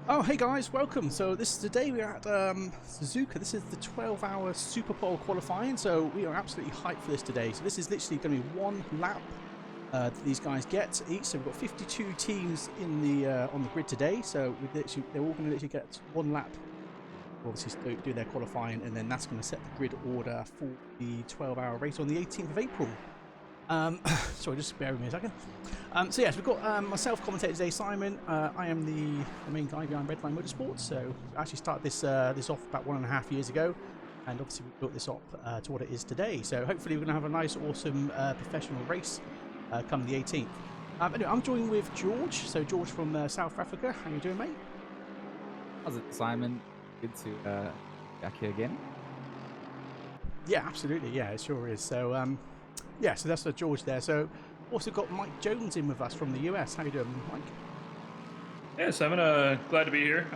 Oh, hey guys, welcome. So this is the day we're at Suzuka. This is the 12-hour Superpole qualifying, so we are absolutely hyped for this today. So this is literally going to be one lap that these guys get each. So we've got 52 teams in the on the grid today. So they're all going to literally get one lap. Obviously, do their qualifying, and then that's going to set the grid order for the 12-hour race on the 18th of April. Sorry, just bear with me a second. So yes, we've got myself commentator today, Simon. I am the main guy behind Redline Motorsports. So I actually started this off about 1.5 years ago, and obviously we built this up to what it is today. So hopefully we're going to have a nice, awesome professional race come the 18th. Anyway, I'm joined with George. So George from South Africa. How you doing, mate? How's it, Simon? Good to be back here again. Yeah, absolutely. Yeah, it sure is. So yeah, so that's George there. So also got Mike Jones in with us from the US. How you doing, Mike? Yeah, Simon, glad to be here.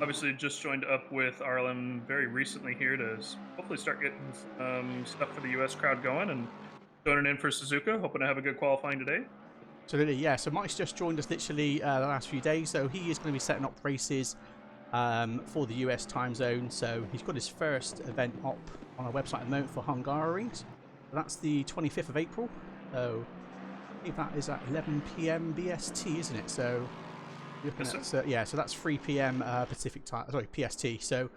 Obviously just joined up with RLM very recently here to hopefully start getting stuff for the US crowd going and joining in for Suzuka. Hoping to have a good qualifying today. Absolutely, yeah. So Mike's just joined us literally the last few days. So he is going to be setting up races for the US time zone. So he's got his first event up on our website at the moment for Hungary. So that's the 25th of April. So I think that is at 11 p.m. BST, isn't it? So yeah, so that's 3 p.m. Pacific time. Sorry, PST. So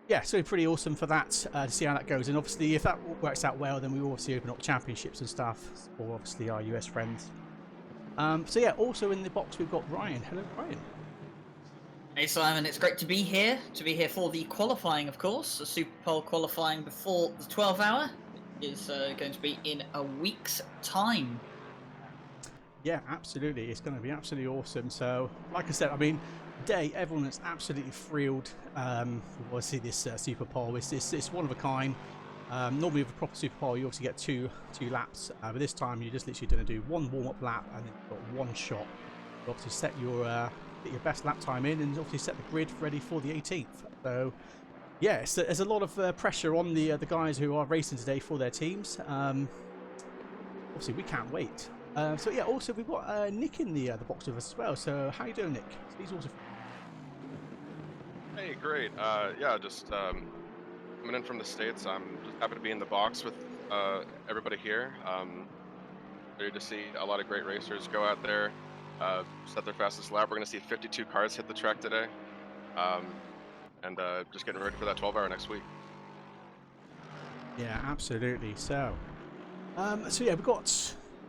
yeah, so pretty awesome for that to see how that goes. And obviously, if that works out well, then we will obviously open up championships and stuff for obviously our US friends. So yeah, also in the box we've got Ryan. Hello, Ryan. Hey Simon, it's great to be here for the qualifying, of course. The Superpole qualifying before the 12-hour is going to be in a week's time. Yeah, absolutely. It's going to be absolutely awesome. So, like I said, I mean, today everyone is absolutely thrilled. We'll see this Superpole. It's one of a kind. Normally with a proper Superpole, you obviously get two laps, but this time you're just literally going to do one warm-up lap and then you've got one shot. You obviously set get your best lap time in and obviously set the grid ready for the 18th. So yeah, there's a lot of pressure on the guys who are racing today for their teams. Obviously we can't wait. So yeah, also we've got Nick in the box with us as well. So how you doing, Nick? So he's also. Hey, great. Yeah, just coming in from the States. I'm just happy to be in the box with everybody here. Ready to see a lot of great racers go out there, set their fastest lap. We're going to see 52 cars hit the track today, and just getting ready for that 12-hour next week. Yeah, absolutely. So yeah, we've got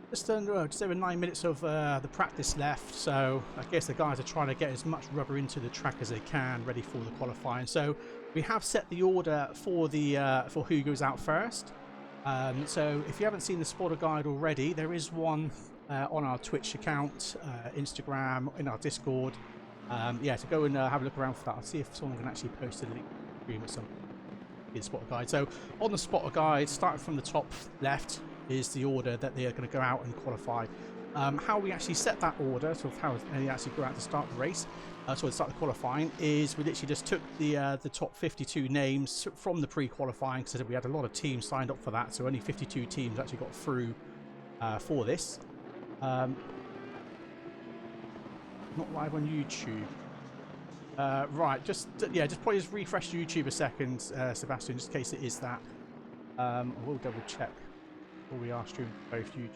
just over 9 minutes of the practice left. So I guess the guys are trying to get as much rubber into the track as they can, ready for the qualifying. So we have set the order for for who goes out first. So if you haven't seen the spotter guide already, there is one on our Twitch account, Instagram, in our Discord. Yeah, so go and have a look around for that. I'll see if someone can actually post a link or something. The spotter guide. So on the spotter guide, starting from the top left, is the order that they are going to go out and qualify. How we actually set that order, so how they actually go out to start the race, to start the qualifying, is we literally just took the top 52 names from the pre-qualifying, because we had a lot of teams signed up for that, so only 52 teams actually got through for this. Not live on YouTube. Right, just probably just refresh YouTube a second, Sebastian, just in case it is that. We'll double check. We are streaming both YouTube.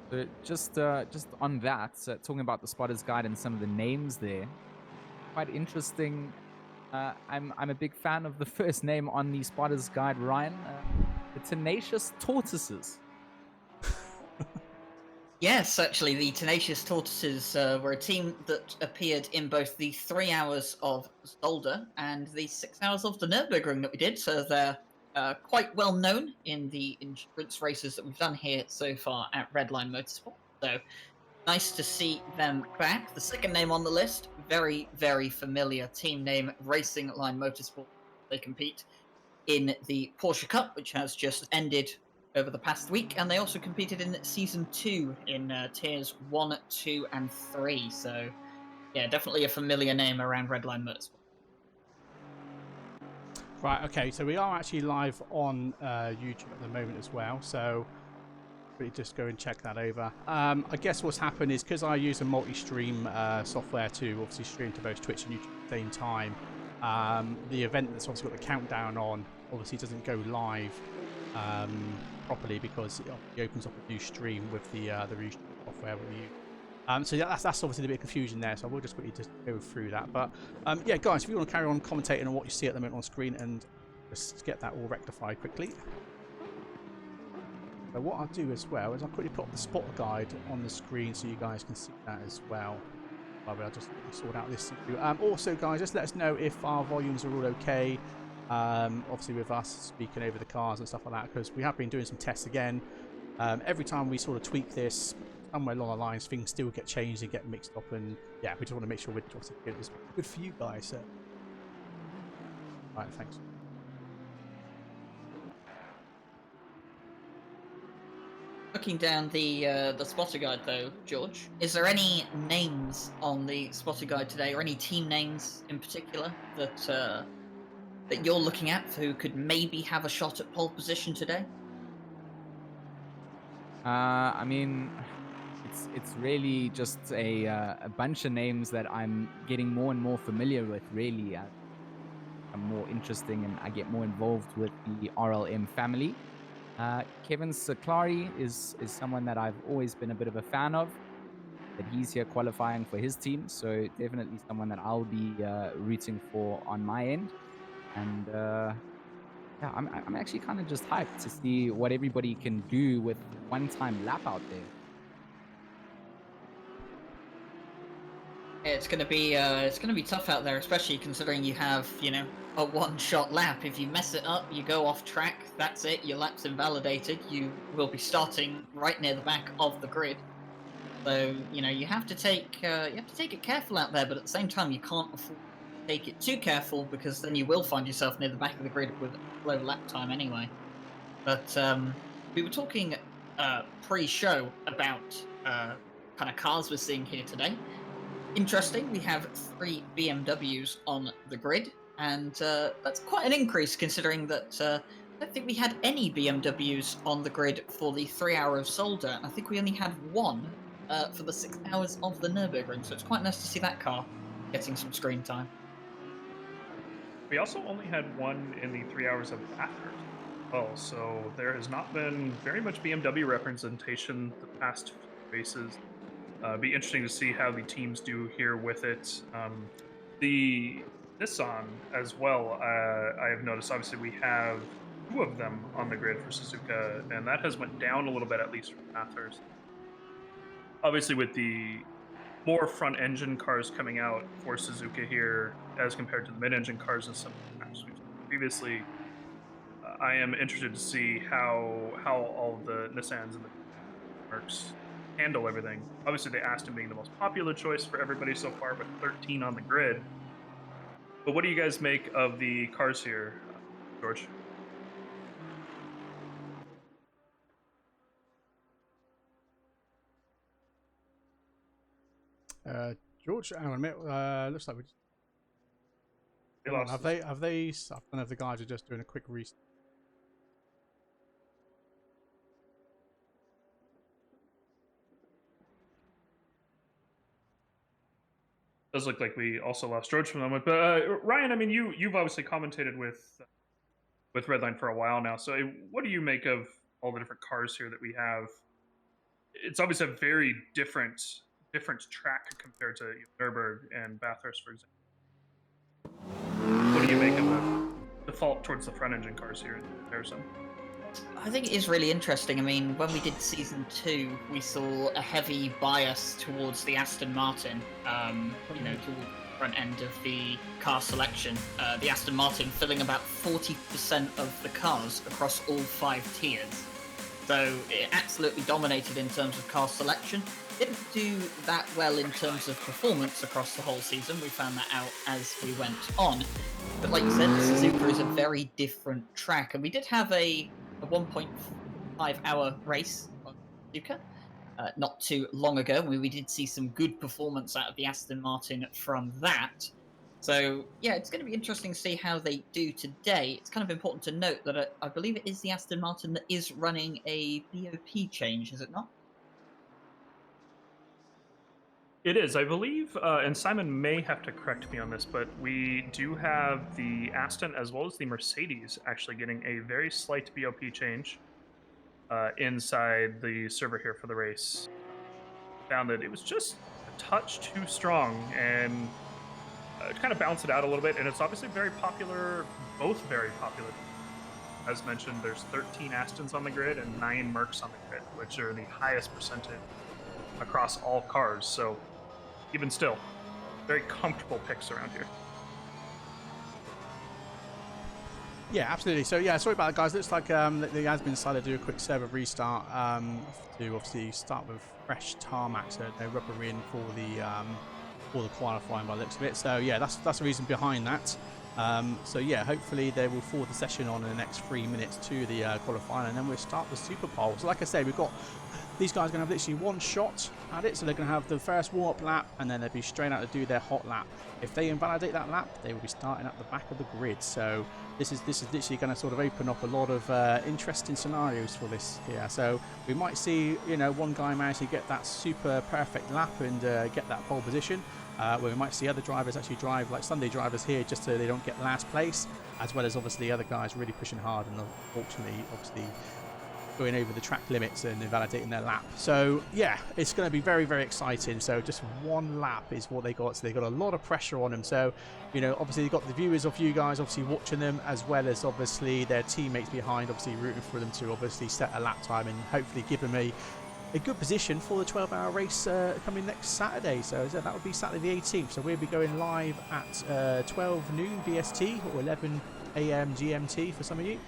So just on that, talking about the spotter's guide and some of the names there, quite interesting. I'm a big fan of the first name on the spotter's guide, Ryan. The Tenacious Tortoises. Yes, actually, the Tenacious Tortoises were a team that appeared in both the 3 hours of Zolder and the 6 hours of the Nürburgring that we did, so they're quite well known in the endurance races that we've done here so far at Redline Motorsport. So nice to see them back. The second name on the list, very, very familiar team name, Racing Line Motorsport. They compete in the Porsche Cup, which has just ended over the past week, and they also competed in Season 2 in Tiers 1, 2, and 3. So yeah, definitely a familiar name around Redline Motorsport. Right, okay, so we are actually live on YouTube at the moment as well. So quickly just go and check that over. I guess what's happened is because I use a multi-stream software to obviously stream to both Twitch and YouTube at the same time, the event that's obviously got the countdown on obviously doesn't go live properly because it opens up a new stream with the software we use. So yeah, that's obviously a bit of confusion there, so I will just quickly just go through that. But yeah, guys, if you want to carry on commentating on what you see at the moment on screen and just get that all rectified quickly. So what I'll do as well is I'll quickly put the spotter guide on the screen so you guys can see that as well. I'll just sort out this. Also, guys, just let us know if our volumes are all okay. Obviously, with us speaking over the cars and stuff like that, because we have been doing some tests again. Every time we sort of tweak this, somewhere along the lines, things still get changed and get mixed up, and yeah, we just want to make sure we're obviously good for you guys. So. Right, thanks. Looking down the spotter guide, though, George, is there any names on the spotter guide today, or any team names in particular that that you're looking at who could maybe have a shot at pole position today? I mean, it's really just a bunch of names that I'm getting more and more familiar with. Really, I'm more interesting and I get more involved with the RLM family. Kevin Saklari is someone that I've always been a bit of a fan of. That he's here qualifying for his team, so definitely someone that I'll be rooting for on my end. And yeah, I'm actually kind of just hyped to see what everybody can do with one-time lap out there. It's gonna be tough out there, especially considering you have, you know, a one-shot lap. If you mess it up, you go off track. That's it. Your lap's invalidated. You will be starting right near the back of the grid. So you know you have to take it careful out there, but at the same time you can't afford to take it too careful because then you will find yourself near the back of the grid with low lap time anyway. But we were talking pre-show about kind of cars we're seeing here today. Interesting, we have 3 BMWs on the grid, and that's quite an increase considering that I don't think we had any BMWs on the grid for the 3 hour of Solder. I think we only had 1 for the 6 hours of the Nürburgring, so it's quite nice to see that car getting some screen time. We also only had 1 in the 3 hours of Bathurst as well, so there has not been very much BMW representation the past few races. Be interesting to see how the teams do here with it. The Nissan as well, I have noticed, obviously we have 2 of them on the grid for Suzuka, and that has went down a little bit, at least from Bathurst. Obviously with the more front-engine cars coming out for Suzuka here, as compared to the mid-engine cars and some matches we've seen previously, I am interested to see how all the Nissans and the Mercs handle everything. Obviously, the Aston being the most popular choice for everybody so far, with 13 on the grid. But what do you guys make of the cars here, George? George, hang on a minute. Looks like we just... Have they? I don't know if the guys are just doing a quick restart. Does look like we also lost George for a moment. But Ryan, I mean, you've obviously commentated with Redline for a while now. So what do you make of all the different cars here that we have? It's obviously a very different track compared to Nürburgring and Bathurst, for example. What do you make of the default towards the front engine cars here in comparison? I think it is really interesting. I mean, when we did season 2, we saw a heavy bias towards the Aston Martin, you know, toward the front end of the car selection. The Aston Martin filling about 40% of the cars across all 5 tiers. So it absolutely dominated in terms of car selection. Didn't do that well in terms of performance across the whole season. We found that out as we went on. But like you said, the Suzuka is a very different track, and we did have a 1.5 hour race on Suzuka not too long ago. We did see some good performance out of the Aston Martin from that. So yeah, it's going to be interesting to see how they do today. It's kind of important to note that I believe it is the Aston Martin that is running a BOP change, is it not? It is, I believe, and Simon may have to correct me on this, but we do have the Aston as well as the Mercedes actually getting a very slight BOP change inside the server here for the race. Found that it was just a touch too strong and kind of balance it out a little bit. And it's obviously very popular, both very popular. As mentioned, there's 13 Astons on the grid and 9 Mercs on the grid, which are the highest percentage across all cars. So even still, very comfortable picks around here. Yeah, absolutely. So yeah, sorry about that, guys. Looks like there has been decided to do a quick server restart to obviously start with fresh tarmac, so no rubber in for the qualifying by the looks of it. So yeah, that's the reason behind that. So yeah, hopefully they will forward the session on in the next 3 minutes to the qualifying, and then we'll start the Superpole. So like I say, we've got these guys are going to have literally one shot at it, so they're going to have the first warm-up lap, and then they'll be straight out to do their hot lap. If they invalidate that lap, they will be starting at the back of the grid. So this is literally going to sort of open up a lot of interesting scenarios for this here. So we might see, you know, one guy manage to get that super perfect lap and get that pole position. Where we might see other drivers actually drive like Sunday drivers here just so they don't get last place, as well as obviously other guys really pushing hard and unfortunately obviously going over the track limits and invalidating their lap. So yeah, it's going to be very, very exciting. So just one lap is what they got, so they got a lot of pressure on them. So, you know, obviously you've got the viewers of you guys obviously watching them, as well as obviously their teammates behind obviously rooting for them to obviously set a lap time and hopefully give them a good position for the 12-hour race coming next Saturday. So that would be Saturday the 18th. So we'll be going live at 12 noon BST or 11 AM GMT for some of you.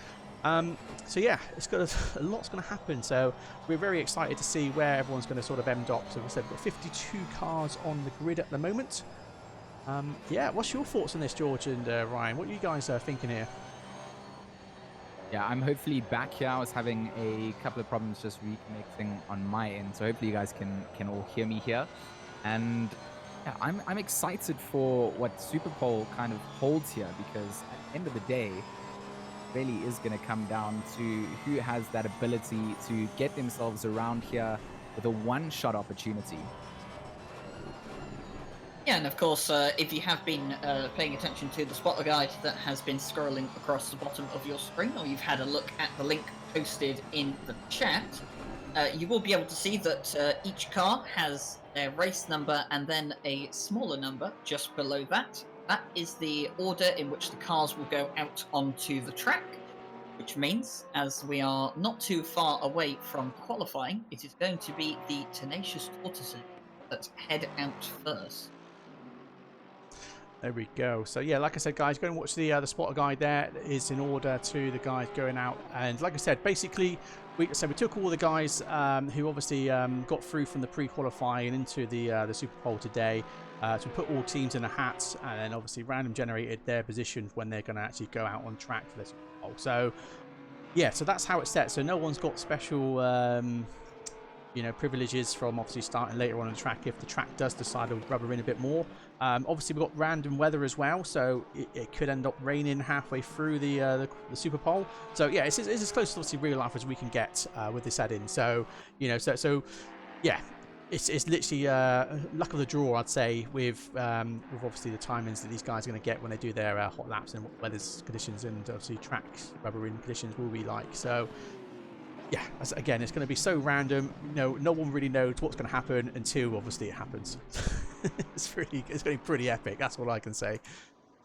So yeah, it's got a lot's going to happen. So we're very excited to see where everyone's going to sort of end up. So we said we've got 52 cars on the grid at the moment. Yeah, what's your thoughts on this, George and Ryan? What are you guys thinking here? Yeah, I'm hopefully back here. I was having a couple of problems just reconnecting on my end, so hopefully you guys can all hear me here. And yeah, I'm excited for what Superpole kind of holds here, because at the end of the day, it really is going to come down to who has that ability to get themselves around here with a one-shot opportunity. Yeah, and of course, if you have been paying attention to the spotter guide that has been scrolling across the bottom of your screen, or you've had a look at the link posted in the chat, you will be able to see that each car has their race number and then a smaller number just below that. That is the order in which the cars will go out onto the track, which means, as we are not too far away from qualifying, it is going to be the Tenacious Tortoises that head out first. There we go. So yeah, like I said, guys, go and watch the spotter guide. There is in order to the guys going out. And like I said, basically, we took all the guys who obviously got through from the pre-qualifying into the Superpole today. So we put all teams in a hat, and then obviously random generated their positions when they're going to actually go out on track for the Superpole. So yeah, so that's how it's set. So no one's got special you know, privileges from obviously starting later on in the track if the track does decide to rubber in a bit more. Obviously we've got random weather as well, so it could end up raining halfway through the Superpole. So yeah, it's as close to obviously real life as we can get with this add-in. So you know, so yeah, it's literally luck of the draw, I'd say, with obviously the timings that these guys are going to get when they do their hot laps, and what weather conditions and obviously track rubber in conditions will be like. So yeah, again, it's going to be so random. You know, no one really knows what's going to happen until obviously it happens. It's going to be pretty epic. That's all I can say.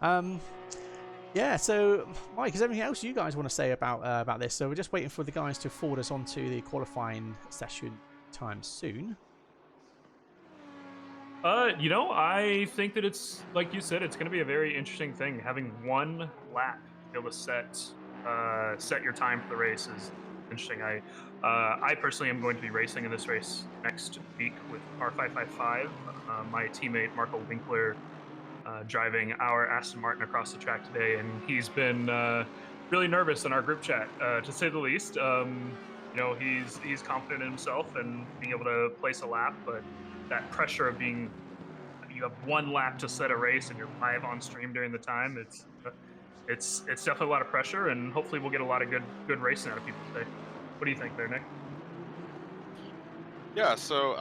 Yeah. So, Mike, is there anything else you guys want to say about this? So we're just waiting for the guys to forward us onto the qualifying session time soon. You know, I think that it's, like you said, it's going to be a very interesting thing. Having one lap to be able to set your time for the race is interesting. I personally am going to be racing in this race next week with R555. My teammate Marco Winkler driving our Aston Martin across the track today, and he's been really nervous in our group chat, to say the least. You know, he's confident in himself and being able to place a lap, but that pressure of being, you have 1 lap to set a race and you're live on stream during the time. It's definitely a lot of pressure, and hopefully we'll get a lot of good racing out of people today. What do you think there, Nick? Yeah. So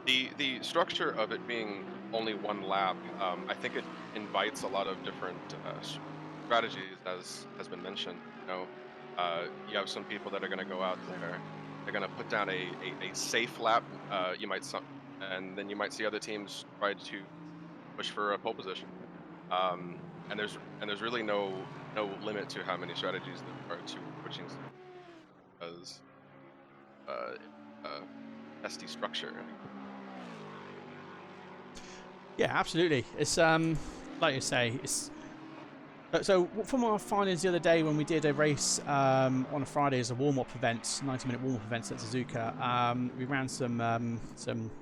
the structure of it being only 1 lap, I think it invites a lot of different strategies, as has been mentioned. You have some people that are going to go out there, they're going to put down a safe lap. And then you might see other teams try to push for a pole position. And there's really no limit to how many strategies there are to pushing, because testy structure. Yeah, absolutely. It's like you say, it's so from our findings the other day when we did a race on a Friday as a warm-up event, 90-minute warm-up event at Suzuka. We ran some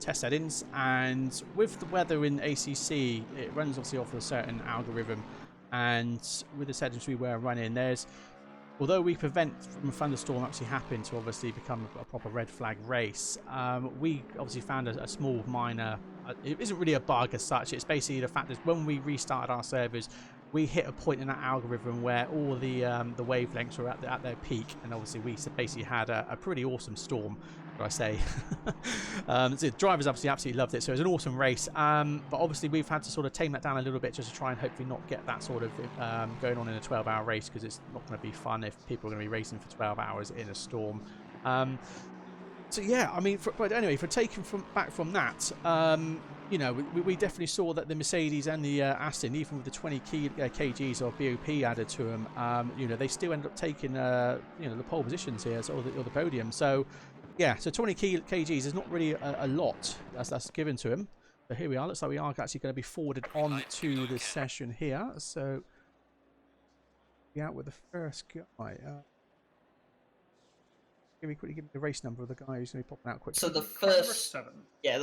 test settings, and with the weather in ACC, it runs obviously off a certain algorithm, and with the settings we were running, although we prevent from a thunderstorm actually happening to obviously become a proper red flag race, we obviously found a small minor. It isn't really a bug as such. It's basically the fact that when we restarted our servers, we hit a point in that algorithm where all the wavelengths were at their peak, and obviously we basically had a pretty awesome storm, should I say. So the drivers absolutely loved it, so it was an awesome race. But obviously we've had to sort of tame that down a little bit just to try and hopefully not get that sort of going on in a 12-hour race, because it's not going to be fun if people are going to be racing for 12 hours in a storm. So yeah, I mean, but anyway, for taking back from that, we definitely saw that the Mercedes and the Aston, even with the 20 kgs of BOP added to them, they still ended up taking the pole positions here, or the podium. So yeah, so 20 kgs is not really a lot that's given to him. But here we are. Looks like we are actually going to be forwarded on to the session here. So yeah, with the first guy. Give me the race number of the guy who's going to be popping out quickly. So the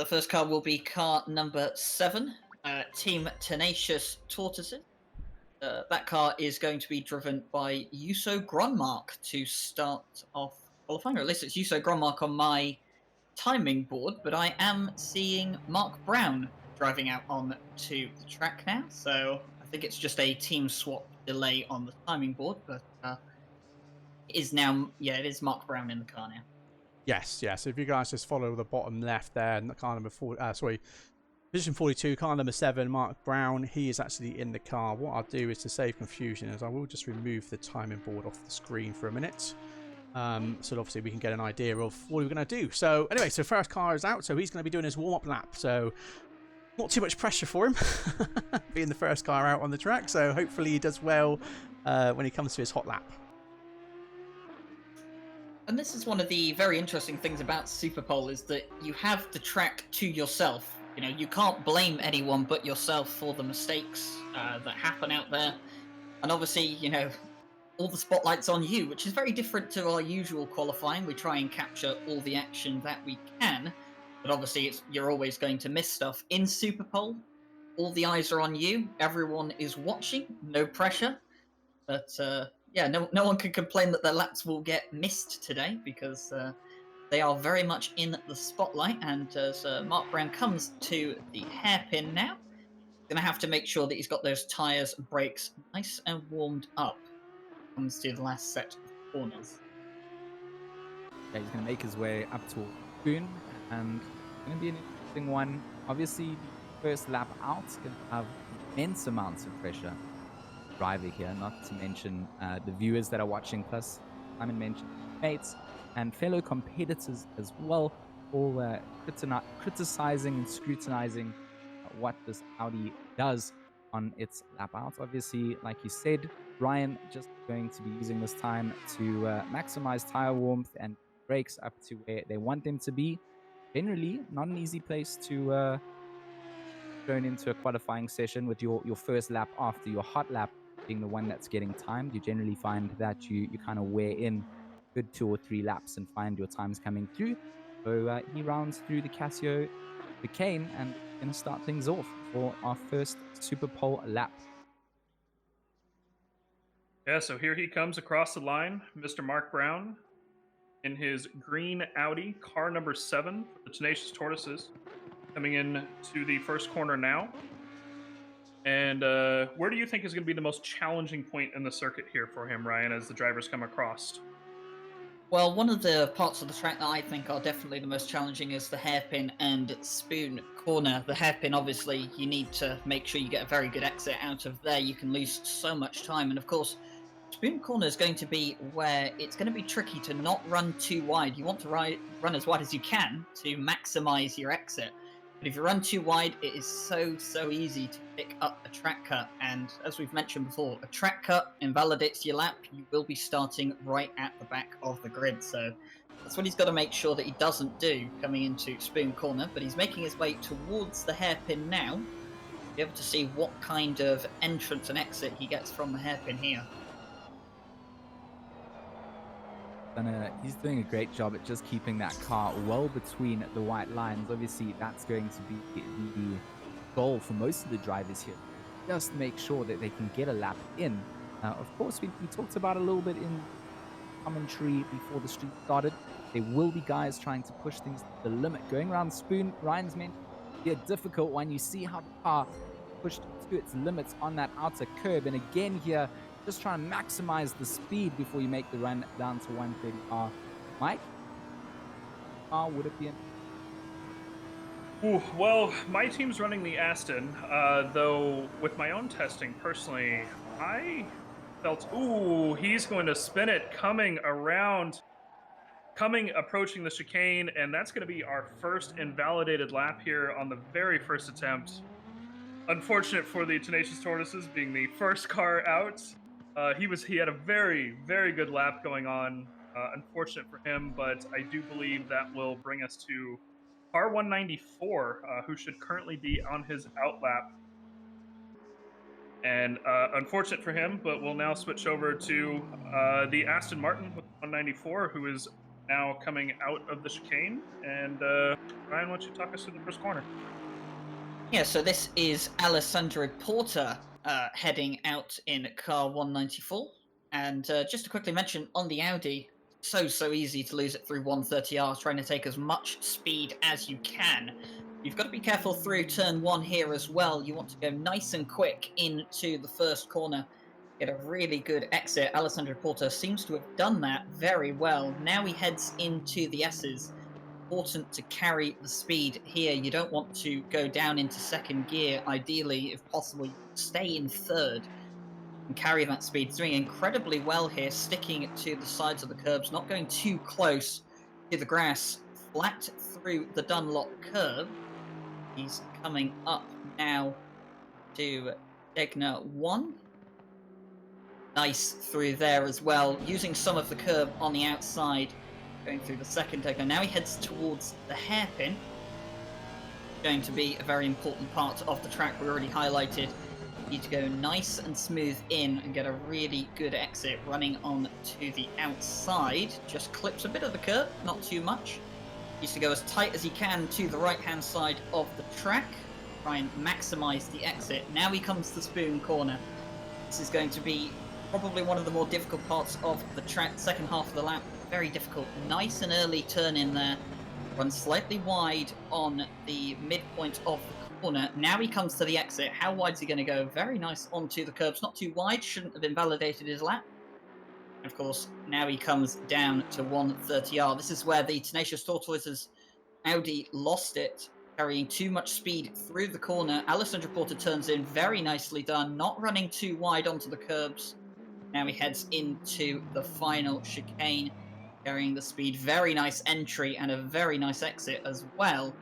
first car will be car number 7, Team Tenacious Tortoises. That car is going to be driven by Jusso Grunmark to start off qualifying, or at least it's Jusso Grunmark on my timing board, but I am seeing Mark Brown driving out on to the track now, so I think it's just a team swap delay on the timing board, but it is Mark Brown in the car now. Yes. So if you guys just follow the bottom left there, car number 4, position 42, car number 7, Mark Brown, he is actually in the car. What I'll do is, to save confusion, is I will just remove the timing board off the screen for a minute. So obviously we can get an idea of what we're going to do. So anyway, so first car is out, so he's going to be doing his warm-up lap. So not too much pressure for him being the first car out on the track. So hopefully he does well when he comes to his hot lap. And this is one of the very interesting things about Superpole, is that you have the track to yourself. You can't blame anyone but yourself for the mistakes that happen out there. And obviously, all the spotlight's on you, which is very different to our usual qualifying. We try and capture all the action that we can, but obviously you're always going to miss stuff. In Superpole, all the eyes are on you. Everyone is watching. No pressure. But no one can complain that their laps will get missed today, because they are very much in the spotlight. And as Mark Brown comes to the hairpin now, he's going to have to make sure that he's got those tyres and brakes nice and warmed up. Comes to the last set of corners. Yeah, he's going to make his way up to Boone, and it's going to be an interesting one. Obviously, the first lap out is going to have immense amounts of pressure. Driver here, not to mention the viewers that are watching, plus Simon mentioned mates and fellow competitors as well, all criticizing and scrutinizing what this Audi does on its lap out. Obviously, like you said, Ryan just going to be using this time to maximize tire warmth and brakes up to where they want them to be. Generally, not an easy place to turn into a qualifying session with your first lap after your hot lap being the one that's getting timed. You generally find that you kind of wear in good 2 or 3 laps and find your times coming through. So he rounds through the Casio chicane and going to start things off for our first Superpole lap. Yeah, so here he comes across the line, Mr. Mark Brown, in his green Audi, car number 7 for the Tenacious Tortoises. coming in to the first corner now. And where do you think is going to be the most challenging point in the circuit here for him, Ryan, as the drivers come across? Well, one of the parts of the track that I think are definitely the most challenging is the hairpin and spoon corner. The hairpin, obviously, you need to make sure you get a very good exit out of there. You can lose so much time. And of course, spoon corner is going to be where it's going to be tricky to not run too wide. You want to run as wide as you can to maximize your exit. But if you run too wide, it is so easy to pick up a track cut. And as we've mentioned before, a track cut invalidates your lap. You will be starting right at the back of the grid. So that's what he's got to make sure that he doesn't do coming into spoon corner. But he's making his way towards the hairpin now. Be able to see what kind of entrance and exit he gets from the hairpin here. He's doing a great job at just keeping that car well between the white lines. Obviously, that's going to be the goal for most of the drivers here. Just make sure that they can get a lap in. Of course, we talked about a little bit in commentary before the street started. There will be guys trying to push things to the limit. Going around spoon, Ryan's meant to be a difficult one. You see how the car pushed to its limits on that outer curb. And again here, just trying to maximize the speed before you make the run down to 130R. Mike? Would it be Ooh, well, my team's running the Aston, though with my own testing, personally, I felt, ooh, he's going to spin it coming around, approaching the chicane, and that's going to be our first invalidated lap here on the very first attempt. Unfortunate for the Tenacious Tortoises being the first car out. He had a very good lap going on. Unfortunate for him, but I do believe that will bring us to car 194, who should currently be on his out lap. And unfortunate for him, but we'll now switch over to the Aston Martin with 194, who is now coming out of the chicane. And Ryan, why don't you talk us through the first corner? Yeah, so this is Alessandro Porta heading out in car 194. And just to quickly mention, on the Audi, so easy to lose it through 130R, trying to take as much speed as you can. You've got to be careful through turn 1 here as well. You want to go nice and quick into the first corner, get a really good exit. Alessandro Porta seems to have done that very well. Now he heads into the S's. Important to carry the speed here. You don't want to go down into second gear. Ideally, if possible, stay in third and carry that speed. He's doing incredibly well here, sticking to the sides of the curbs, not going too close to the grass, flat through the Dunlop curb. He's coming up now to Degner 1. Nice through there as well, using some of the curb on the outside. Going through the second Degner. Now he heads towards the hairpin. Going to be a very important part of the track we already highlighted. You need to go nice and smooth in and get a really good exit running on to the outside. Just clips a bit of the curb, not too much. Needs to go as tight as he can to the right-hand side of the track. Try and maximize the exit. Now he comes to spoon corner. This is going to be probably one of the more difficult parts of the track. Second half of the lap, very difficult. Nice and early turn in there. Runs slightly wide on the midpoint of the corner. Now he comes to the exit. How wide is he going to go? Very nice onto the curbs. Not too wide. Shouldn't have invalidated his lap. And of course, now he comes down to 130R. This is where the Tenacious Tortoises Audi lost it, carrying too much speed through the corner. Alessandro Porta turns in. Very nicely done. Not running too wide onto the curbs. Now he heads into the final chicane, carrying the speed. Very nice entry and a very nice exit as well.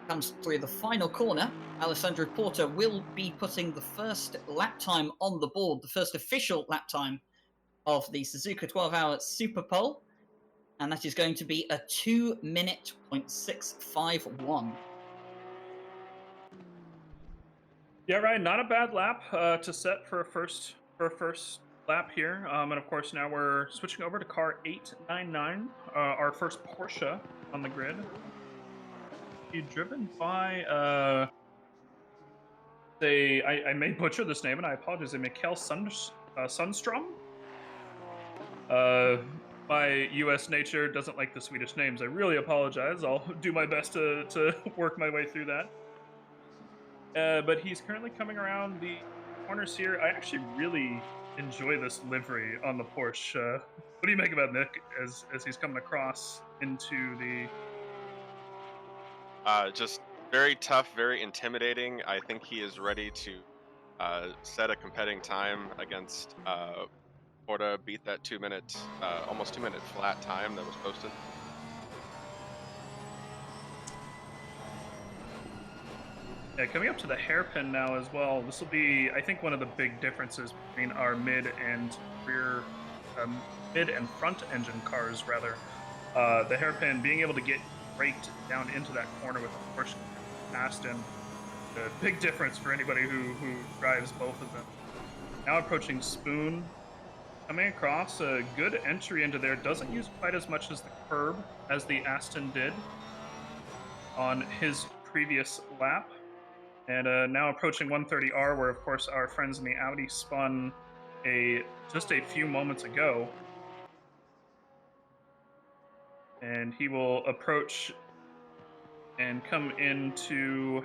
Comes through the final corner. Alessandro Porta will be putting the first lap time on the board, the first official lap time of the Suzuka 12-hour Superpole, and that is going to be a 2-minute .651. Yeah, Ryan, not a bad lap to set for a first lap here. And of course, now we're switching over to car 899, our first Porsche on the grid. Be driven by I may butcher this name, and I apologize. Mikhail Sundstrom. my U.S. nature doesn't like the Swedish names. I really apologize. I'll do my best to work my way through that. But he's currently coming around the corners here. I actually really enjoy this livery on the Porsche. What do you make about Nick as he's coming across into the? Just very tough, very intimidating. I think he is ready to set a competing time against Porta, beat that 2 minute, almost 2 minute flat time that was posted. Yeah, coming up to the hairpin now as well. This will be, I think, one of the big differences between our mid and front engine cars, rather. The hairpin being able to get raked down into that corner with the Porsche Aston. A big difference for anybody who drives both of them. Now approaching Spoon, coming across a good entry into there. Doesn't use quite as much as the curb as the Aston did on his previous lap. And now approaching 130R, where of course our friends in the Audi spun just a few moments ago. And he will approach and come into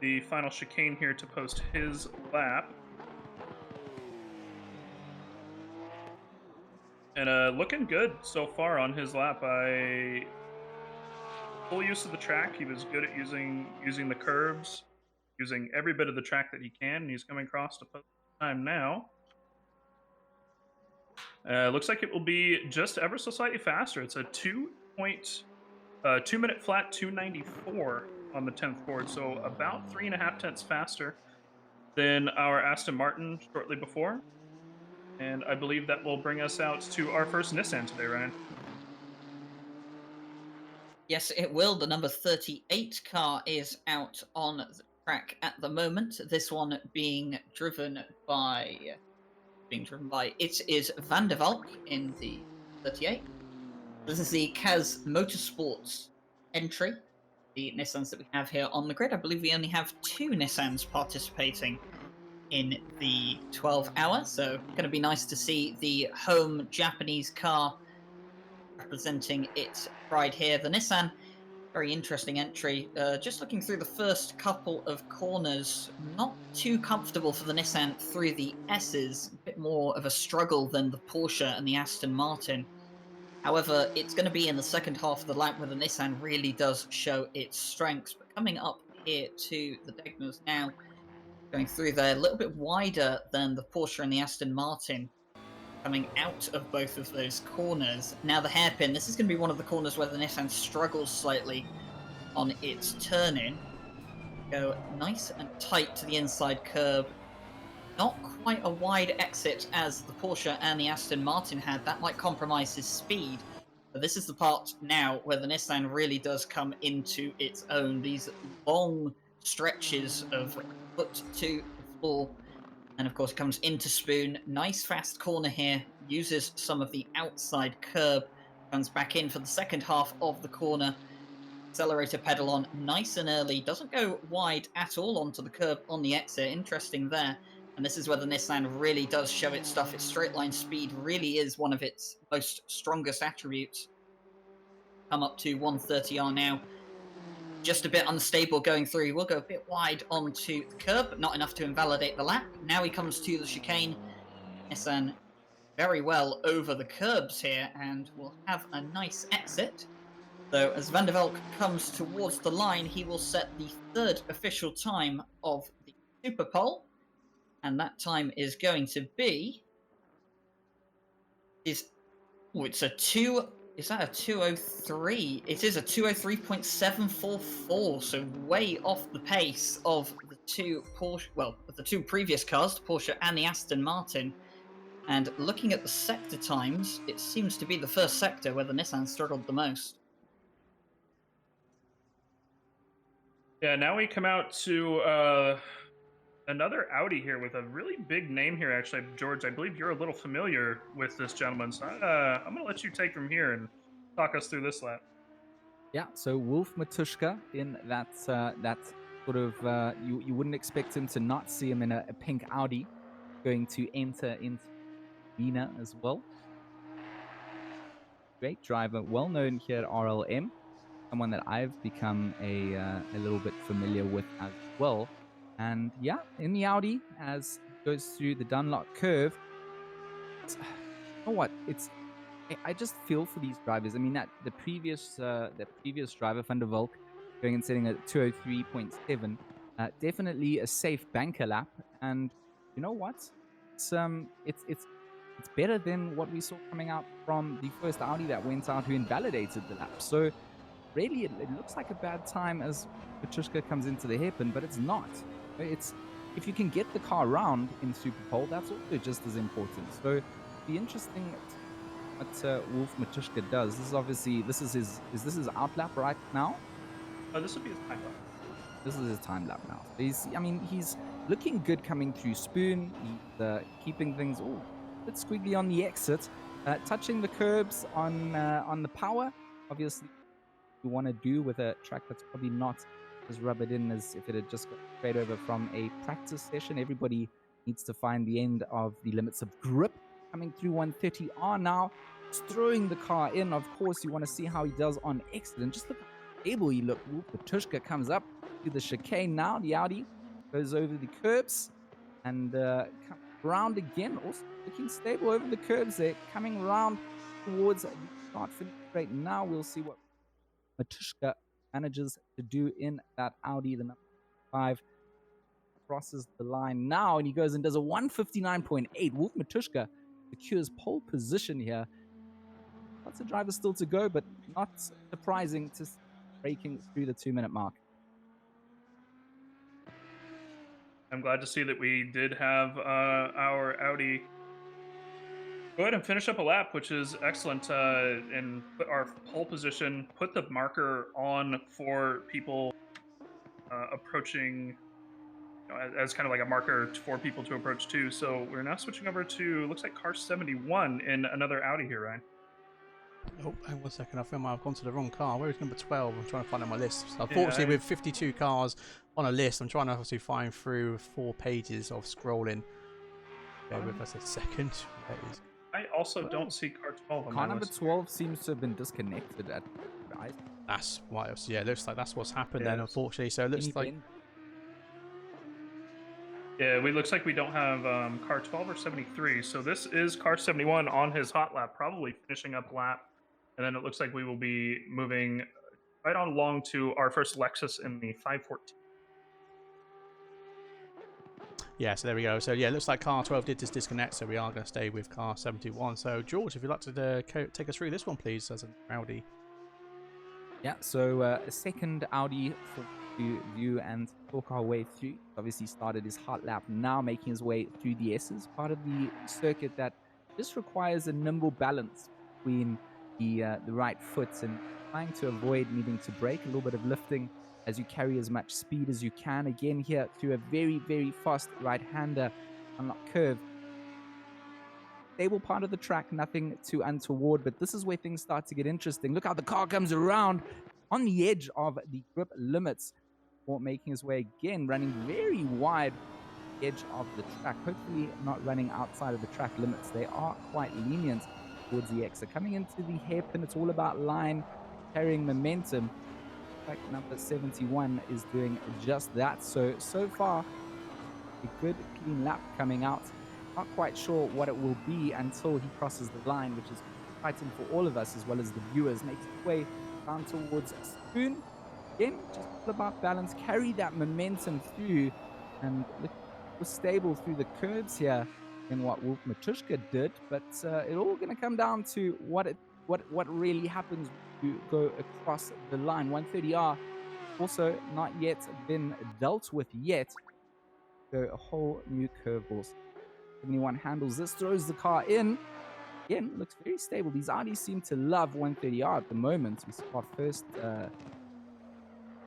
the final chicane here to post his lap. And looking good so far on his lap. Full use of the track. He was good at using the curbs, using every bit of the track that he can. And he's coming across to post time now. Looks like it will be just ever so slightly faster. It's a 2 minute flat 294 on the 10th board, so about 3.5 tenths faster than our Aston Martin shortly before. And I believe that will bring us out to our first Nissan today, Ryan. Yes, it will. The number 38 car is out on the track at the moment. This one being driven by it is Van der Valk in the 38. This is the Kaz Motorsports entry. The Nissans that we have here on the grid. I believe we only have 2 Nissans participating in the 12 hour, so going to be nice to see the home Japanese car representing its pride here. The Nissan, very interesting entry. Just looking through the first couple of corners, not too comfortable for the Nissan through the S's, a bit more of a struggle than the Porsche and the Aston Martin. However, it's going to be in the second half of the lap where the Nissan really does show its strengths. But coming up here to the Degmas now, going through there a little bit wider than the Porsche and the Aston Martin, coming out of both of those corners. Now the hairpin, this is going to be one of the corners where the Nissan struggles slightly on its turn-in. Go nice and tight to the inside curb. Not quite a wide exit as the Porsche and the Aston Martin had. That might compromise his speed. But this is the part now where the Nissan really does come into its own. These long stretches of foot to floor. And of course it comes into Spoon. Nice fast corner here. Uses some of the outside curb. Comes back in for the second half of the corner. Accelerator pedal on nice and early. Doesn't go wide at all onto the curb on the exit. Interesting there. And this is where the Nissan really does show its stuff. Its straight line speed really is one of its most strongest attributes. Come up to 130R now. Just a bit unstable going through. He will go a bit wide onto the curb, but not enough to invalidate the lap. Now he comes to the chicane. Nissan very well over the curbs here and will have a nice exit. So as Van der Valk comes towards the line, he will set the third official time of the Superpole. And that time is going to be... It's a 2... Is that a 203? It is a 203.744, so way off the pace of the two Porsche, well, of the two previous cars, the Porsche and the Aston Martin. And looking at the sector times, it seems to be the first sector where the Nissan struggled the most. Yeah, now we come out to another Audi here with a really big name here, actually. George, I believe you're a little familiar with this gentleman, so I'm going to let you take from here and talk us through this lap. Yeah, so Wolf Matuszka in that that sort of you wouldn't expect him to not see him in a pink Audi, going to enter into Vienna as well. great driver, well known here at RLM, someone that I've become a little bit familiar with as well. And yeah, in the Audi, as it goes through the Dunlop curve, you know what? I just feel for these drivers. I mean, that the previous driver, Van der Valk, going and setting at 203.7, definitely a safe banker lap. And you know what? It's better than what we saw coming out from the first Audi that went out who invalidated the lap. So really, it looks like a bad time as Petrushka comes into the hairpin, but it's not. It's if you can get the car round in Superpole, that's also just as important. So it'd be interesting what Wolf Matushka does. This is his outlap right now. Oh, this would be his time lap. This is his time lap now. He's looking good coming through Spoon. He's keeping things a bit squiggly on the exit, touching the curbs on the power. Obviously, you want to do with a track that's probably not as rubbered in as if it had just got straight over from a practice session. Everybody needs to find the end of the limits of grip. Coming through 130R now, just throwing the car in. Of course, you want to see how he does on exit. And just look how stable he looked. Petrushka comes up to the chicane now. The Audi goes over the curbs and comes around again. Also looking stable over the curbs there. Coming around towards the start finish straight. Now we'll see what Matushka manages to do in that Audi. The number 5 crosses the line now, and he goes and does a 159.8. Wolf Matushka secures pole position here. Lots of drivers still to go, but not surprising to breaking through the 2-minute mark. I'm glad to see that we did have our Audi go ahead and finish up a lap, which is excellent, and put our pole position, put the marker on for people approaching, as kind of like a marker for people to approach too. So we're now switching over to, looks like car 71 in another Audi here, Ryan. Oh, hang on 1 second. I feel I've gone to the wrong car. Where is number 12? I'm trying to find it on my list. So unfortunately, with 52 cars on a list, I'm trying to obviously find through 4 pages of scrolling. Bear with us a second. There it is. I also don't see car 12 on Car my number list. 12 seems to have been disconnected at guys. That's why. Yeah, it looks like that's what's happened then, unfortunately. So it looks like. Yeah, it looks like we don't have car 12 or 73. So this is car 71 on his hot lap, probably finishing up lap. And then it looks like we will be moving right on along to our first Lexus in the 514. Yeah, so there we go. So yeah, it looks like car 12 did just disconnect, so we are going to stay with car 71. So George, if you'd like to take us through this one, please, as an Audi. Yeah, so a second Audi to view and talk our way through. Obviously started his hot lap, now making his way through the S's, part of the circuit that just requires a nimble balance between the right foot and trying to avoid needing to brake, a little bit of lifting as you carry as much speed as you can. Again here through a very, very fast right-hander unlock curve. Stable part of the track, nothing too untoward, but this is where things start to get interesting. Look how the car comes around on the edge of the grip limits, or making his way again, running very wide edge of the track, hopefully not running outside of the track limits. They are quite lenient towards the exit. Coming into the hairpin, it's all about line, carrying momentum. Track number 71 is doing just that. So far, a good clean lap coming out. Not quite sure what it will be until he crosses the line, which is exciting for all of us as well as the viewers. Makes his way down towards Spoon. Again, just all about balance. Carry that momentum through and look stable through the curves here in what Wolf Matushka did. But it's all going to come down to what really happens when you go across the line. 130R also not yet been dealt with yet. So a whole new curveball. 71 handles this, throws the car in. Again, looks very stable. These Audis seem to love 130R at the moment. We saw first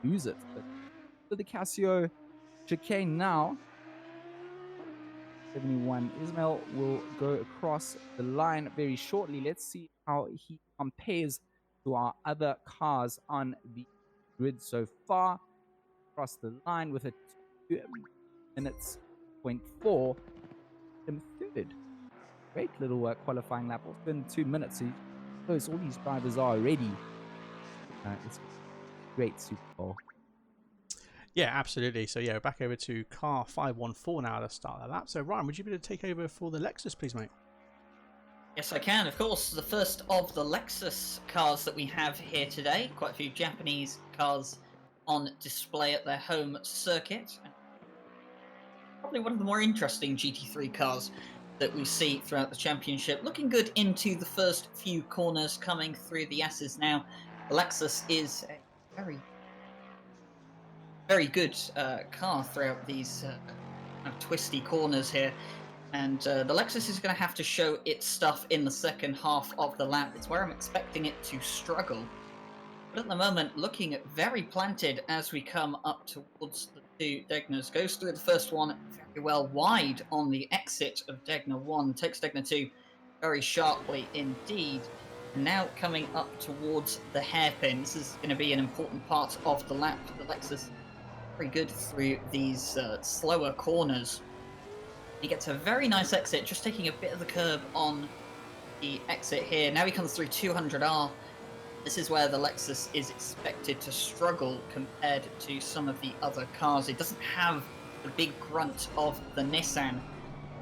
use it. But for the Casio chicane now, 71 Ismail will go across the line very shortly. Let's see how he compares to our other cars on the grid so far. Across the line with a 2 minutes 0.4. Third. Great little qualifying lap. Also in 2 minutes. He close all these drivers are already. It's a great Superpole. Yeah, absolutely. So yeah, we're back over to car 514 now to start that lap. So Ryan, would you be able to take over for the Lexus, please, mate? Yes, I can. Of course, the first of the Lexus cars that we have here today. Quite a few Japanese cars on display at their home circuit. Probably one of the more interesting GT3 cars that we see throughout the championship. Looking good into the first few corners coming through the S's now. The Lexus is a very, very good car throughout these kind of twisty corners here. And the Lexus is going to have to show its stuff in the second half of the lap. It's where I'm expecting it to struggle. But at the moment, looking very planted as we come up towards the two Degners. Goes through the first one very well wide on the exit of Degner 1. Takes Degner 2 very sharply indeed. And now coming up towards the hairpin. This is going to be an important part of the lap. The Lexus very good through these slower corners. He gets a very nice exit, just taking a bit of the curb on the exit here. Now he comes through 200R. This is where the Lexus is expected to struggle compared to some of the other cars. It doesn't have the big grunt of the Nissan.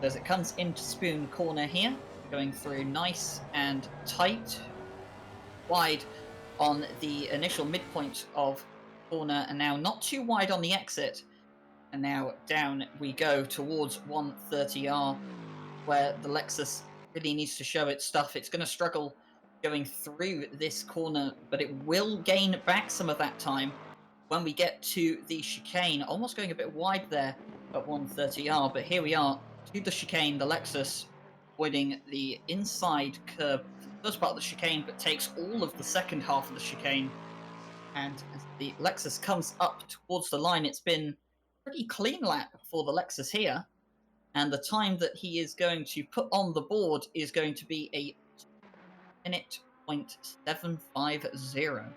As it comes into Spoon Corner here, going through nice and tight, wide on the initial midpoint of corner, and now not too wide on the exit. And now down we go towards 130R, where the Lexus really needs to show its stuff. It's going to struggle going through this corner, but it will gain back some of that time when we get to the chicane. Almost going a bit wide there at 130R, but here we are to the chicane. The Lexus avoiding the inside curb for the first part of the chicane, but takes all of the second half of the chicane. And as the Lexus comes up towards the line, it's been pretty clean lap for the Lexus here, and the time that he is going to put on the board is going to be a minute .750.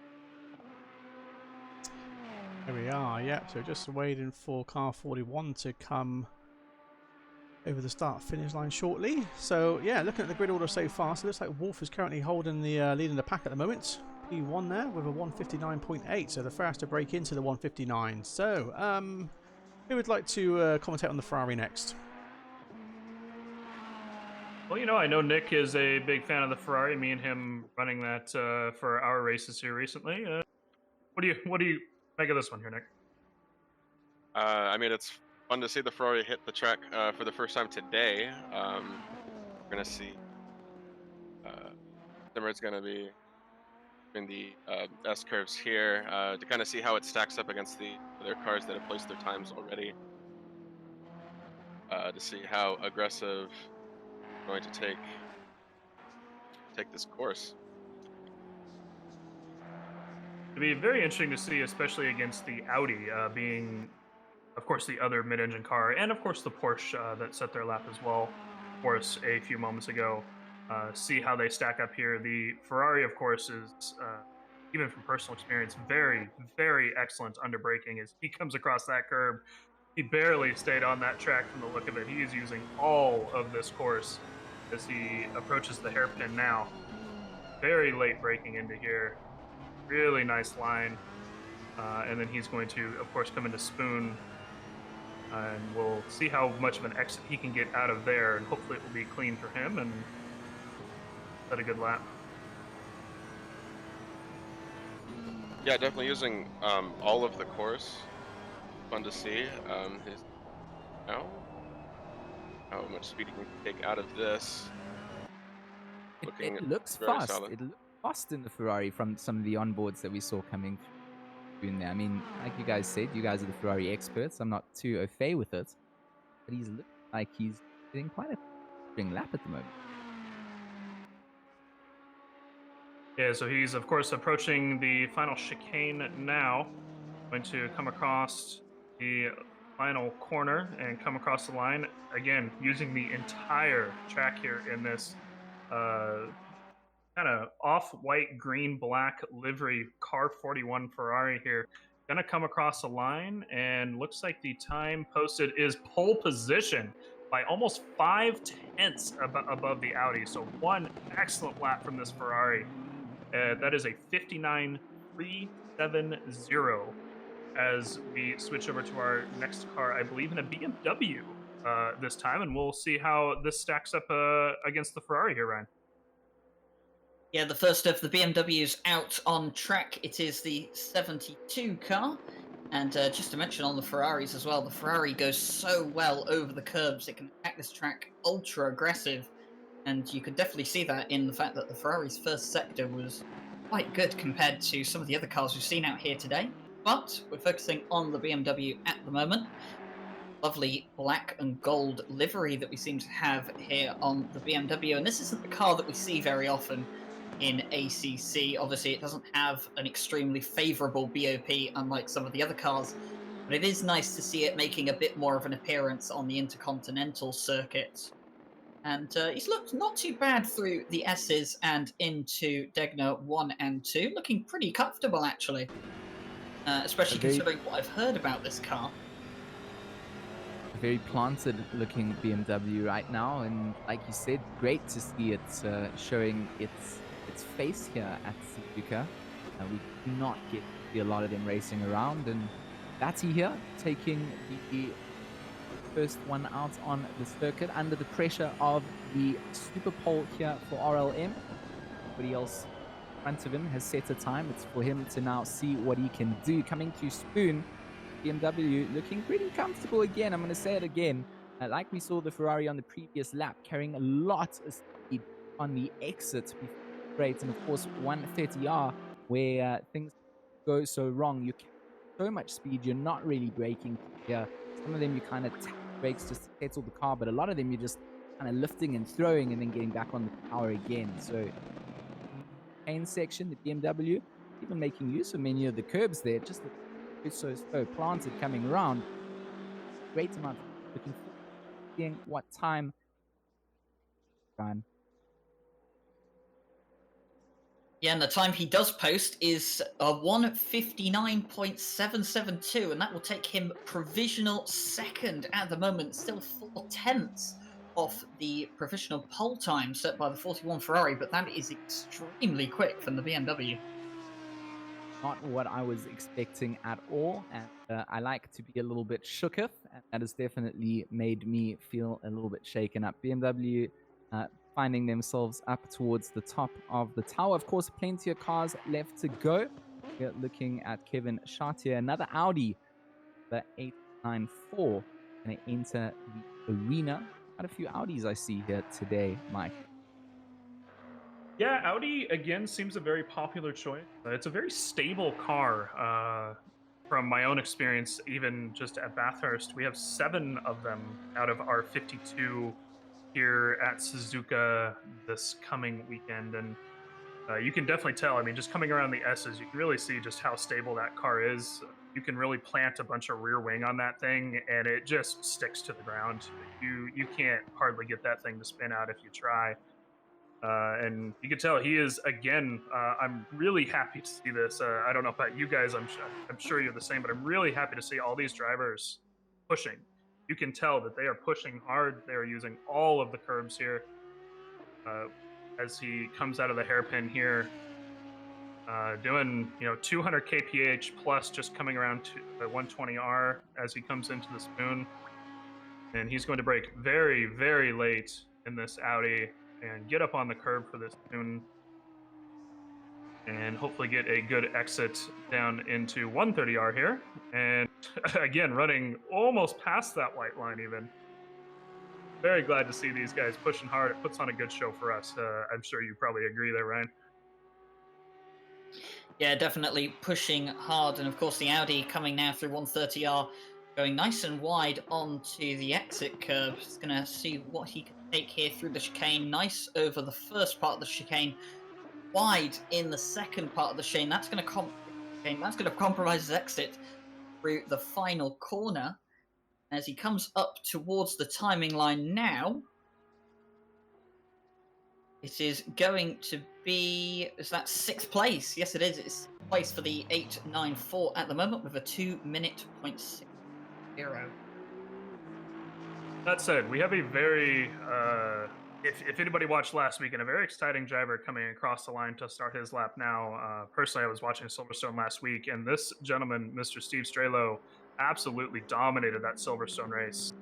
There we are, yep. So just waiting for car 41 to come over the start finish line shortly. So yeah, looking at the grid order so far, so it looks like Wolf is currently holding the lead in the pack at the moment. P1 there with a 159.8, so the first to break into the 159. So who would like to commentate on the Ferrari next? Well, you know, I know Nick is a big fan of the Ferrari. Me and him running that for our races here recently. What do you make of this one here, Nick? I mean, it's fun to see the Ferrari hit the track for the first time today. We're gonna see. Simmer's gonna be in the S curves here to kind of see how it stacks up against the other cars that have placed their times already. To see how aggressive we're going to take this course. It'd be very interesting to see, especially against the Audi being, of course, the other mid-engine car, and of course the Porsche that set their lap as well for us a few moments ago. See how they stack up here. The Ferrari, of course, is, even from personal experience, very, very excellent under braking. As he comes across that curb, he barely stayed on that track from the look of it. He is using all of this course as he approaches the hairpin now. Very late braking into here. Really nice line. And then he's going to, of course, come into Spoon. And we'll see how much of an exit he can get out of there. And hopefully it will be clean for him and set a good lap. Yeah, definitely using all of the course. Fun to see. How much speed he can take out of this. It looks very fast. solid. It looks fast in the Ferrari from some of the onboards that we saw coming in there. I mean, like you guys said, you guys are the Ferrari experts. I'm not too au fait with it, but he's looking like he's getting quite a big lap at the moment. Yeah, so he's, of course, approaching the final chicane now. Going to come across the final corner and come across the line. Again, using the entire track here in this kind of off-white, green, black livery car 41 Ferrari here. Gonna come across the line, and looks like the time posted is pole position. by almost 5/10 above the Audi. So one excellent lap from this Ferrari. That is a 59.370 as we switch over to our next car, I believe in a BMW this time, and we'll see how this stacks up against the Ferrari here, Ryan. Yeah, the first of the BMWs out on track. It is the 72 car. And just to mention on the Ferraris as well, the Ferrari goes so well over the curbs. It can attack this track ultra aggressive. And you could definitely see that in the fact that the Ferrari's first sector was quite good compared to some of the other cars we've seen out here today. But we're focusing on the BMW at the moment. Lovely black and gold livery that we seem to have here on the BMW. And this isn't the car that we see very often in ACC. Obviously, it doesn't have an extremely favourable BOP, unlike some of the other cars. But it is nice to see it making a bit more of an appearance on the Intercontinental circuit. And he's looked not too bad through the S's and into Degner 1 and 2. Looking pretty comfortable, actually. Especially considering what I've heard about this car. A very planted looking BMW right now. And like you said, great to see it showing its face here at Suzuka. We do not get to see a lot of them racing around. And Batty here taking the first one out on the circuit under the pressure of the Superpole here for RLM. Everybody else in front of him has set a time. It's for him to now see what he can do. Coming to Spoon, BMW looking pretty comfortable again. I'm going to say it again. Like we saw the Ferrari on the previous lap, carrying a lot of speed on the exit before straight. And of course, 130R, where things go so wrong. You carry so much speed, you're not really braking here. Some of them you kind of tap brakes just to settle the car, but a lot of them you're just kind of lifting and throwing and then getting back on the power again. So main section, the BMW, even making use of many of the curbs there, just so planted coming around. Great amount of looking forward to seeing what time run. Yeah, and the time he does post is a 1:59.772, and that will take him provisional second at the moment, still 4/10 off the provisional pole time set by the 41 Ferrari, but that is extremely quick from the BMW. Not what I was expecting at all, and I like to be a little bit shooketh, and that has definitely made me feel a little bit shaken up. BMW finding themselves up towards the top of the tower. Of course, plenty of cars left to go. We're looking at Kevin Chartier, another Audi, the 894, going to enter the arena. Quite a few Audis I see here today, Mike. Yeah, Audi, again, seems a very popular choice. It's a very stable car. From my own experience, even just at Bathurst, we have 7 of them out of our 52 here at Suzuka this coming weekend. And you can definitely tell, I mean, just coming around the S's, you can really see just how stable that car is. You can really plant a bunch of rear wing on that thing, and it just sticks to the ground. You can't hardly get that thing to spin out if you try. And you can tell he is, again, I'm really happy to see this. I don't know about you guys, I'm sure you're the same, but I'm really happy to see all these drivers pushing. You can tell that they are pushing hard. They are using all of the curbs here. As he comes out of the hairpin here, doing 200 kph plus, just coming around to the 120R as he comes into the Spoon. And he's going to brake very, very late in this Audi and get up on the curb for this Spoon, and hopefully get a good exit down into 130R here. And again, running almost past that white line even. Very glad to see these guys pushing hard. It puts on a good show for us. I'm sure you probably agree there, Ryan. Yeah, definitely pushing hard. And of course, the Audi coming now through 130R, going nice and wide onto the exit curve. He's going to see what he can take here through the chicane. Nice over the first part of the chicane. Wide in the second part of the chicane. That's going to compromise his exit through the final corner. As he comes up towards the timing line now, it is going to be, is that 6th place? Yes, it is. It's 6th place for the 894 at the moment with a 2:60. That said, we have a very, if anybody watched last weekend, a very exciting driver coming across the line to start his lap now. Personally, I was watching Silverstone last week, and this gentleman, Mr. Steve Strelo, absolutely dominated that Silverstone race.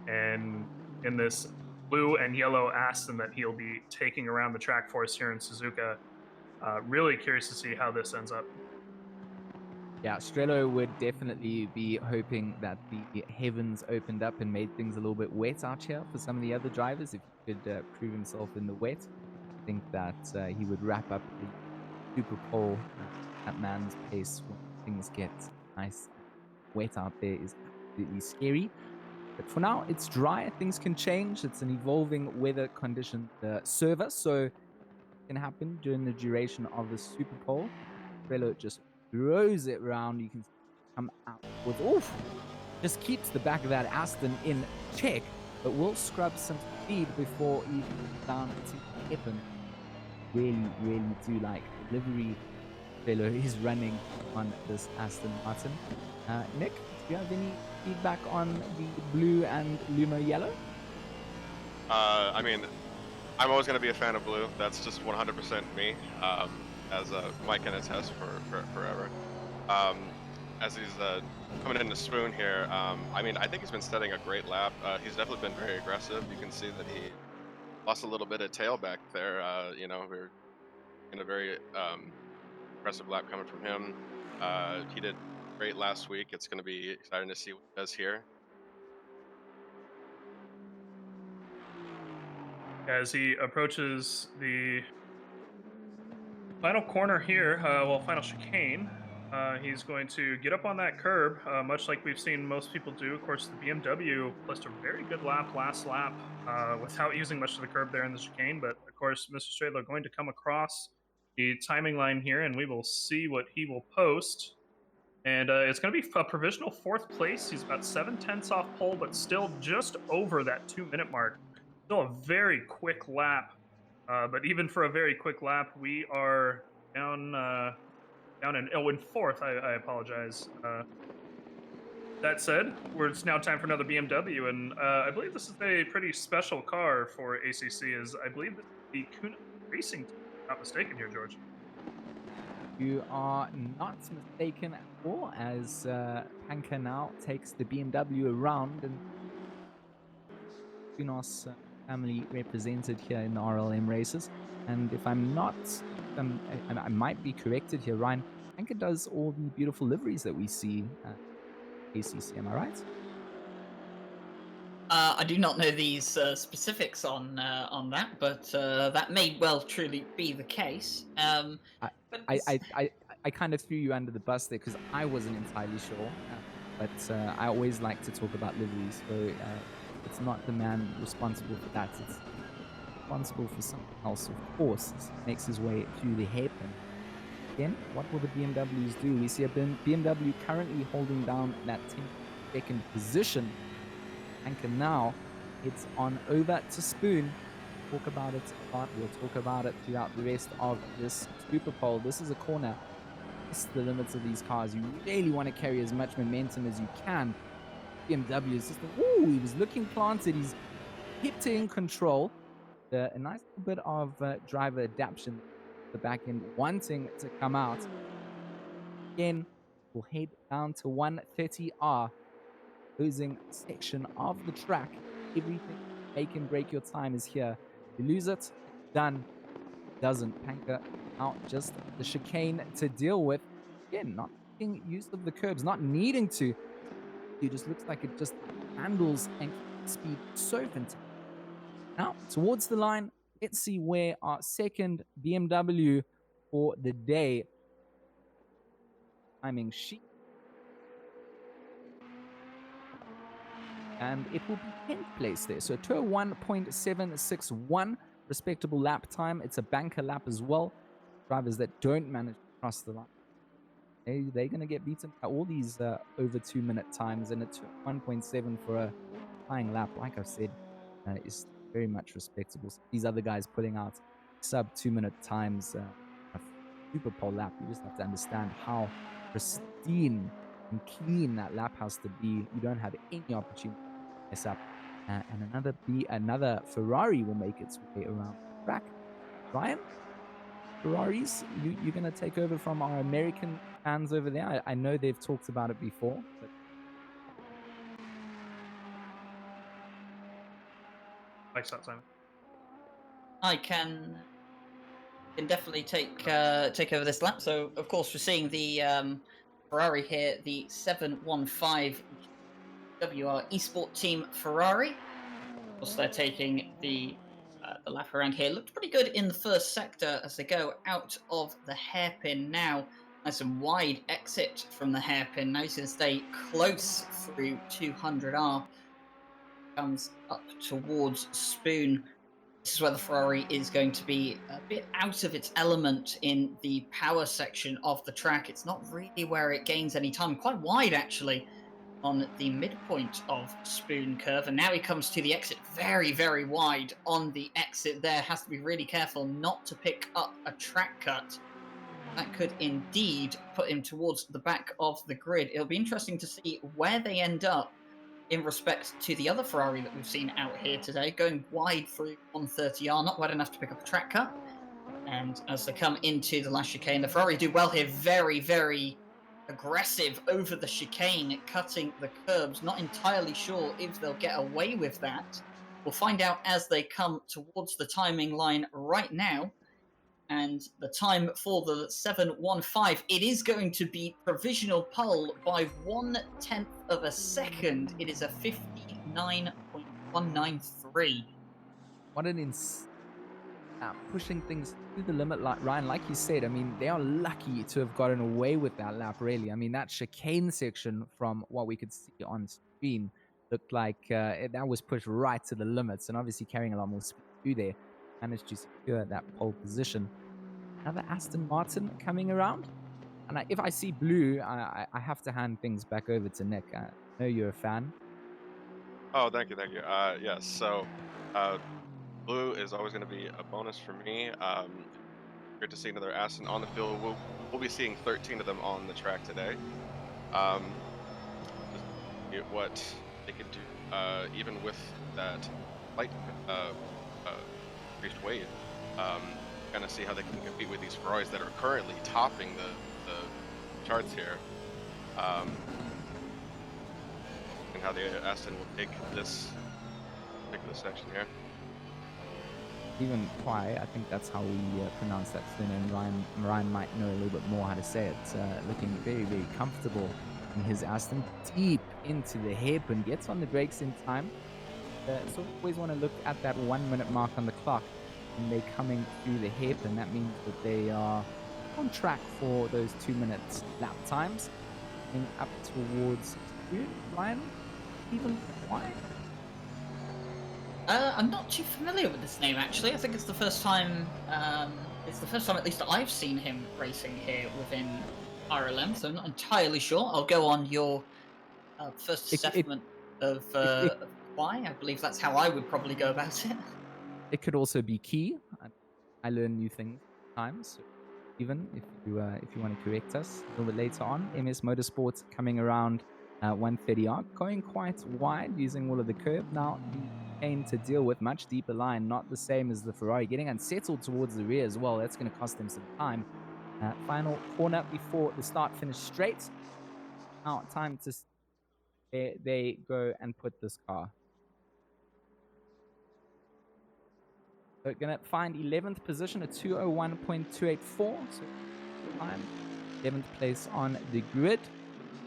And in this blue and yellow Aston that he'll be taking around the track for us here in Suzuka, really curious to see how this ends up. Yeah, Strello would definitely be hoping that the heavens opened up and made things a little bit wet out here for some of the other drivers. If he could prove himself in the wet, I think that he would wrap up the Superpole at man's pace when things get nice and wet out there is absolutely scary. But for now, it's dry. Things can change. It's an evolving weather condition server, so it can happen during the duration of the Superpole. Strello just throws it around. You can come out with just keeps the back of that Aston in check, but will scrub some speed before he goes down to happen. Really do like the livery fellow is running on this Aston Martin. Nick, do you have any feedback on the blue and Luma yellow? I mean, I'm always going to be a fan of blue. That's just 100% me. As Mike can attest for forever. As he's coming in to spoon here, I mean, I think he's been setting a great lap. He's definitely been very aggressive. You can see that he lost a little bit of tail back there. You know, we're in a very aggressive lap coming from him. He did great last week. It's going to be exciting to see what he does here. As he approaches the final corner here, final chicane, he's going to get up on that curb, much like we've seen most people do. Of course, the BMW placed a very good lap last lap without using much of the curb there in the chicane. But of course, Mr. Stradler going to come across the timing line here, and we will see what he will post. And it's going to be a provisional 4th place. He's about 7/10 off pole, but still just over that 2-minute mark. Still a very quick lap. But even for a very quick lap, we are down in 4th. I apologize. That said, it's now time for another BMW, and I believe this is a pretty special car for ACC. As I believe this is the Kuna Racing team, if I'm not mistaken here, George. You are not mistaken at all, as Panka now takes the BMW around, and Kunos family represented here in the RLM races. And if I'm not, I might be corrected here, Ryan, Panka does all the beautiful liveries that we see at ACC, am I right? I do not know these specifics on that, but that may well truly be the case. I kind of threw you under the bus there because I wasn't entirely sure, but I always like to talk about liveries, so it's not the man responsible for that. It's responsible for something else, of course. He makes his way through the hairpin. Again, what will the BMWs do? We see a BMW currently holding down that 10th position. Anchor now, it's on over to Spoon. We'll talk about it a lot. We'll talk about it throughout the rest of this Superpole. This is a corner. It's the limits of these cars. You really want to carry as much momentum as you can. BMW is just he was looking planted. He's kept in control. A nice little bit of driver adaptation. The back end wanting to come out. Again, we'll head down to 130R. Losing section of the track. Everything make and break your time is here. You lose it, done. Doesn't. Panka out just the chicane to deal with. Again, not making use of the curbs, not needing to. It just looks like it just handles and speed so fantastic. Now, towards the line, let's see where our second BMW for the day timing sheet. And it will be 10th place there. So 201.761, respectable lap time. It's a banker lap as well. Drivers that don't manage to cross the line, they're going to get beaten by all these over 2-minute times. And it's 1.7 for a flying lap, like I've said, is very much respectable. So these other guys putting out sub 2-minute times, a Superpole lap. You just have to understand how pristine and clean that lap has to be. You don't have any opportunity to mess up. and another Ferrari will make its way around the track. Ryan, Ferraris, you're going to take over from our American fans over there. I know they've talked about it before, but Likes that, Simon. I can definitely take over this lap. So of course we're seeing the Ferrari here, the 715 WR Esport Team Ferrari. Of course, they're taking the lap around here. Looked pretty good in the first sector as they go out of the hairpin now. Nice and wide exit from the hairpin. Now he's going to stay close through 200R. Comes up towards Spoon. This is where the Ferrari is going to be a bit out of its element in the power section of the track. It's not really where it gains any time. Quite wide, actually, on the midpoint of Spoon Curve. And now he comes to the exit very, very wide on the exit there. Has to be really careful not to pick up a track cut. That could indeed put him towards the back of the grid. It'll be interesting to see where they end up in respect to the other Ferrari that we've seen out here today, going wide through 130R, not wide enough to pick up a track cut. And as they come into the last chicane, the Ferrari do well here, very, very aggressive over the chicane, cutting the curbs. Not entirely sure if they'll get away with that. We'll find out as they come towards the timing line right now. And the time for the 715, it is going to be provisional pole by 1/10 of a second. It is a 59.193. what an pushing things to the limit, like Ryan, like you said. I mean, they are lucky to have gotten away with that lap, really. I mean, that chicane section, from what we could see on screen, looked like that was pushed right to the limits, and obviously carrying a lot more speed through there, managed to secure that pole position. Another Aston Martin coming around, and if I see blue, I have to hand things back over to Nick. I know you're a fan. Oh, thank you. Yes, so blue is always going to be a bonus for me. Great to see another Aston on the field. We'll be seeing 13 of them on the track today. What they can do, even with that light increased weight, kind of see how they can compete with these Ferraris that are currently topping the charts here, and how the Aston will take this particular section here. Even Kwai, I think that's how we pronounce that surname. Ryan might know a little bit more how to say it. Looking very, very comfortable in his Aston, deep into the hairpin, gets on the brakes in time. So always want to look at that 1 minute mark on the clock. And they're coming through the hairpin. That means that they are on track for those 2 minutes lap times. And up towards you, Ryan, even Kwai. I'm not too familiar with this name, actually. I think it's the first time. It's the first time, at least, that I've seen him racing here within RLM. So I'm not entirely sure. I'll go on your first assessment of why. I believe that's how I would probably go about it. It could also be Key. I learn new things sometimes. So even if you want to correct us a little bit later on, MS Motorsports coming around 130R, going quite wide, using all of the curb. Now aim to deal with much deeper line, not the same as the Ferrari, getting unsettled towards the rear as well. That's going to cost them some time. Final corner before the start finish straight. Now time to they go and put this car. So going to find 11th position at 201.284. So time 11th place on the grid.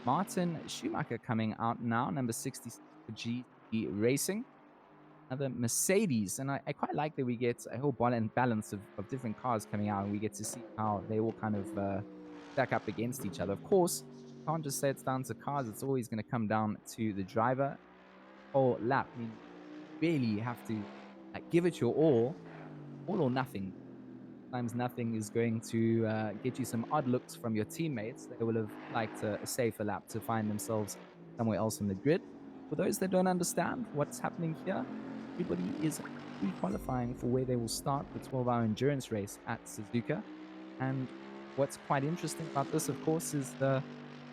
Martin Schumacher coming out now, number 66 for GT Racing. Another Mercedes, and I quite like that we get a whole balance of different cars coming out, and we get to see how they all kind of stack up against each other. Of course, you can't just say it's down to cars. It's always going to come down to the driver. Whole lap, I mean, really have to give it your all or nothing. Sometimes nothing is going to get you some odd looks from your teammates. They will have liked a safer lap to find themselves somewhere else on the grid. For those that don't understand what's happening here, everybody is pre-qualifying for where they will start the 12-hour endurance race at Suzuka. And what's quite interesting about this, of course, is the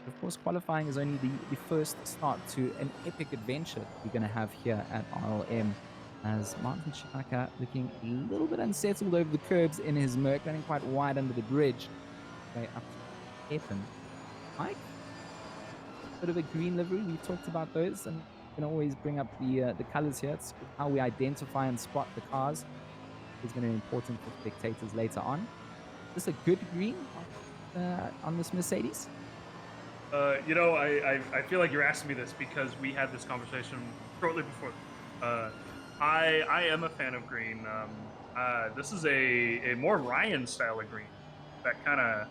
Of course, qualifying is only the first start to an epic adventure that we're going to have here at RLM, as Martin Schumacher looking a little bit unsettled over the curbs in his Merc, running quite wide under the bridge, way up to hairpin. Mike, bit of a green livery. We've talked about those, and we can always bring up the colors here. It's how we identify and spot the cars. It's going to be important for spectators later on. Is this a good green on this Mercedes? I feel like you're asking me this because we had this conversation shortly before. I am a fan of green. This is a more Ryan style of green. That kind of,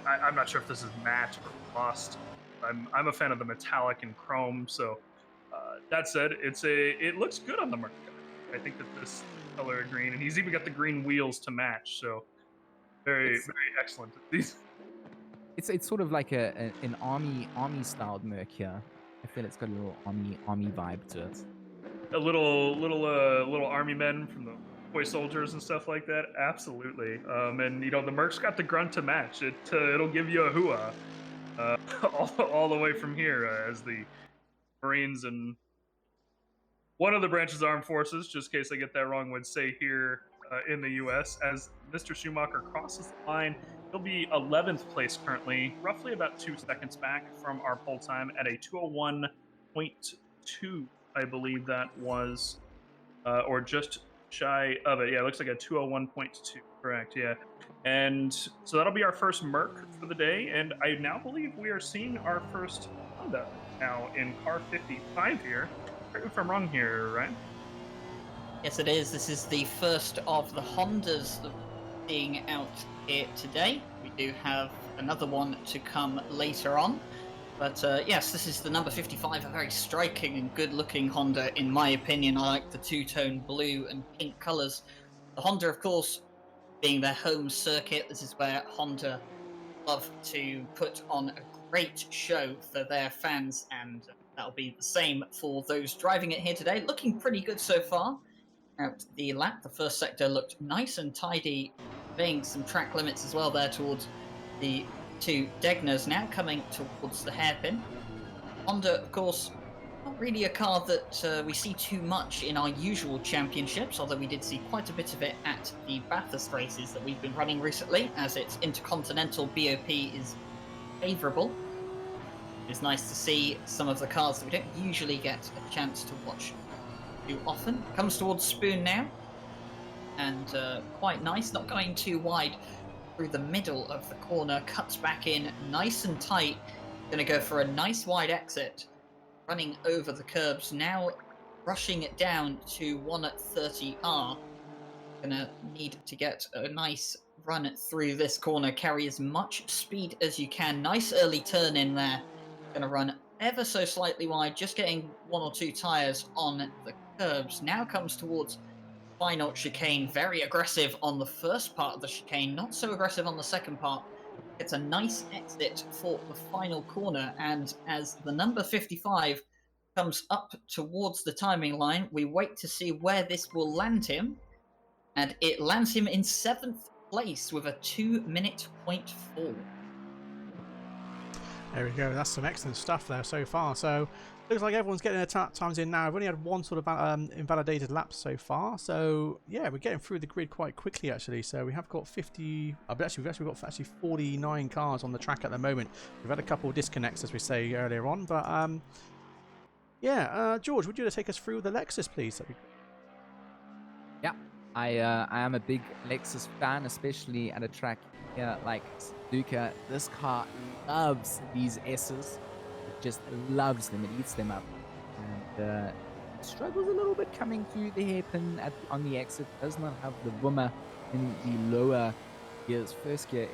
I'm not sure if this is matte or glossed. I'm a fan of the metallic and chrome. So that said, it looks good on the Merc. I think that this color of green, and he's even got the green wheels to match. So very excellent. It's sort of like an army styled Merc here. I feel it's got a little army vibe to it. A little army men from the toy soldiers and stuff like that. Absolutely. And the Merc's got the grunt to match. It'll give you a hooah all the way from here as the Marines and one of the branches of armed forces, just in case I get that wrong, would say here in the U.S. As Mr. Schumacher crosses the line. He'll be 11th place currently, roughly about 2 seconds back from our pole time at a 201.2, I believe that was, or just shy of it. Yeah, it looks like a 201.2, correct, yeah. And so that'll be our first Merc for the day, and I now believe we are seeing our first Honda now in car 55 here. Correct me if I'm wrong here, Ryan? Yes, it is. This is the first of the Hondas that we're seeing out here today. We do have another one to come later on. But yes, this is the number 55, a very striking and good-looking Honda, in my opinion. I like the two-tone blue and pink colours. The Honda, of course, being their home circuit, this is where Honda love to put on a great show for their fans, and that'll be the same for those driving it here today. Looking pretty good so far. Out the lap, the first sector looked nice and tidy, obeying some track limits as well there towards the two Degners. Now coming towards the hairpin. Honda, of course, not really a car that we see too much in our usual championships, although we did see quite a bit of it at the Bathurst races that we've been running recently, as its intercontinental BOP is favourable. It's nice to see some of the cars that we don't usually get a chance to watch too often. Comes towards Spoon now, and quite nice, not going too wide through the middle of the corner, cuts back in nice and tight. Gonna go for a nice wide exit, running over the curbs, now rushing it down to 1 at 30R. Gonna need to get a nice run through this corner, carry as much speed as you can. Nice early turn in there. Gonna run ever so slightly wide, just getting 1 or 2 tires on the curbs. Now comes towards final chicane, very aggressive on the first part of the chicane, not so aggressive on the second part. It's a nice exit for the final corner, and as the number 55 comes up towards the timing line, we wait to see where this will land him, and it lands him in 7th place with a 2-minute 0.4. There we go. That's some excellent stuff there so far. So looks like everyone's getting their times in now. I've only had one sort of invalidated lap so far. So yeah, we're getting through the grid quite quickly actually. So we have got 50. We've actually got 49 cars on the track at the moment. We've had a couple of disconnects, as we say earlier on, but yeah. George, would you take us through the Lexus, please? Yeah, I am a big Lexus fan, especially at a track here like Suzuka. This car loves these S's. It just loves them. It eats them up. And struggles a little bit coming through the hairpin on the exit. Does not have the boomer in the lower gears. First gear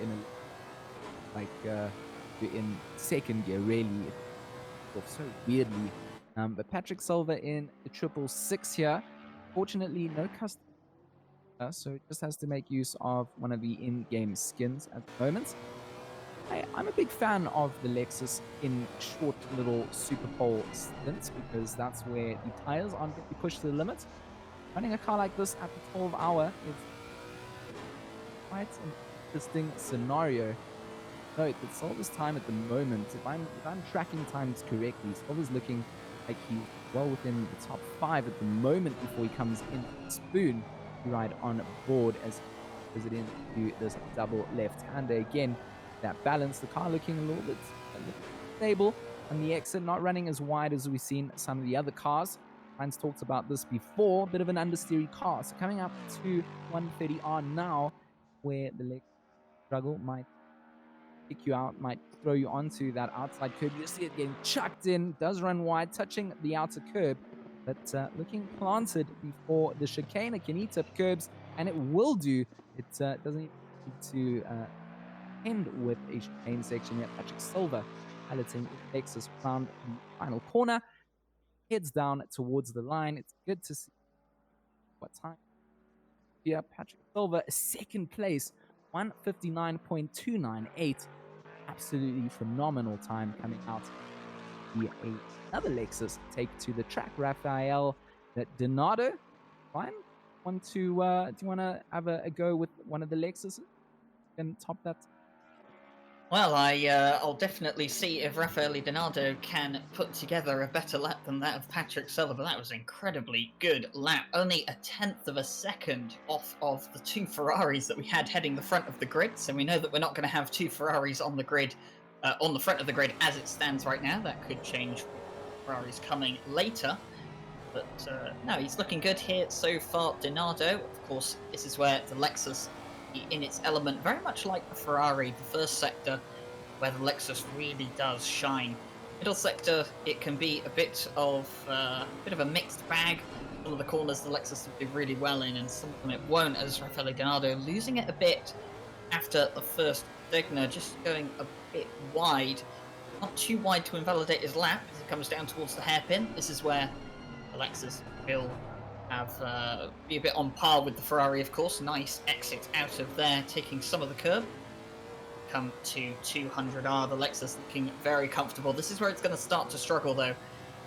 in second gear, really. Off so weirdly. But Patrick Silva in the 666 here. Fortunately, no custom. So it just has to make use of one of the in-game skins at the moment. I'm a big fan of the Lexus in short little Superpole stints, because that's where the tires aren't going to be pushed to the limit. Running a car like this at the 12 hour is quite an interesting scenario. note that Silver's time at the moment, if I'm tracking times correctly, Silver's looking like he's well within the top 5 at the moment before he comes in Spoon to ride on board as he goes it into this double left-hander. Again, that balance, the car looking a little bit stable on the exit, not running as wide as we've seen some of the other cars. Ryan's talked about this before, bit of an understeery car. So coming up to 130R now, where the leg struggle might kick you out, might throw you onto that outside curb. You see it getting chucked in, does run wide, touching the outer curb, but looking planted before the chicane. It can eat up curbs, and it will do. It doesn't need to end with a chicane section yet. Patrick Silver piloting Lexus around the final corner, heads down towards the line. It's good to see what time. Yeah, Patrick Silver, second place, 1:59.298. Absolutely phenomenal time coming out. Another Lexus take to the track. Rafael Donato. Fine. Do you want to have a go with one of the Lexuses and top that? Well, I'll definitely see if Rafael Donato can put together a better lap than that of Patrick Silver, but that was an incredibly good lap. Only a 1/10 of a second off of the 2 Ferraris that we had heading the front of the grid, so we know that we're not going to have 2 Ferraris on the grid, on the front of the grid as it stands right now. That could change. Ferraris coming later. But no, he's looking good here so far. Donato, of course, this is where the Lexus in its element, very much like the Ferrari, the first sector, where the Lexus really does shine. Middle sector, it can be a bit of a mixed bag. Some of the corners the Lexus will do really well in, and some of them it won't, as Rafael Donato losing it a bit after the first Stegner, just going a bit wide. Not too wide to invalidate his lap as it comes down towards the hairpin. This is where the Lexus will have be a bit on par with the Ferrari, of course. Nice exit out of there, taking some of the curb. Come to 200R, the Lexus looking very comfortable. This is where it's going to start to struggle, though,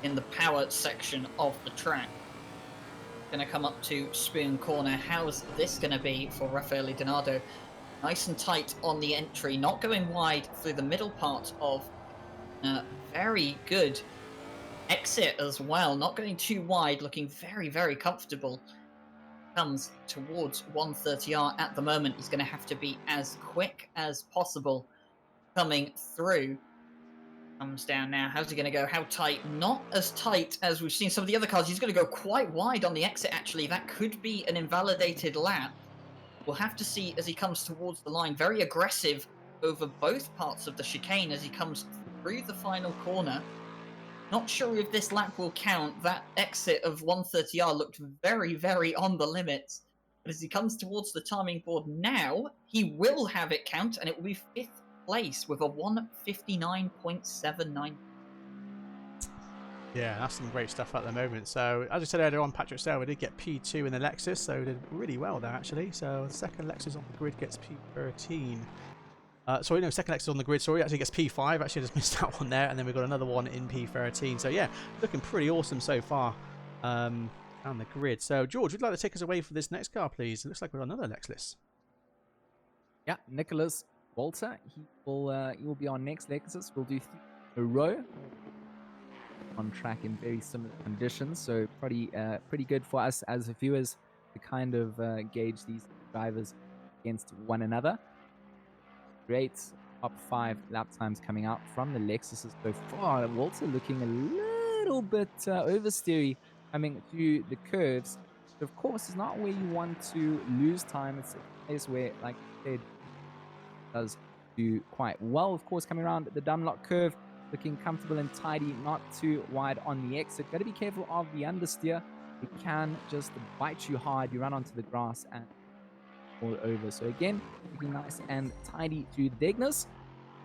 in the power section of the track. Going to come up to Spoon Corner. How's this going to be for Rafael Donato? Nice and tight on the entry, not going wide through the middle part of very good exit as well, not going too wide, looking very, very comfortable. Comes towards 130R at the moment. He's going to have to be as quick as possible coming through. Comes down now. How's he going to go? How tight? Not as tight as we've seen some of the other cars. He's going to go quite wide on the exit, actually. That could be an invalidated lap. We'll have to see as he comes towards the line. Very aggressive over both parts of the chicane as he comes through the final corner. Not sure if this lap will count. That exit of 130R looked very, very on the limits. But as he comes towards the timing board now, he will have it count, and it will be 5th place with a 1:59.79. Yeah, that's some great stuff at the moment. So, as I said earlier on, Patrick Silver did get P2 in the Lexus, so did really well there, actually. So, the second Lexus on the grid gets P13. Sorry, no, second Lexus on the grid, sorry, actually gets P5. Actually, I just missed that one there. And then we've got another one in P13. So, yeah, looking pretty awesome so far on the grid. So, George, would you like to take us away for this next car, please? It looks like we're on another Lexus. Yeah, Nicholas Walter, he will be our next Lexus. We'll do 3 in a row on track in very similar conditions. So, pretty good for us as viewers to kind of gauge these drivers against one another. Great top 5 lap times coming out from the Lexuses so far. Walter looking a little bit oversteery coming through the curves. But of course, it's not where you want to lose time. It's a place where, like I said, does do quite well. Of course, coming around the Dunlop curve, looking comfortable and tidy, not too wide on the exit. Got to be careful of the understeer. It can just bite you hard. You run onto the grass and all over. So again, looking nice and tidy through the digners.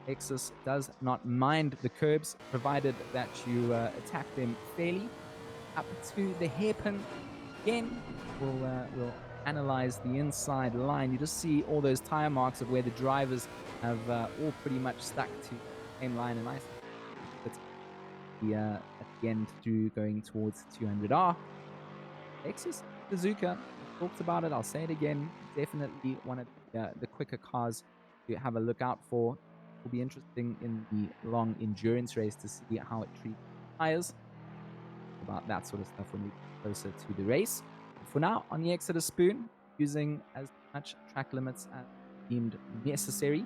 Lexus does not mind the curbs, provided that you attack them fairly. Up to the hairpin. Again, we'll analyze the inside line. You just see all those tire marks of where the drivers have all pretty much stuck to the same line. And nice at the end through going towards 200R. Lexus Suzuka, talked about it, I'll say it again, definitely one of the quicker cars to have a look out for. Will be interesting in the long endurance race to see how it treats tires. About that sort of stuff when we get closer to the race. But for now, on the Exeter Spoon, using as much track limits as deemed necessary.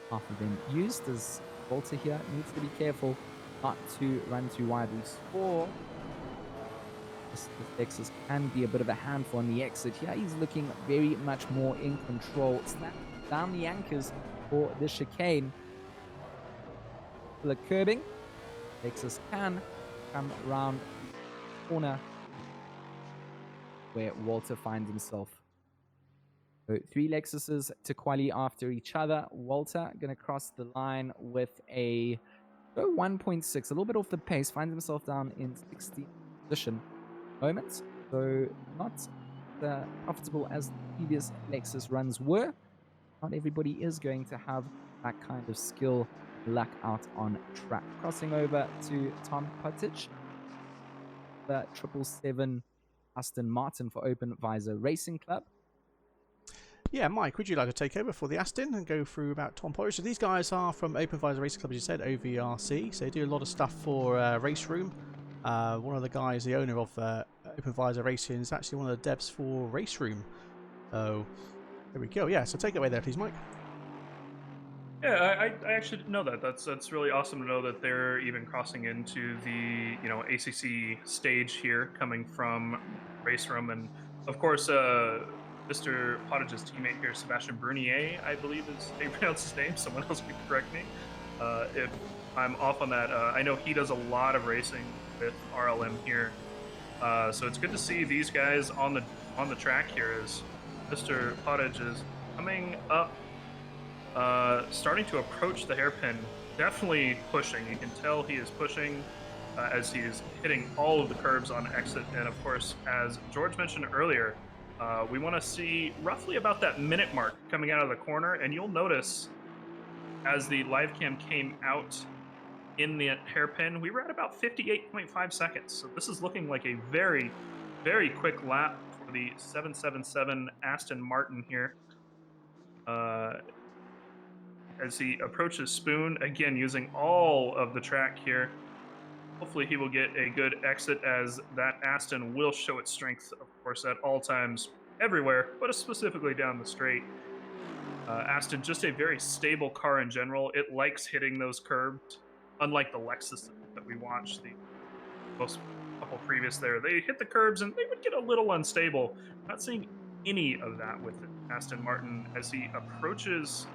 Half of them used, as Walter here needs to be careful not to run too wide. We saw this Lexus can be a bit of a handful on the exit here. He's looking very much more in control. Snap down the anchors for the chicane. The curbing. Lexus can come around the corner where Walter finds himself. So 3 Lexuses to quali after each other. Walter going to cross the line with a 1.6, a little bit off the pace, finds himself down in 16th position moments. So not profitable as the previous Lexus runs were. Not everybody is going to have that kind of skill, luck out on track. Crossing over to Tom Pottage, the 777 Aston Martin for Open Visor Racing Club. Yeah, Mike, would you like to take over for the Aston and go through about Tom Porridge? So these guys are from Open Visor Racing Club, as you said, OVRC. So they do a lot of stuff for Race Room. One of the guys, the owner of Open Visor Racing, is actually one of the devs for Race Room. So there we go. Yeah, so take it away there, please, Mike. Yeah, I actually didn't know that. That's really awesome to know that they're even crossing into the ACC stage here, coming from Race Room, and of course Mr. Pottage's teammate here, Sebastian Brunier, I believe is how you pronounce his name. Someone else can correct me if I'm off on that. I know he does a lot of racing with RLM here, so it's good to see these guys on the track here as Mr. Pottage is coming up, starting to approach the hairpin. Definitely pushing. You can tell he is pushing as he is hitting all of the curbs on exit. And of course, as George mentioned earlier, we want to see roughly about that minute mark coming out of the corner. And you'll notice as the live cam came out in the hairpin, we were at about 58.5 seconds. So this is looking like a very, very quick lap for the 777 Aston Martin here. As he approaches Spoon, again, using all of the track here. Hopefully he will get a good exit, as that Aston will show its strength, of course, at all times, everywhere, but specifically down the straight. Aston, just a very stable car in general. It likes hitting those curbs, unlike the Lexus that we watched the most couple previous there. They hit the curbs and they would get a little unstable. Not seeing any of that with it. Aston Martin as he approaches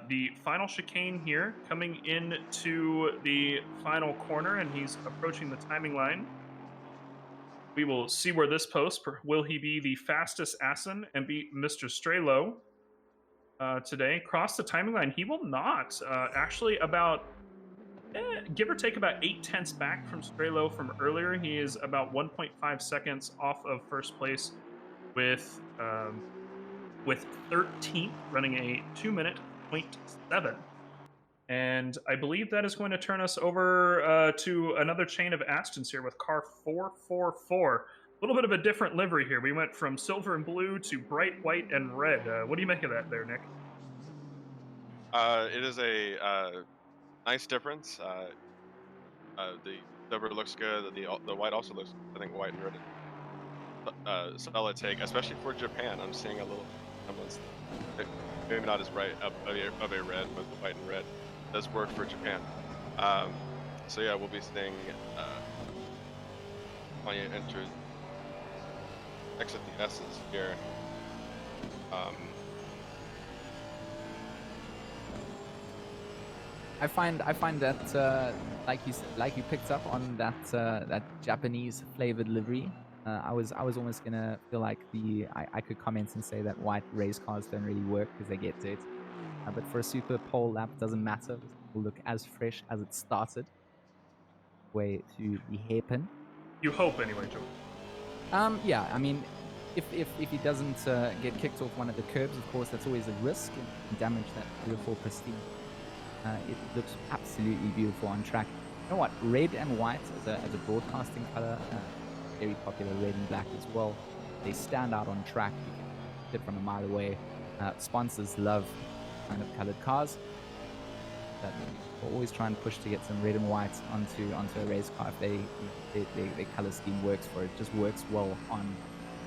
the final chicane here, coming into the final corner, and he's approaching the timing line. We will see where this posts. Will he be the fastest Aston and beat Mr. Strelo today? Cross the timing line. He will not. Actually, about give or take about 0.8 back from Strelo from earlier. He is about 1.5 seconds off of first place with 13th, running a 2-minute 0.7. And I believe that is going to turn us over to another chain of Astons here with car 444. A little bit of a different livery here. We went from silver and blue to bright white and red. What do you make of that there, Nick? It is a nice difference. The silver looks good. The white also looks, I think, white and red. Solid take, especially for Japan. I'm seeing a little semblance. Maybe not as bright of a red, but the white and red does work for Japan. So yeah, we'll be seeing when you exit the S's here. I find that like you picked up on that Japanese flavored livery. I was almost gonna feel like I could comment and say that white race cars don't really work because they get dirty. But for a Superpole lap, it doesn't matter. It will look as fresh as it started. Way to the hairpin. You hope anyway, Joe. Yeah, I mean, if he doesn't get kicked off one of the curbs, of course, that's always a risk and damage that beautiful pristine. It looks absolutely beautiful on track. You know what? Red and white as a broadcasting color, very popular. Red and black as well. They stand out on track. You can see it from a mile away. Sponsors love kind of colored cars. that will always try and push to get some red and white onto a race car if their color scheme works for it. Just works well on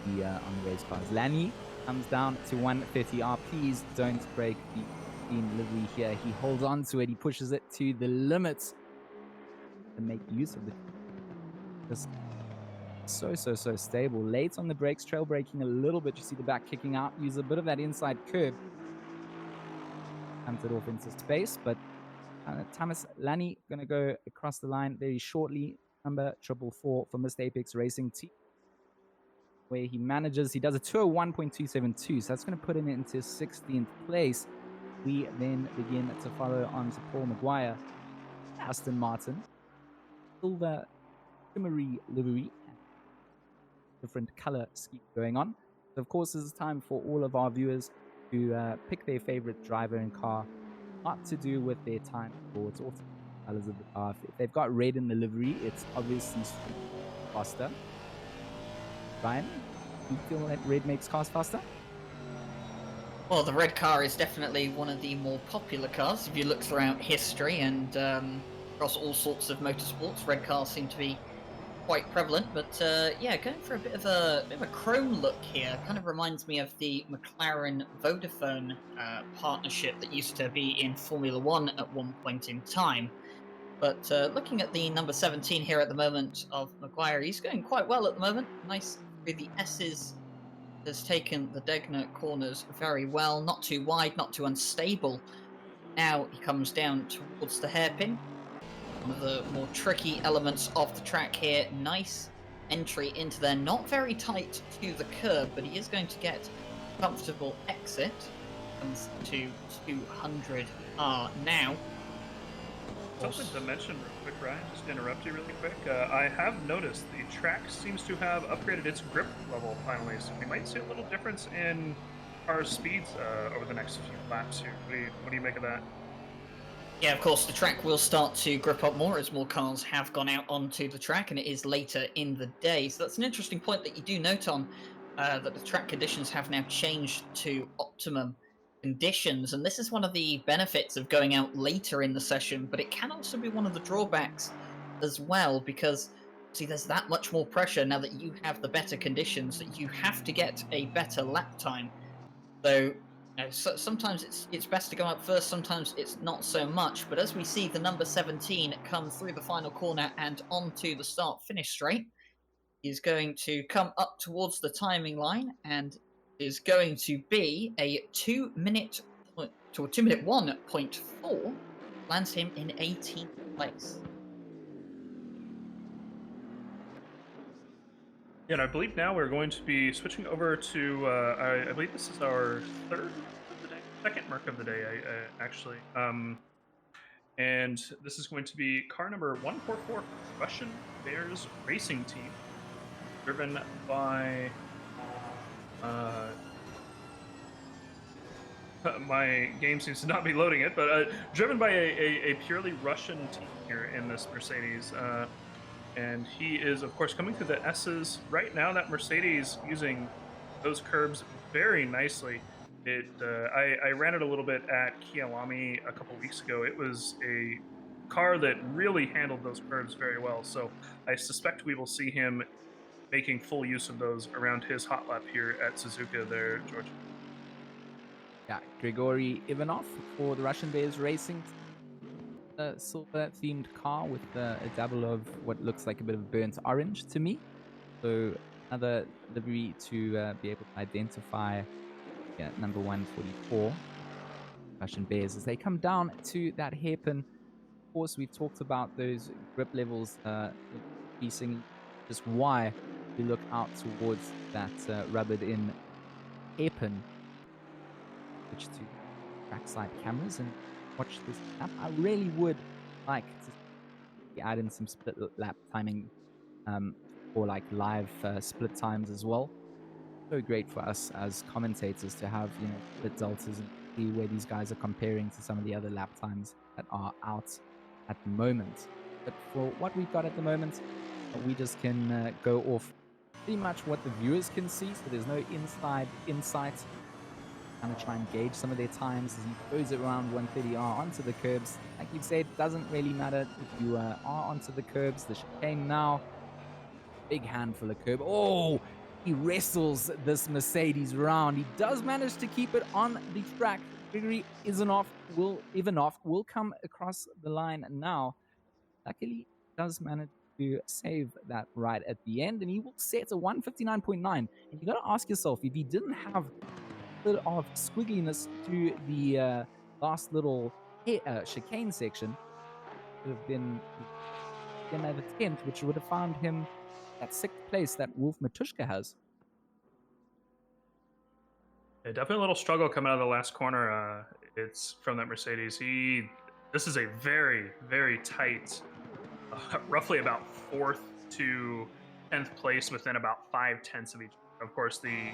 the race cars. Lanny comes down to 130R. Please don't break the clean livery here. He holds on to it. He pushes it to the limits and make use of it. Just so stable. Late on the brakes, trail braking a little bit. You see the back kicking out. Use a bit of that inside curb. Comes it off into space, but Thomas Lanny going to go across the line very shortly. Number 444 for Mr. Apex Racing Team, where he does a 201.272, so that's going to put him into 16th place. We then begin to follow on to Paul Maguire, Aston Martin, silver shimmery livery, different color scheme going on. So of course, this is time for all of our viewers to pick their favorite driver and car, not to do with their time or it's also the colors of the car. If they've got red in the livery, it's obviously faster. Ryan, do you feel that red makes cars faster? Well, the red car is definitely one of the more popular cars. If you look throughout history and across all sorts of motorsports, red cars seem to be quite prevalent. But yeah, going for a bit of a chrome look here kind of reminds me of the McLaren Vodafone partnership that used to be in Formula One at one point in time. But looking at the number 17 here at the moment of Maguire, he's going quite well at the moment. Nice with the S's. Has taken the Degner corners very well. Not too wide, not too unstable. Now he comes down towards the hairpin. One of the more tricky elements of the track here. Nice entry into there. Not very tight to the curb, but he is going to get a comfortable exit. Comes to 200R now. Something to mention real quick, Ryan, just to interrupt you really quick. I have noticed the track seems to have upgraded its grip level finally, so we might see a little difference in our speeds over the next few laps here. What do you make of that? Yeah, of course, the track will start to grip up more as more cars have gone out onto the track, and it is later in the day. So that's an interesting point that you do note on, that the track conditions have now changed to optimum conditions, and this is one of the benefits of going out later in the session, but it can also be one of the drawbacks as well, because see, there's that much more pressure now that you have the better conditions, that you have to get a better lap time. So, sometimes it's best to go out first, sometimes it's not so much, but as we see the number 17 come through the final corner and onto the start finish straight, he's going to come up towards the timing line and is going to be a 2-minute 1.4, lands him in 18th place. Yeah, and I believe now we're going to be switching over to, I believe this is our second Merc of the day, actually. And this is going to be car number 144, Russian Bears Racing Team, driven by my game seems to not be loading it, but driven by a purely Russian team here in this Mercedes. And he is, of course, coming through the S's. Right now, that Mercedes using those curbs very nicely. I ran it a little bit at Kialami a couple weeks ago. It was a car that really handled those curbs very well. So I suspect we will see him making full use of those around his hot lap here at Suzuka there, George. Yeah, Grigory Ivanov for the Russian Bears Racing. A silver-themed car with a dabble of what looks like a bit of burnt orange to me. So another livery to be able to identify number 144 Russian Bears as they come down to that hairpin. Of course, we've talked about those grip levels increasing. Just why we look out towards that rubbered-in hairpin. Switch to trackside cameras and watch this lap. I really would like to add in some split lap timing or like live split times as well. So great for us as commentators to have, split deltas and see where these guys are comparing to some of the other lap times that are out at the moment. But for what we've got at the moment, we just can go off pretty much what the viewers can see. So there's no inside insight kind of try and gauge some of their times as he goes around 130R onto the curbs. Like you said, it doesn't really matter if you are onto the curbs. The chicane now, big handful of curb. Oh, he wrestles this Mercedes round. He does manage to keep it on the track. Gregory Ivanov will come across the line now. Luckily, does manage to save that right at the end, and he will set a 159.9. And you got to ask yourself, if he didn't have a bit of squiggliness to the last little chicane section, it would have been another attempt, which would have found him at 6th place that Wolf Matushka has. Yeah, definitely a little struggle coming out of the last corner. It's from that Mercedes. This is a very, very tight, roughly about 4th to 10th place within about 5/10 of each. Of course, the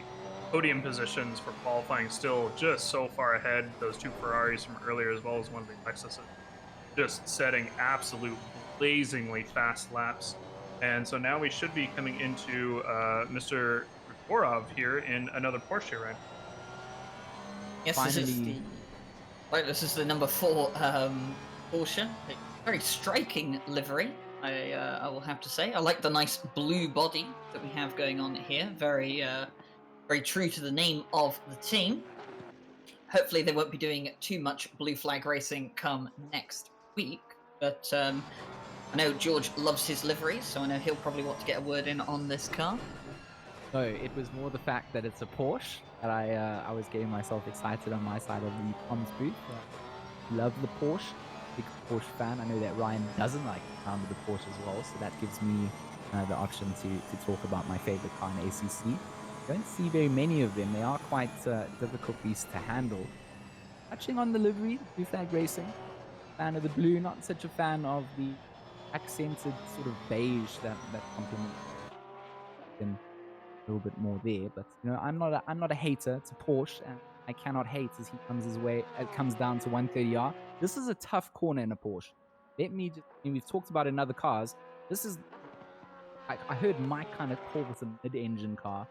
podium positions for qualifying still just so far ahead. Those 2 Ferraris from earlier, as well as one of the Lexuses, just setting absolute blazingly fast laps. And so now we should be coming into Mr. Grigorov here in another Porsche, right? Yes, Finally. This is the number 4 Porsche. A very striking livery, I will have to say. I like the nice blue body that we have going on here. Very true to the name of the team. Hopefully they won't be doing too much blue flag racing come next week. But I know George loves his liveries, so I know he'll probably want to get a word in on this car. No, it was more the fact that it's a Porsche that I was getting myself excited on my side of the comms booth. Love the Porsche, big Porsche fan. I know that Ryan doesn't like the sound of the Porsche as well, so that gives me the option to talk about my favorite car in ACC. Don't see very many of them. They are quite difficult beasts to handle. Touching on the livery, blue flag racing, fan of the blue, not such a fan of the accented sort of beige that complements them a little bit more there. But you know, I'm not a hater to Porsche, and I cannot hate as he comes his way. It comes down to 130R. This is a tough corner in a Porsche. We've talked about it in other cars. This is, I heard Mike kind of call this a mid-engine car.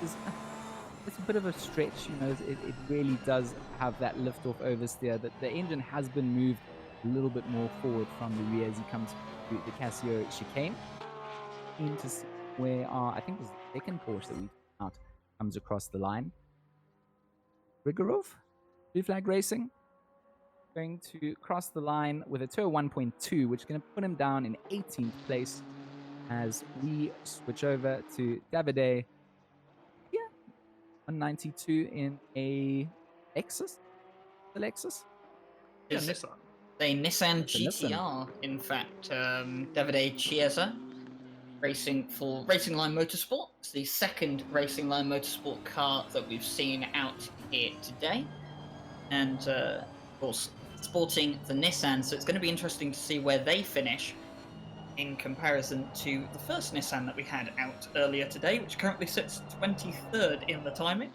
It's a bit of a stretch, you know. It really does have that lift-off oversteer. That the engine has been moved a little bit more forward from the rear as he comes to the Casio chicane. Keen to see where I think it was the second Porsche that we out comes across the line. Grigorov, blue flag racing, going to cross the line with a tow 1.2, which is going to put him down in 18th place as we switch over to Davide. 192 in a Lexus. The Lexus? Yeah, Is Nissan. a Nissan It's a Nissan. GTR, in fact. Davide Chiesa, racing for Racing Line Motorsport. It's the second Racing Line Motorsport car that we've seen out here today. And, of course, sporting the Nissan, so it's going to be interesting to see where they finish in comparison to the first Nissan that we had out earlier today, which currently sits 23rd in the timing.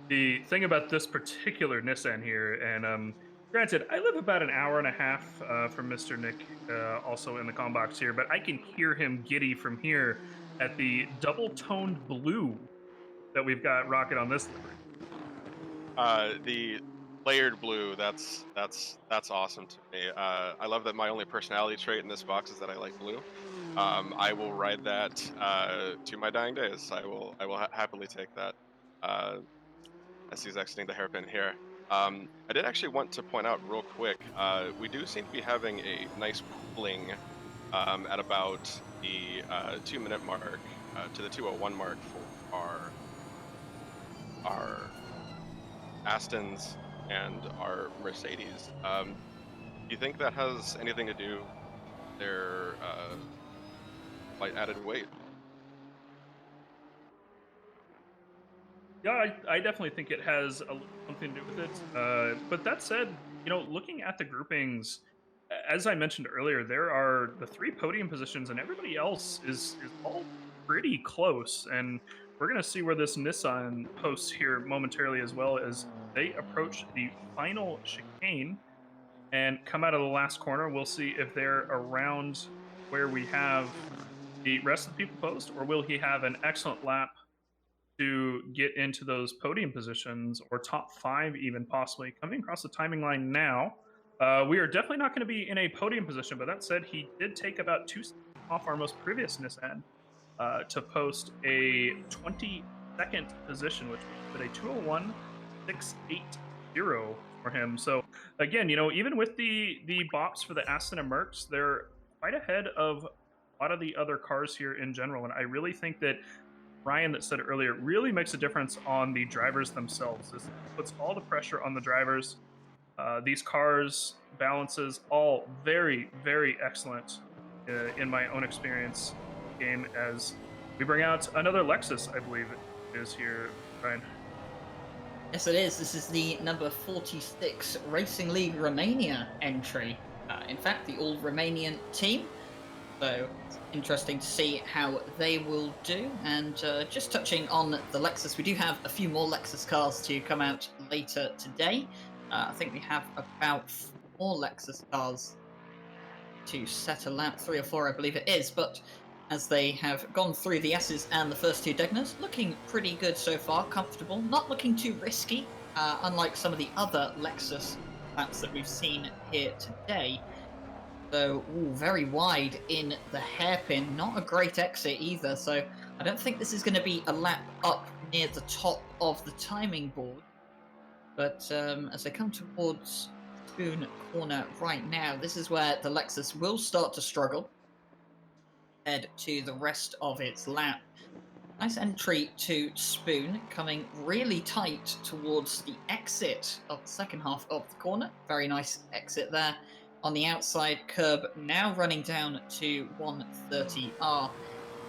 The thing about this particular Nissan here, and granted, I live about an hour and a half from Mr. Nick, also in the comm box here, but I can hear him giddy from here at the double-toned blue that we've got rocking on this livery. The layered blue, that's awesome to me. I love that my only personality trait in this box is that I like blue. I will ride that to my dying days. I will happily take that. As he's exiting the hairpin here. I did actually want to point out real quick, we do seem to be having a nice pooling at about the 2-minute mark to the 2:01 mark for our Astons and our Mercedes. Do you think that has anything to do with their like added weight? Yeah, I definitely think it has something to do with it. But that said, you know, looking at the groupings, as I mentioned earlier, there are the 3 podium positions, and everybody else is all pretty close. And we're going to see where this Nissan posts here momentarily, as well as they approach the final chicane and come out of the last corner. We'll see if they're around where we have the rest of the people post, or will he have an excellent lap to get into those podium positions or top 5 even possibly. Coming across the timing line now, we are definitely not going to be in a podium position, but that said, he did take about 2 seconds off our most previous Nissan to post a 22nd position, which would put a 201.680 for him. So again, even with the bops for the Aston and Mercs, they're quite ahead of a lot of the other cars here in general. And I really think that Ryan that said it earlier really makes a difference on the drivers themselves. This puts all the pressure on the drivers. These cars, balances, all very, very excellent in my own experience game as we bring out another Lexus, I believe it is here, Ryan. Yes, it is. This is the number 46 Racing League Romania entry. In fact, the all-Romanian team. So it's interesting to see how they will do. And just touching on the Lexus, we do have a few more Lexus cars to come out later today. I think we have about 4 Lexus cars to settle out, 3 or 4 I believe it is, but as they have gone through the S's and the first 2 Degners, looking pretty good so far, comfortable, not looking too risky, unlike some of the other Lexus laps that we've seen here today. So, very wide in the hairpin, not a great exit either, so I don't think this is going to be a lap up near the top of the timing board. But as they come towards Spoon Corner right now, this is where the Lexus will start to struggle head to the rest of its lap. Nice entry to Spoon, coming really tight towards the exit of the second half of the corner. Very nice exit there. On the outside curb, now running down to 130R.